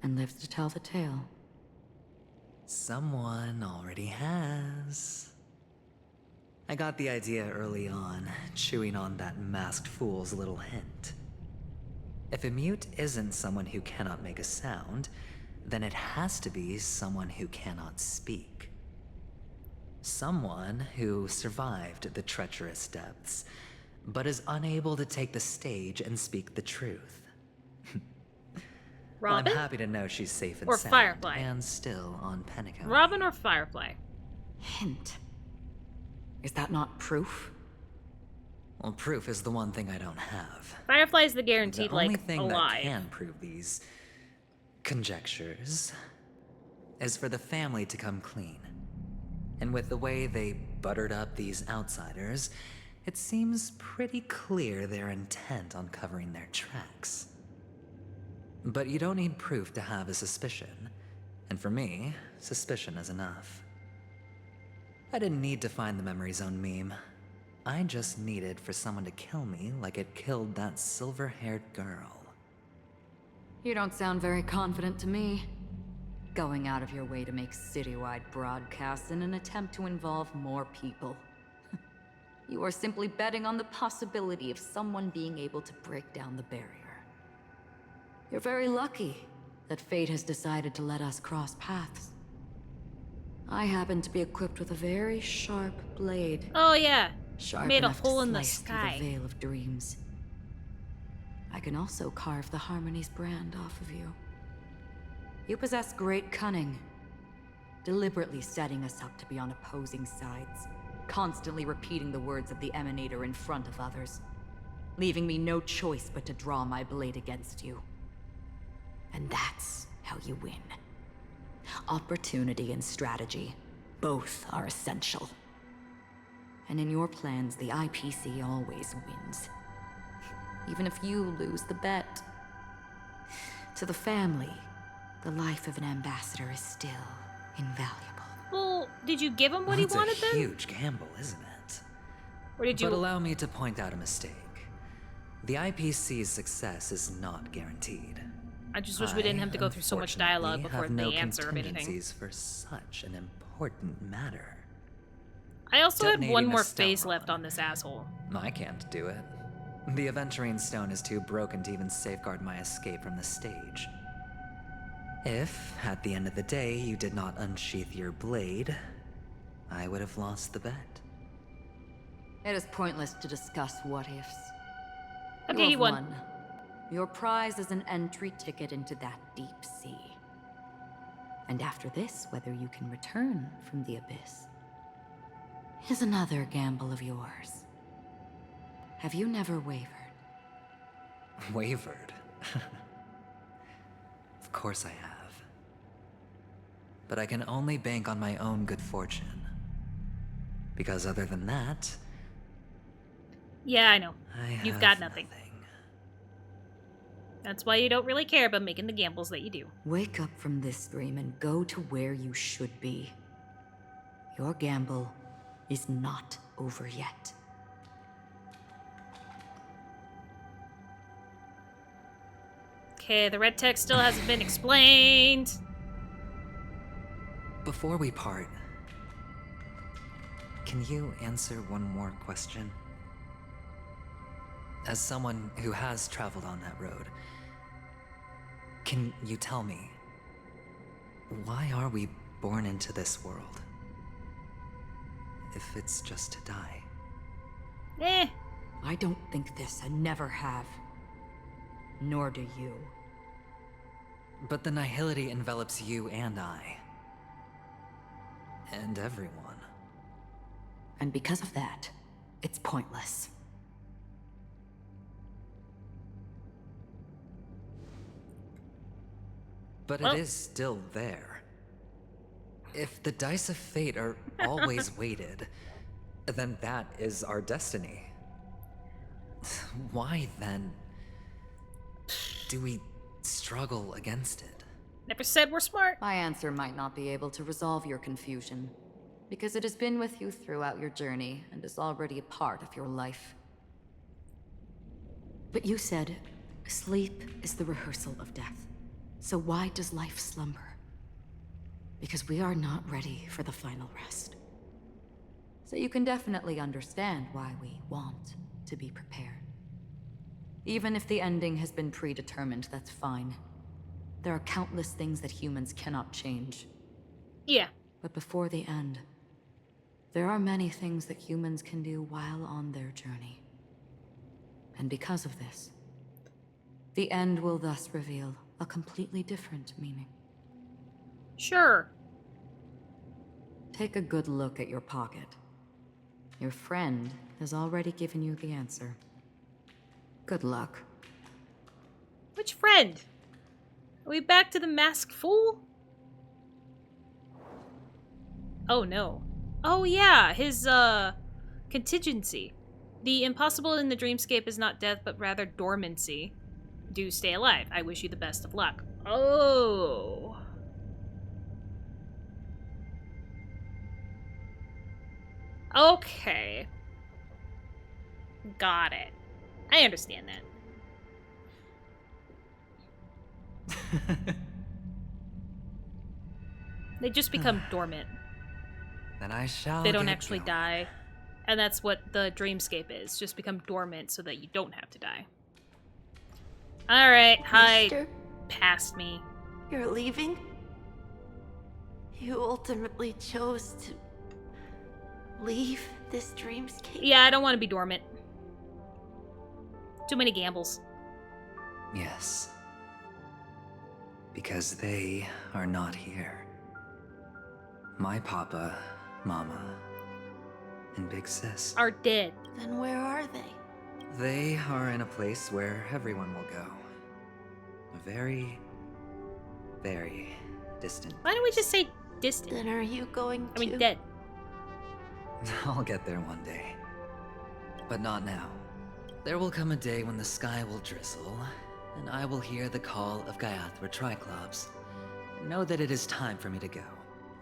C: and lives to tell the tale.
H: Someone already has. I got the idea early on, chewing on that masked fool's little hint. If a mute isn't someone who cannot make a sound, then it has to be someone who cannot speak. Someone who survived the treacherous depths, but is unable to take the stage and speak the truth. Well, I'm
A: Robin?
H: happy to know she's safe and
A: Or
H: sound,
A: Firefly?
H: and still on Penacony.
A: Robin or Firefly?
C: Hint. Is that not proof?
H: Well, proof is the one thing I don't have.
A: Firefly's the guaranteed,
H: The only
A: like,
H: thing
A: alive.
H: that can prove these conjectures is for the family to come clean. And with the way they buttered up these outsiders, it seems pretty clear they're intent on covering their tracks. But you don't need proof to have a suspicion. And for me, suspicion is enough. I didn't need to find the memory zone meme. I just needed for someone to kill me like it killed that silver-haired girl.
C: You don't sound very confident to me. Going out of your way to make citywide broadcasts in an attempt to involve more people. You are simply betting on the possibility of someone being able to break down the barrier. You're very lucky that fate has decided to let us cross paths. I happen to be equipped with a very sharp blade.
A: Oh yeah,
C: Sharp
A: made a
C: enough to
A: hole in the
C: slice through
A: sky.
C: the veil of dreams. I can also carve the Harmony's brand off of you. You possess great cunning, deliberately setting us up to be on opposing sides, constantly repeating the words of the Emanator in front of others, leaving me no choice but to draw my blade against you. And that's how you win. Opportunity and strategy, both are essential. And in your plans, the IPC always wins. Even if you lose the bet. To the family, the life of an ambassador is still invaluable.
A: Well, did you give him what he
H: That's
A: wanted
H: a
A: then?
H: huge gamble, isn't it?
A: Or did you...
H: But allow me to point out a mistake. The IPC's success is not guaranteed.
A: I just wish we didn't have to go through so much dialogue before the answer of anything.
H: Contingencies for such an important matter.
A: I also had one
H: Detonating a
A: more
H: stone
A: face left on this asshole.
H: I can't do it. The Aventurine stone is too broken to even safeguard my escape from the stage. If, at the end of the day, you did not unsheath your blade, I would have lost the bet.
C: It is pointless to discuss what-ifs.
A: Okay, he won.
C: Your prize is an entry ticket into that deep sea. And after this, whether you can return from the abyss is another gamble of yours. Have you never wavered?
H: Wavered? Of course I have. But I can only bank on my own good fortune. Because other than that...
A: Yeah, I know. You've
H: have
A: got nothing. That's why you don't really care about making the gambles that you do.
C: Wake up from this dream and go to where you should be. Your gamble is not over yet.
A: Okay, the red text still hasn't been explained.
H: Before we part, can you answer one more question? As someone who has traveled on that road, can you tell me, why are we born into this world? If it's just to die.
A: Eh.
C: I don't think this and never have. Nor do you.
H: But the nihility envelops you and I. And everyone.
C: And because of that, it's pointless.
H: But it is still there. If the dice of fate are always weighted, then that is our destiny. Why then do we struggle against it?
A: Never said we're smart.
C: My answer might not be able to resolve your confusion, because it has been with you throughout your journey and is already a part of your life. But you said, sleep is the rehearsal of death. So why does life slumber? Because we are not ready for the final rest. So you can definitely understand why we want to be prepared. Even if the ending has been predetermined, that's fine. There are countless things that humans cannot change.
A: Yeah.
C: But before the end, there are many things that humans can do while on their journey. And because of this, the end will thus reveal a completely different meaning.
A: Sure.
C: Take a good look at your pocket. Your friend has already given you the answer. Good luck.
A: Which friend? Are we back to the masked fool? Oh no. Oh yeah, his contingency. The impossible in the dreamscape is not death, but rather dormancy. Do stay alive. I wish you the best of luck. Oh. Okay. Got it. I understand that. They just become dormant.
H: Then I shall.
A: They don't actually die. And that's what the dreamscape is. Just become dormant so that you don't have to die. Alright, hi.
I: Mister?
A: Past me.
I: You're leaving? You ultimately chose to leave this dreamscape?
A: Yeah, I don't want to be dormant. Too many gambles.
H: Yes. Because they are not here. My papa, mama, and big sis
A: are dead.
I: Then where are they?
H: They are in a place where everyone will go. A very, very distant.
A: Why don't we just say distant?
I: Then are you going to?
A: I mean, dead.
H: I'll get there one day. But not now. There will come a day when the sky will drizzle, and I will hear the call of Gaiathra Triclops, and know that it is time for me to go,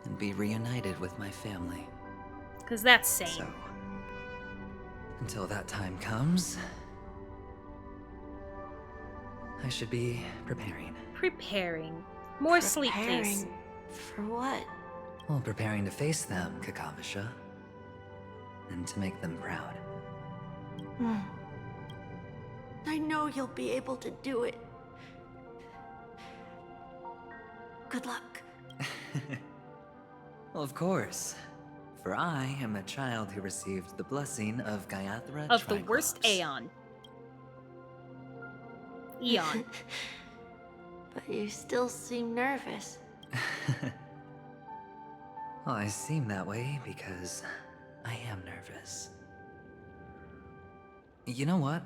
H: and be reunited with my family.
A: 'Cause that's sane.
H: So, until that time comes, I should be preparing.
A: Preparing. More sleep, please.
I: For what?
H: Well, preparing to face them, Kakavasha. And to make them proud.
I: I know you'll be able to do it. Good luck.
H: Well, of course. For I am a child who received the blessing of Gaiathra
A: Of the worst
H: Triclops.
A: Aeon. Eon.
I: But you still seem nervous.
H: Well, I seem that way because I am nervous. You know what?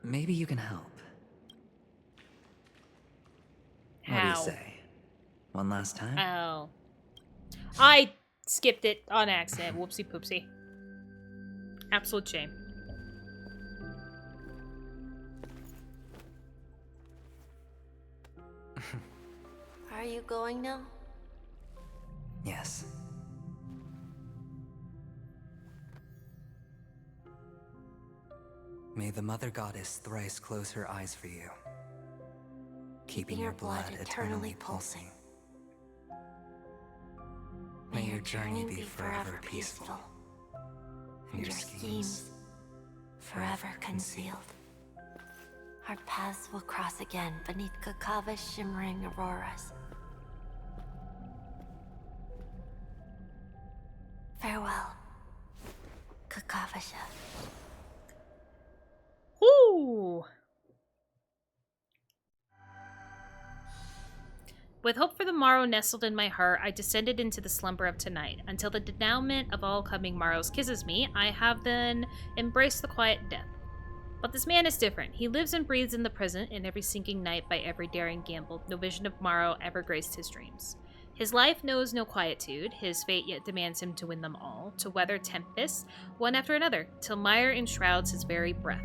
H: Maybe you can help.
A: How?
H: What do you say? One last time?
A: Oh. I skipped it on accident. Whoopsie poopsie. Absolute shame.
I: Are you going now?
H: Yes. May the Mother Goddess thrice close her eyes for you. keeping your blood eternally pulsing. May your journey be forever peaceful, and your schemes forever concealed.
I: Our paths will cross again beneath Kakava's shimmering auroras. Farewell, Kakavasha.
A: Ooh. With hope for the morrow nestled in my heart, I descended into the slumber of tonight. Until the denouement of all coming morrows kisses me, I have then embraced the quiet death. But this man is different. He lives and breathes in the present, in every sinking night, by every daring gamble. No vision of morrow ever graced his dreams. His life knows no quietude. His fate yet demands him to win them all, to weather tempests, one after another, till mire enshrouds his very breath.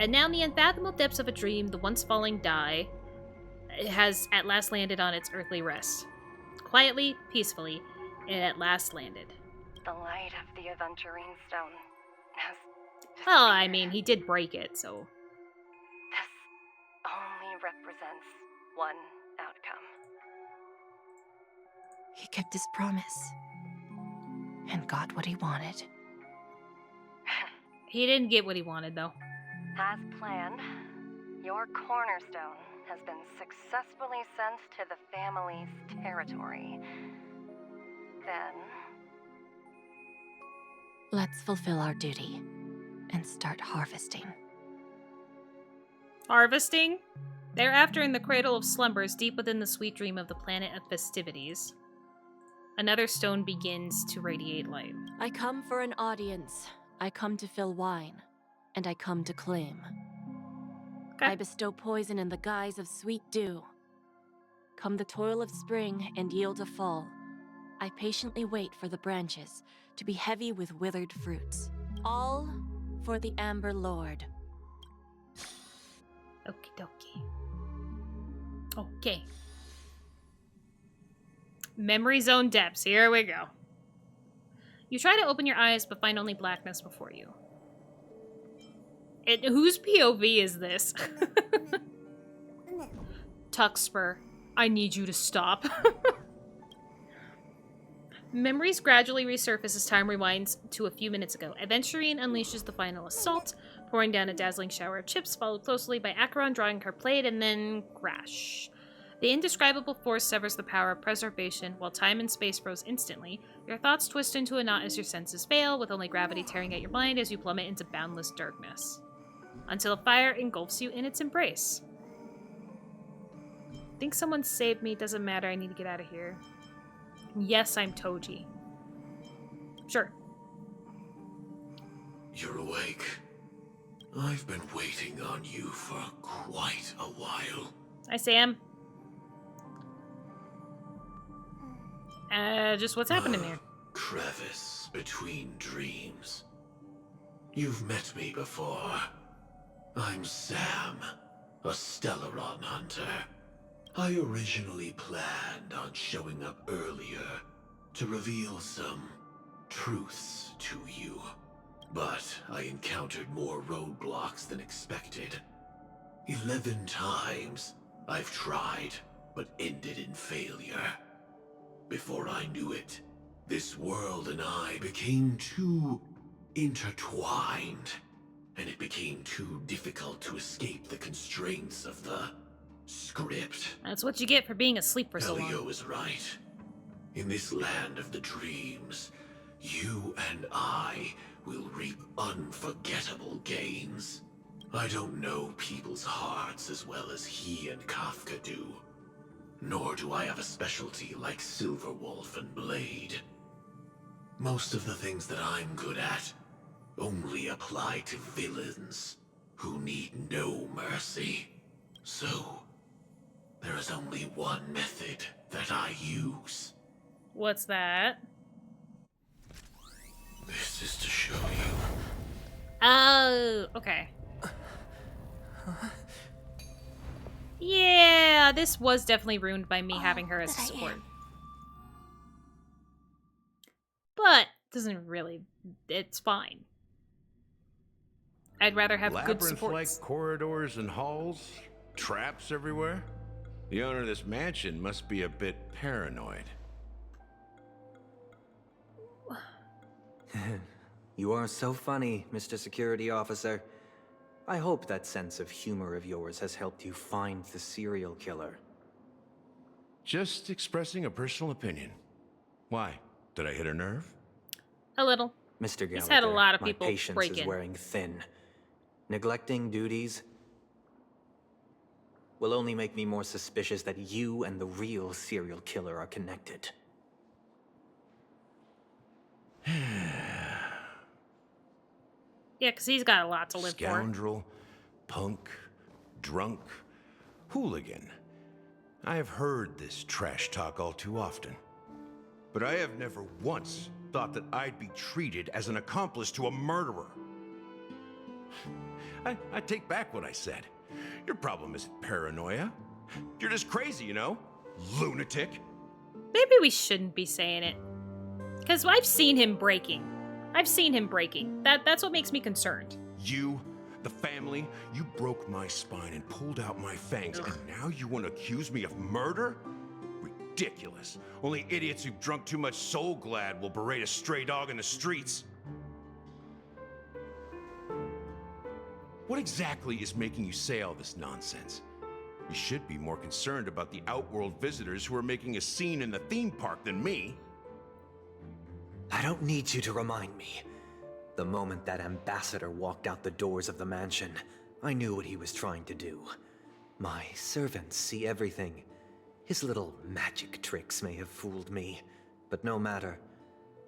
A: And now in the unfathomable depths of a dream, the once falling die has at last landed on its earthly rest. Quietly, peacefully, it at last landed.
Q: The light of the Aventurine stone has
A: Well, I mean, he did break it, so...
Q: This only represents one outcome.
D: He kept his promise and got what he wanted.
A: He didn't get what he wanted, though.
Q: As planned, your cornerstone has been successfully sent to the family's territory. Then...
D: Let's fulfill our duty and start harvesting.
A: Harvesting? Thereafter, in the cradle of slumbers, deep within the sweet dream of the planet of festivities, another stone begins to radiate light.
D: I come for an audience. I come to fill wine, and I come to claim.
A: Okay.
D: I bestow poison in the guise of sweet dew. Come the toil of spring and yield a fall. I patiently wait for the branches to be heavy with withered fruits. All for the Amber Lord.
A: Okie dokie. Okay. Memory zone depths. Here we go. You try to open your eyes, but find only blackness before you. Whose POV is this? Tuxper, I need you to stop. Memories gradually resurface as time rewinds to a few minutes ago. Aventurine unleashes the final assault, pouring down a dazzling shower of chips, followed closely by Acheron drawing her blade, and then crash. The indescribable force severs the power of preservation, while time and space froze instantly. Your thoughts twist into a knot as your senses fail, with only gravity tearing at your mind as you plummet into boundless darkness. Until fire engulfs you in its embrace. Think someone saved me, doesn't matter, I need to get out of here. Yes, I'm Toji. Sure.
R: You're awake. I've been waiting on you for quite a while.
A: Hi, Sam. Just what's happening here?
R: Crevice between dreams. You've met me before. I'm Sam, a Stellaron hunter. I originally planned on showing up earlier to reveal some truths to you. But I encountered more roadblocks than expected. 11 times I've tried, but ended in failure. Before I knew it, this world and I became too intertwined, and it became too difficult to escape the constraints of the script.
A: That's what you get for being asleep for so long.
R: Elio is right. In this land of the dreams, you and I will reap unforgettable gains. I don't know people's hearts as well as he and Kafka do. Nor do I have a specialty like Silverwolf and Blade. Most of the things that I'm good at only apply to villains who need no mercy. So, there is only one method that I use.
A: What's that?
R: This is to show you.
A: Oh, okay. Yeah, this was definitely ruined by me having her as a support. But, doesn't really... It's fine. I'd rather have good supports.
L: Labyrinth-like corridors and halls? Traps everywhere?
B: The owner of this mansion must be a bit paranoid.
E: You are so funny, Mr. Security Officer. I hope that sense of humor of yours has helped you find the serial killer.
B: Just expressing a personal opinion. Why? Did I hit a nerve?
A: A little.
E: Mr. Gallagher,
A: He's had a lot of
E: my
A: people
E: patience
A: break
E: is
A: in.
E: wearing thin. Neglecting duties will only make me more suspicious that you and the real serial killer are connected.
A: Yeah, because he's got a lot to live for.
B: Scoundrel, punk, drunk, hooligan. I have heard this trash talk all too often. But I have never once thought that I'd be treated as an accomplice to a murderer. I take back what I said. Your problem isn't paranoia. You're just crazy, you know? Lunatic.
A: Maybe we shouldn't be saying it. Because I've seen him breaking. That's what makes me concerned.
B: You, the family, you broke my spine and pulled out my fangs, and now you want to accuse me of murder? Ridiculous. Only idiots who've drunk too much Soul Glad will berate a stray dog in the streets. What exactly is making you say all this nonsense? You should be more concerned about the Outworld visitors who are making a scene in the theme park than me.
E: I don't need you to remind me. The moment that ambassador walked out the doors of the mansion, I knew what he was trying to do. My servants see everything. His little magic tricks may have fooled me, but no matter.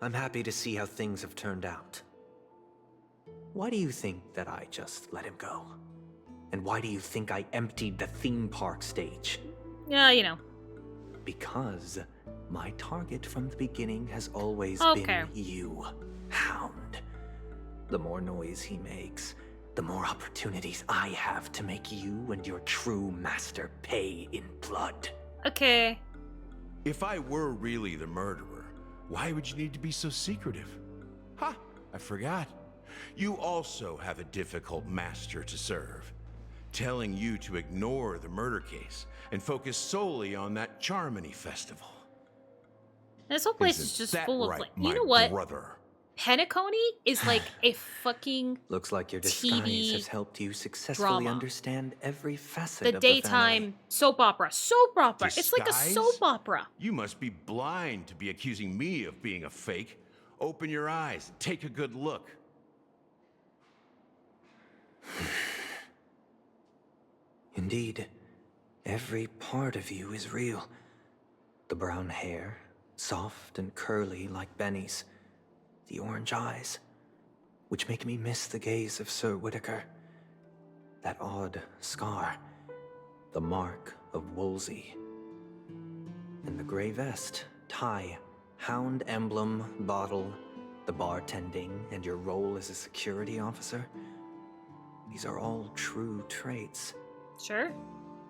E: I'm happy to see how things have turned out. Why do you think that I just let him go? And why do you think I emptied the theme park stage?
A: Yeah, you know.
E: Because my target from the beginning has always been you, Hound. The more noise he makes, the more opportunities I have to make you and your true master pay in blood.
A: Okay.
B: If I were really the murderer, why would you need to be so secretive? Ha! I forgot. You also have a difficult master to serve, telling you to ignore the murder case and focus solely on that Charmony festival.
A: This whole place is just full of, like, you know what?
B: Brother?
A: Penacony is like a fucking
E: Looks like your disguise
A: TV
E: has helped you successfully
A: drama.
E: understand every facet
A: The
E: of
A: daytime
E: the family.
A: soap opera. It's like a
B: Disguise?
A: soap opera.
B: You must be blind to be accusing me of being a fake. Open your eyes and take a good look.
E: Indeed, every part of you is real. The brown hair, soft and curly like Benny's. The orange eyes, which make me miss the gaze of Sir Whitaker. That odd scar, the mark of Wolsey. And the gray vest, tie, hound emblem, bottle, the bartending, and your role as a security officer. These are all true traits.
A: Sure.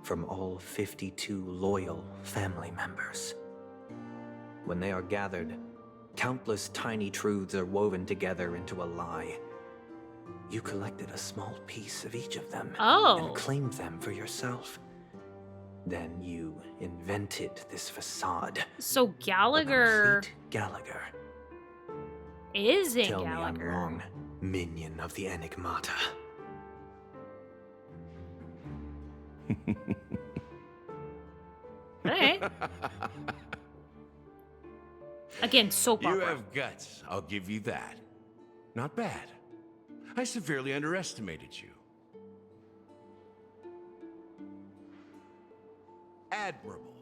E: From all 52 loyal family members. When they are gathered, countless tiny truths are woven together into a lie. You collected a small piece of each of them and claimed them for yourself. Then you invented this facade.
A: So Gallagher
E: Gallagher.
A: isn't
E: Tell
A: Gallagher.
E: me I'm wrong, minion of the Enigmata.
A: Alright. Again, soap opera.
B: You have guts, I'll give you that. Not bad. I severely underestimated you. Admirable.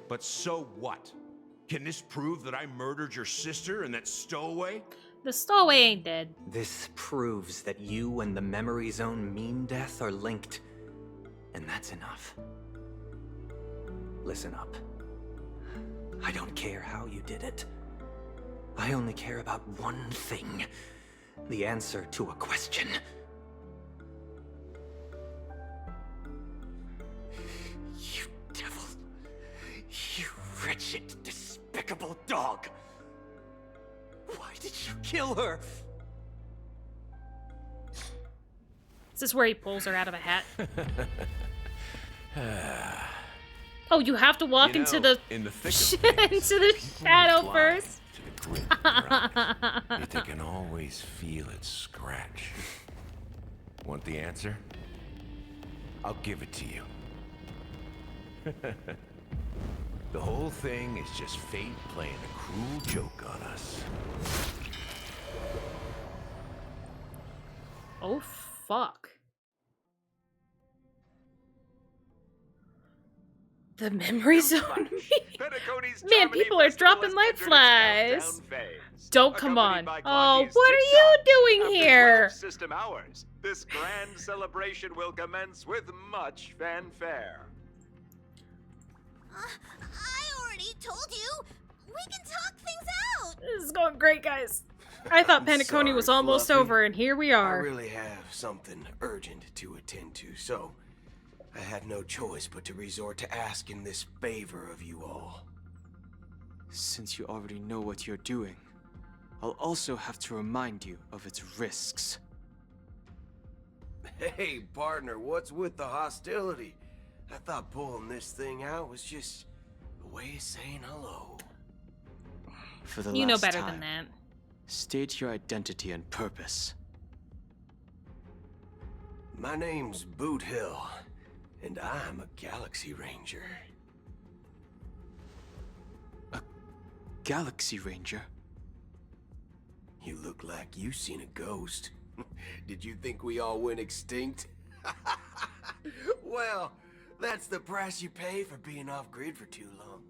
B: But so what? Can this prove that I murdered your sister and that stowaway?
A: The stowaway ain't dead.
E: This proves that you and the Memory Zone mean death are linked. And that's enough. Listen up. I don't care how you did it. I only care about one thing. The answer to a question. You devil. You wretched, despicable dog. Why did you kill her?
A: Is this where he pulls her out of a hat? Oh, you have to walk into the
B: in the thick of things,
A: into the shadow
B: blind
A: first.
B: to the grit around it, yet they can always feel its scratch. Want the answer? I'll give it to you. The whole thing is just fate playing a cruel joke on us.
A: Oh, fuck. The memory zone. Man, people are dropping light flies. Don't come on. Oh, what are you doing here?
S: System hours. This grand celebration will commence with much fanfare.
I: I already told you. We can talk things out.
A: This is going great, guys. I thought Penacony was almost over, and here we are.
T: I really have something urgent to attend to, so I had no choice but to resort to asking this favor of you all.
U: Since you already know what you're doing, I'll also have to remind you of its risks.
T: Hey, partner, what's with the hostility? I thought pulling this thing out was just a way of saying hello.
U: For the
A: You know
U: last
A: better
U: time,
A: than that.
U: state your identity and purpose.
T: My name's Boot Hill, and I'm a Galaxy Ranger.
U: A Galaxy Ranger?
T: You look like you seen a ghost. Did you think we all went extinct? Well, that's the price you pay for being off-grid for too long.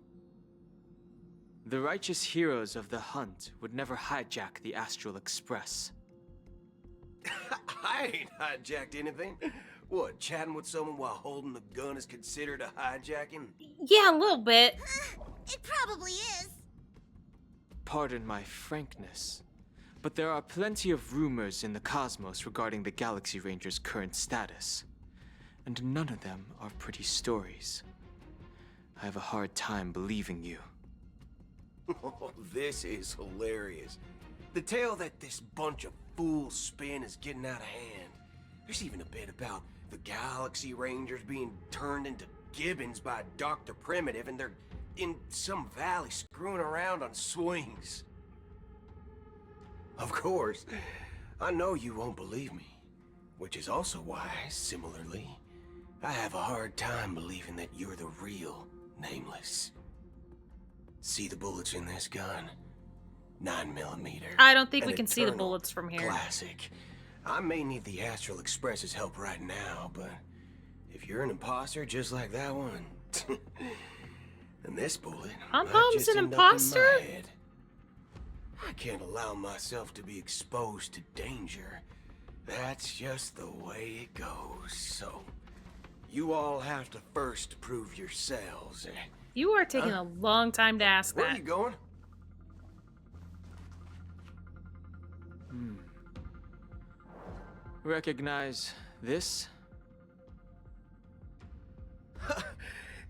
U: The righteous heroes of the hunt would never hijack the Astral Express.
T: I ain't hijacked anything. What, chatting with someone while holding the gun is considered a hijacking?
A: Yeah, a little bit.
I: It probably is.
U: Pardon my frankness, but there are plenty of rumors in the cosmos regarding the Galaxy Ranger's current status, and none of them are pretty stories. I have a hard time believing you.
T: Oh, this is hilarious. The tale that this bunch of fools spin is getting out of hand. There's even a bit about the Galaxy Rangers being turned into gibbons by Dr. Primitive, and they're in some valley screwing around on swings. Of course, I know you won't believe me, which is also why, similarly, I have a hard time believing that you're the real Nameless. See the bullets in this gun? 9mm.
A: I don't think
T: An
A: we can see the
T: eternal
A: bullets from here.
T: Classic. I may need the Astral Express's help right now, but if you're an imposter just like that one, then this bullet might
A: Pom-Pom's
T: just
A: an
T: end up in my
A: imposter?
T: head. I can't allow myself to be exposed to danger. That's just the way it goes. So, you all have to first prove yourselves.
A: You are taking a long time to ask
T: Where
A: that.
T: are you going?
U: Recognize this?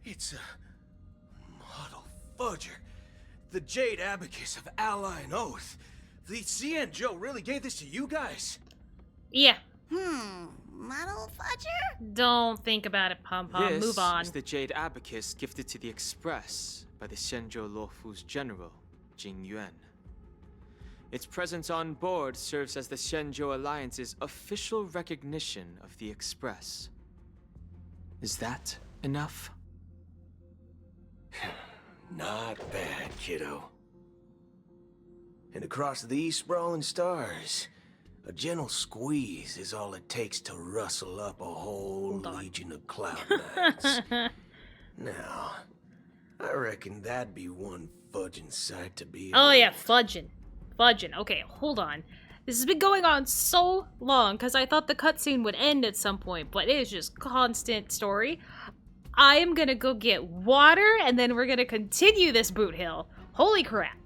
T: It's a model fudger. The Jade Abacus of Ally and Oath. The CN Joe really gave this to you guys?
A: Yeah.
I: Model fudger?
A: Don't think about it, Pom-Pom.
U: This
A: Move on.
U: is the Jade Abacus gifted to the Express by the Shenzhou Luofu's general, Jing Yuan. Its presence on board serves as the Shenzhou Alliance's official recognition of the Express. Is that enough?
T: Not bad, kiddo. And across these sprawling stars, a gentle squeeze is all it takes to rustle up a whole legion of cloud knights. Now, I reckon that'd be one fudging sight to be.
A: Oh yeah, fudging. Fudging. Okay, hold on. This has been going on so long because I thought the cutscene would end at some point, but it is just constant story. I am gonna go get water and then we're gonna continue this Boot Hill. Holy crap.